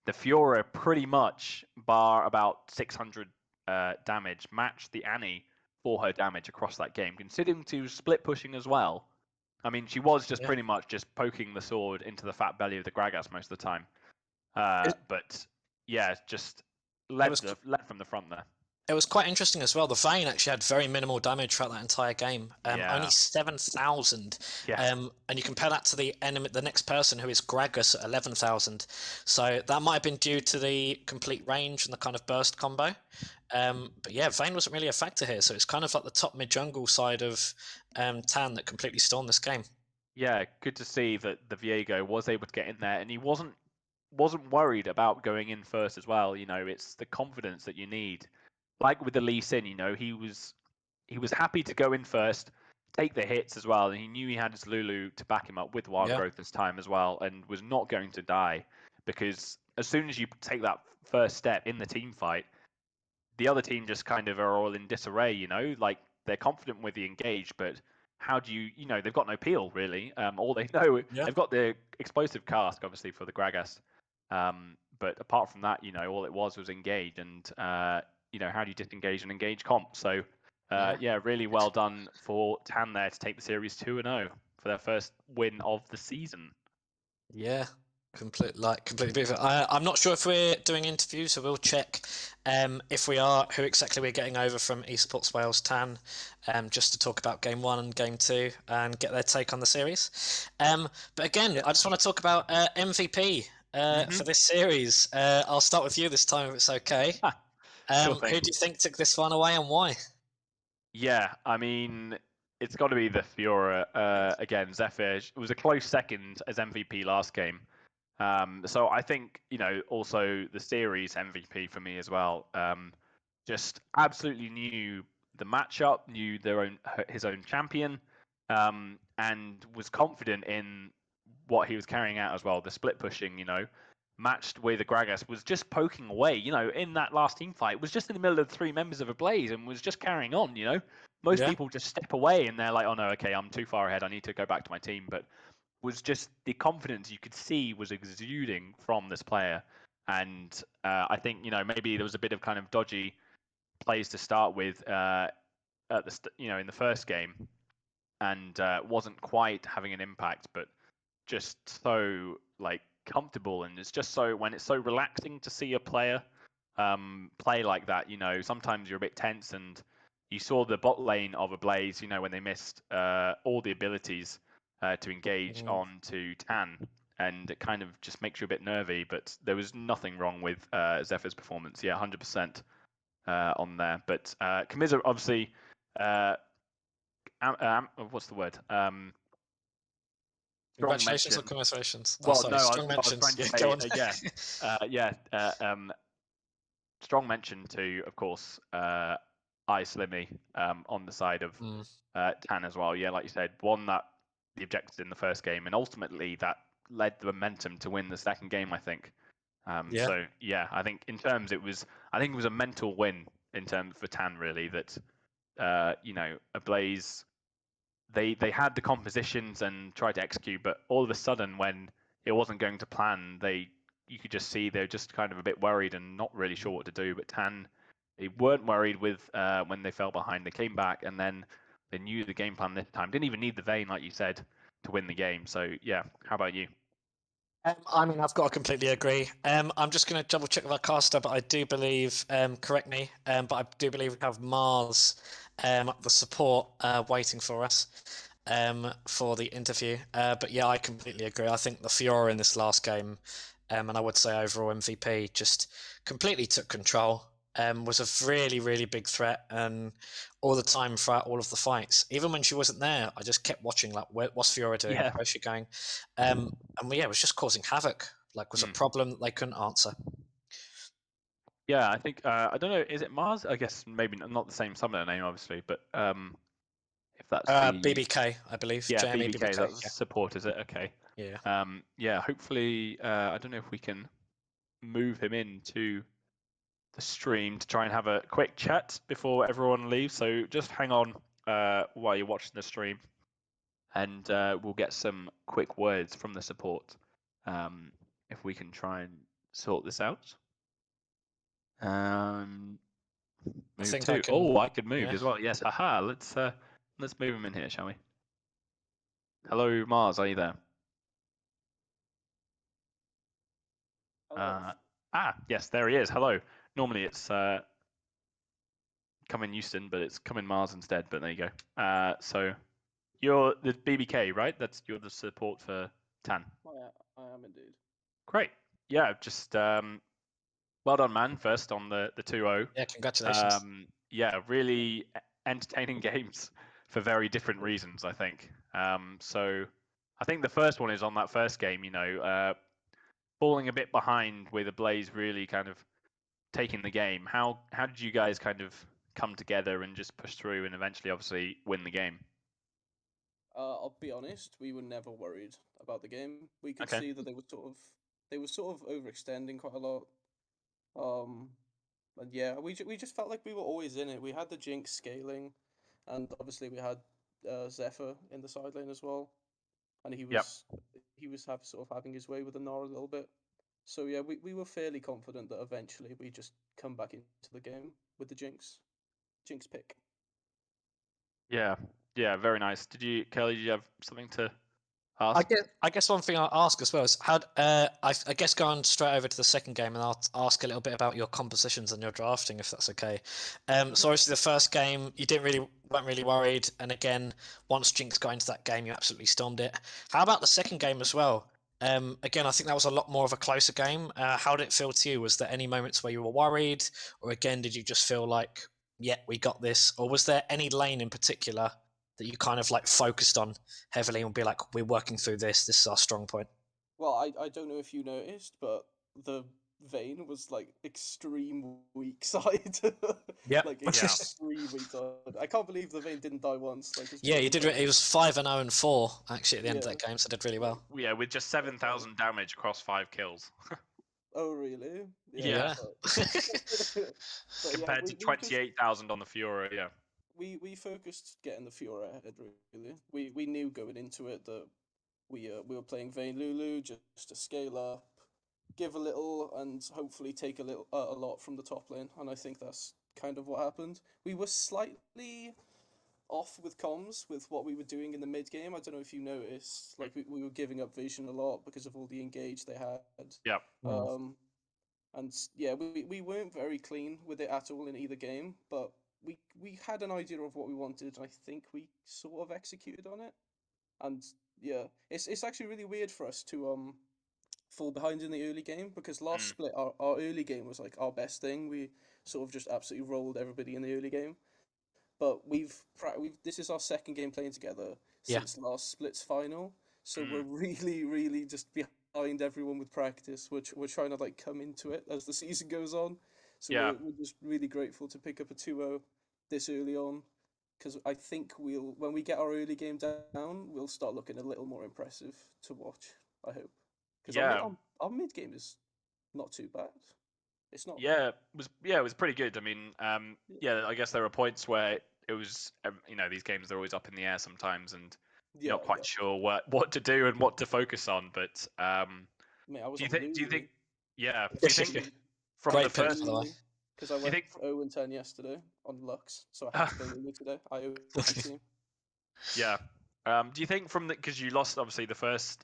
the Fiora pretty much, bar about 600 damage, matched the Annie for her damage across that game, considering she was split pushing as well. I mean, she was just pretty much just poking the sword into the fat belly of the Gragas most of the time. But just led from the front there. It was quite interesting as well. The Vayne actually had very minimal damage throughout that entire game. Only 7,000. And you compare that to the next person, who is Gragas at 11,000. So that might have been due to the complete range and the kind of burst combo. But Vayne wasn't really a factor here. So it's kind of like the top mid jungle side of Tan that completely stormed this game. Yeah, good to see that the Viego was able to get in there, and he wasn't worried about going in first as well. It's the confidence that you need. Like with the Lee Sin, he was happy to go in first, take the hits as well, and he knew he had his Lulu to back him up with wild growth this time as well, and was not going to die, because as soon as you take that first step in the team fight, the other team just kind of are all in disarray. Like, they're confident with the engage, but how do you they've got no peel really. All they know, they've got the explosive cask obviously for the Gragas, but apart from that, all it was engage, and how do you disengage an engage comp? So yeah, really well done for Tan there to take the series 2-0 for their first win of the season. Yeah, completely beautiful. I'm not sure if we're doing interviews, so we'll check if we are, who exactly we're getting over from Esports Wales Tan, just to talk about game 1 and game 2 and get their take on the series. But again, I just want to talk about MVP for this series. I'll start with you this time if it's okay. Sure Who thing. do you think took this one away and why? Yeah, I mean, it's got to be the Fiora again. Zephyr, it was a close second as MVP last game. So I think, also the series MVP for me as well. Just absolutely knew the matchup, knew his own champion, and was confident in what he was carrying out as well. The split pushing, matched with a Gragas, was just poking away, in that last team fight, was just in the middle of the 3 members of Ablaze and was just carrying on, Most Yeah. people just step away and they're like, oh no, okay, I'm too far ahead, I need to go back to my team. But was just the confidence you could see was exuding from this player. And I think, maybe there was a bit of kind of dodgy plays to start with in the first game, and wasn't quite having an impact, but just so comfortable, and it's just so when it's so relaxing to see a player play like that. Sometimes you're a bit tense, and you saw the bot lane of Ablaze, when they missed all the abilities to engage onto Tan, and it kind of just makes you a bit nervy. But there was nothing wrong with Zephyr's performance. Yeah, 100% on there. But Kamiza obviously, what's the word? Strong Congratulations mention. or commiserations? Well, sorry, no, strong I was mentions. trying to Yeah, say, go on. strong mention to, of course, Slimmy on the side of Tan as well. Yeah, like you said, won that the objectives in the first game, and ultimately that led the momentum to win the second game, I think. Yeah. So yeah, I think in terms it was a mental win in terms for Tan, really, that Ablaze, they had the compositions and tried to execute, but all of a sudden when it wasn't going to plan, you could just see they're just kind of a bit worried and not really sure what to do. But Tan, they weren't worried with when they fell behind. They came back, and then they knew the game plan this time. Didn't even need the Vayne, like you said, to win the game. So yeah, how about you? I mean, I've got to completely agree. I'm just going to double check with our caster, but I do believe, correct me, but I do believe we have Mars, the support, waiting for us for the interview. But yeah, I completely agree. I think the Fiora in this last game, and I would say overall MVP, just completely took control. Was a really, really big threat, and all the time throughout all of the fights, even when she wasn't there, I just kept watching. Like, what's Fiora doing? Yeah. Where's she going? And yeah, it was just causing havoc. Like, was a problem that they couldn't answer. Yeah, I think I don't know. Is it Mars? I guess maybe not the same summoner name, obviously, but if that's the BBK, I believe. JME BBK, BBK. that's support, is it? Okay. Yeah. Yeah. Hopefully, I don't know if we can move him into the stream to try and have a quick chat before everyone leaves. So just hang on while you're watching the stream, and we'll get some quick words from the support if we can try and sort this out. Move to. Oh, I could move as well. Yes. Haha. Let's move him in here, shall we? Hello, Mars. Are you there? Yes, there he is. Hello. Normally it's come in Houston, but it's come in Mars instead. But there you go. So you're the BBK, right? You're the support for Tan. I am indeed. Great. Yeah. Just well done, man. First on the 2-0. Yeah. Congratulations. Yeah, really entertaining games for very different reasons, I think. So I think the first one is on that first game. Falling a bit behind with Ablaze really kind of taking the game. How did you guys kind of come together and just push through and eventually, obviously, win the game? I'll be honest, we were never worried about the game. We could see that they were sort of overextending quite a lot. And yeah, we just felt like we were always in it. We had the Jinx scaling, and obviously we had Zephyr in the side lane as well, and he was sort of having his way with the Nora a little bit. So yeah, we were fairly confident that eventually we just come back into the game with the Jinx pick. Yeah, yeah, very nice. Kelly? Did you have something to I ask? guess one thing I'll ask as well is how I guess going straight over to the second game, and I'll ask a little bit about your compositions and your drafting, if that's okay. So obviously the first game you weren't really worried, and again once Jinx got into that game, you absolutely stormed it. How about the second game as well? Again, I think that was a lot more of a closer game. How did it feel to you? Was there any moments where you were worried, or again did you just feel like, yeah, we got this, or was there any lane in particular that you kind of like focused on heavily and be like, we're working through this. This is our strong point. Well, I don't know if you noticed, but the Vayne was like extreme weak side. Yeah, Like Yeah. extreme weak side. I can't believe the Vayne didn't die once. Like, it's yeah, you pretty did. It was 5-0-4 actually at the end of Yeah. that game, so did really well. Yeah, with just 7,000 damage across 5 kills. Oh really? Yeah. But yeah, Compared to we just 28,000 on the Fiora, yeah. we focused getting the Fiora ahead. Really, we knew going into it that we were playing Vayne Lulu just to scale up, give a little, and hopefully take a lot from the top lane. And I think that's kind of what happened. We were slightly off with comms with what we were doing in the mid game. I don't know if you noticed. Like we were giving up vision a lot because of all the engage they had. Yeah. And yeah, we weren't very clean with it at all in either game, but we had an idea of what we wanted, and I think we sort of executed on it. And yeah, it's actually really weird for us to fall behind in the early game because last split our early game was like our best thing. We sort of just absolutely rolled everybody in the early game. But we've this is our second game playing together Yeah. since last split's final, so Mm. we're really just behind everyone with practice. We're trying to like come into it as the season goes on. So Yeah. we're just really grateful to pick up a 2-0 this early on, because I think when we get our early game down, we'll start looking a little more impressive to watch. I hope, because Yeah. our mid game is not too bad. It's not. Yeah, it was pretty good. I mean, yeah, I guess there were points where it was, these games are always up in the air sometimes, and you're Yeah, not quite sure what to do and what to focus on. But Mate, I was do you on think? Lulu. Yeah, do you think from Great the pick, first? by the way. Because I Do you went think? 0-10 yesterday on Lux, so I had to play Lulu today. I owe the team. Yeah. Do you think from the because you lost obviously the first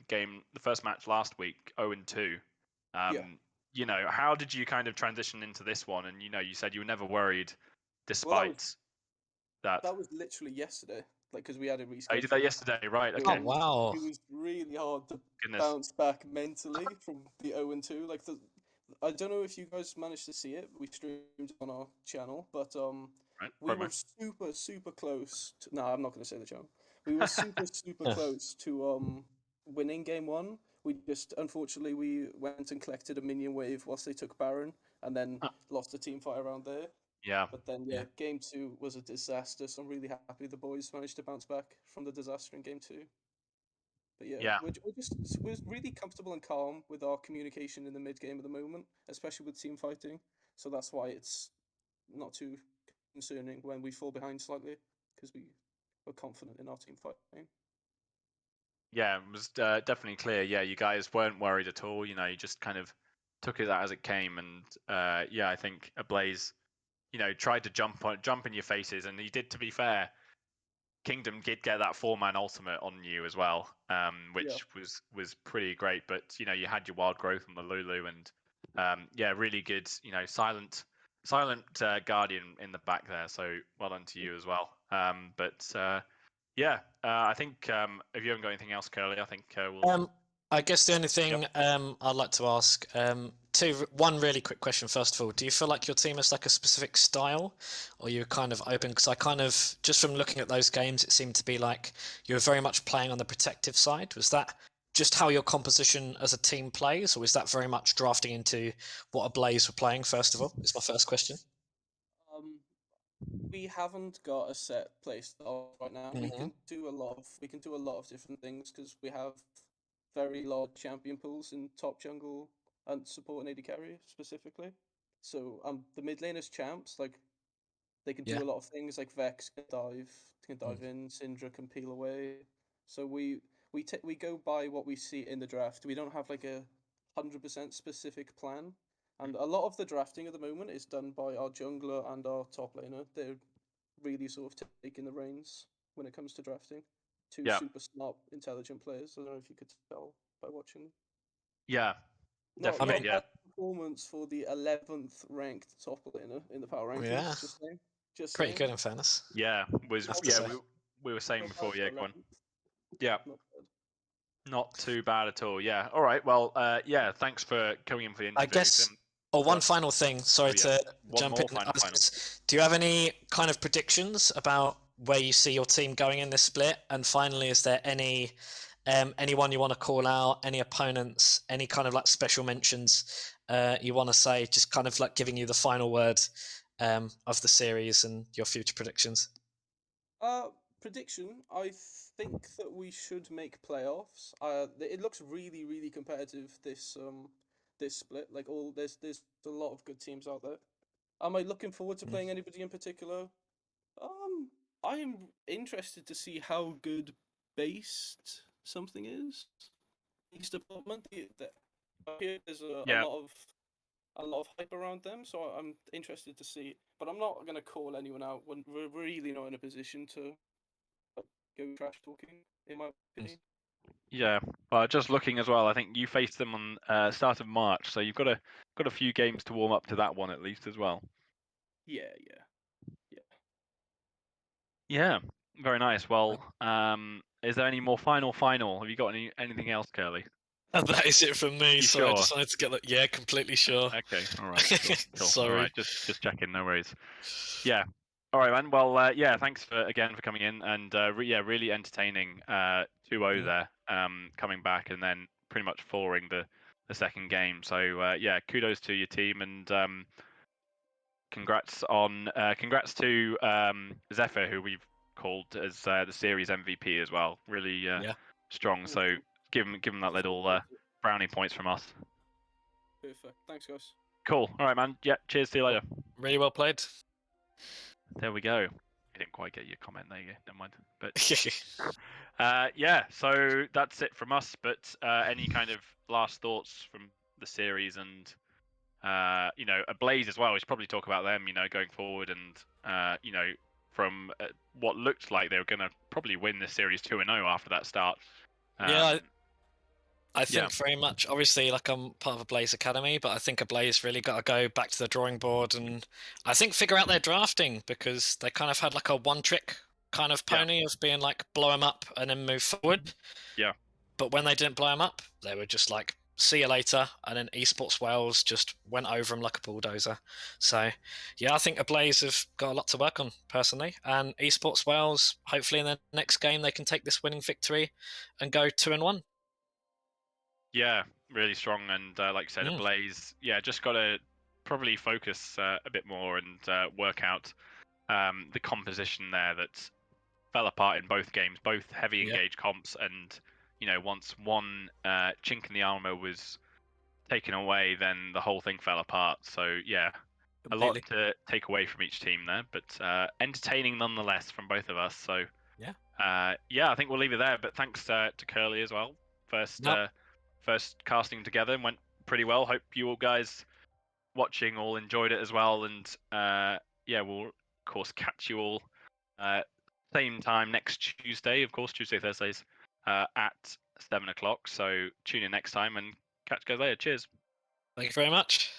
game, the first match last week, 0-2. Yeah. How did you kind of transition into this one? And you said you were never worried, Well, despite that. that was literally yesterday, like because we had a reschedule. Oh, you did that yesterday, right? It Okay. Oh wow. It was really hard to Goodness. bounce back mentally from the 0-2. Like I don't know if you guys managed to see it. We streamed on our channel, but Right. we Promo. were super close. No, I'm not going to say the channel. We were super close to winning game one. We just unfortunately we went and collected a minion wave whilst they took Baron, and then lost the team fight around there. Yeah. But then Yeah. game two was a disaster. So I'm really happy the boys managed to bounce back from the disaster in game two. But yeah, Yeah. we're really comfortable and calm with our communication in the mid game at the moment, especially with team fighting. So that's why it's not too concerning when we fall behind slightly, because we're confident in our team fighting. Yeah, it was definitely clear. Yeah, you guys weren't worried at all. You just kind of took it as it came, and yeah, I think Ablaze, tried to jump in your faces, and he did. To be fair, Kingdom did get that 4-man ultimate on you as well, which was pretty great. But you had your wild growth on the Lulu, and yeah, really good. Silent guardian in the back there. So well done to you as well. Yeah, I think if you haven't got anything else, Curly, I think we'll. I guess the only thing I'd like to ask, one really quick question first of all. Do you feel like your team has like a specific style, or you're kind of open? Because I kind of, just from looking at those games, it seemed to be like you were very much playing on the protective side. Was that just how your composition as a team plays, or was that very much drafting into what Ablaze were playing? First of all, is my first question. We haven't got a set playstyle right now. We can do a lot of different things because we have very large champion pools in top jungle and support and AD carry specifically. So the mid laners champs, like they can do Yeah. a lot of things, like Vex can dive in, Syndra can peel away. So we go by what we see in the draft. We don't have like a 100% specific plan. And a lot of the drafting at the moment is done by our jungler and our top laner. They're really sort of taking the reins when it comes to drafting. Two Yeah. super smart, intelligent players. I don't know if you could tell by watching them. Yeah, Not definitely. Yeah. bad performance for the 11th ranked top laner in the power rankings. Yeah. Just saying. Just Pretty saying. good in fairness. Yeah, was Have to yeah say. we were saying Not bad before. for Yeah, go on. 11th. Yeah, Not bad. not too bad at all. Yeah. All right. Well, yeah. Thanks for coming in for the interview. I guess. Tim. Or one on. final thing. Sorry Oh, yeah. to One jump more in. final. Do you have any kind of predictions about where you see your team going in this split? And finally, is there anyone you want to call out? Any opponents? Any kind of like special mentions you want to say? Just kind of like giving you the final word of the series and your future predictions. Prediction. I think that we should make playoffs. It looks really, really competitive this split. Like there's a lot of good teams out there. Am I looking forward to playing anybody in particular? I'm interested to see how good based something is. Base department. I hear there's Yeah. a lot of hype around them, so I'm interested to see. But I'm not gonna call anyone out when we're really not in a position to go trash talking, in my opinion. Yeah. Well, just looking as well. I think you faced them on start of March, so you've got a few games to warm up to that one at least as well. Yeah. Yeah. Very nice. Well, is there any more final? Have you got anything else, Curly? That is it from me. You Sorry, I sure? just wanted to get that. Yeah, completely sure. Okay. All right. Cool. Cool. Sorry. All right. Just checking. No worries. Yeah. All right, man. Well, yeah. Thanks for coming in and really entertaining 2-0 there. Coming back and then pretty much flooring the second game. So yeah, kudos to your team and congrats to Zephyr, who we've called as the series MVP as well. Really strong. So give him that little brownie points from us. Perfect. Thanks, guys. Cool. All right, man. Yeah. Cheers. See you later. Really well played. There we go. I didn't quite get your comment there. Never mind. But yeah. So that's it from us. But any kind of last thoughts from the series and Ablaze as well. We should probably talk about them. Going forward and from what looked like they were going to probably win this series 2-0 after that start. Yeah, I think very much. Obviously, like I'm part of a Blaze Academy, but I think a Blaze really got to go back to the drawing board and I think figure out their drafting because they kind of had like a one-trick kind of pony of being like blow them up and then move forward. Yeah. But when they didn't blow them up, they were just like, see you later. And then Esports Wales just went over them like a bulldozer. So, yeah, I think Ablaze have got a lot to work on personally. And Esports Wales, hopefully in the next game, they can take this winning victory and go 2-1. Yeah, really strong. And like I said, Ablaze, just got to probably focus a bit more and work out the composition there that fell apart in both games, both heavy engaged comps and once one chink in the armor was taken away, then the whole thing fell apart. So yeah, completely. A lot to take away from each team there, but entertaining nonetheless from both of us. So yeah, I think we'll leave it there. But thanks to Curly as well. First casting together went pretty well. Hope you all guys watching all enjoyed it as well. And we'll of course catch you all same time next Tuesday. Of course, Tuesday, Thursdays. At 7 o'clock. So tune in next time and catch you guys later. Cheers. Thank you very much.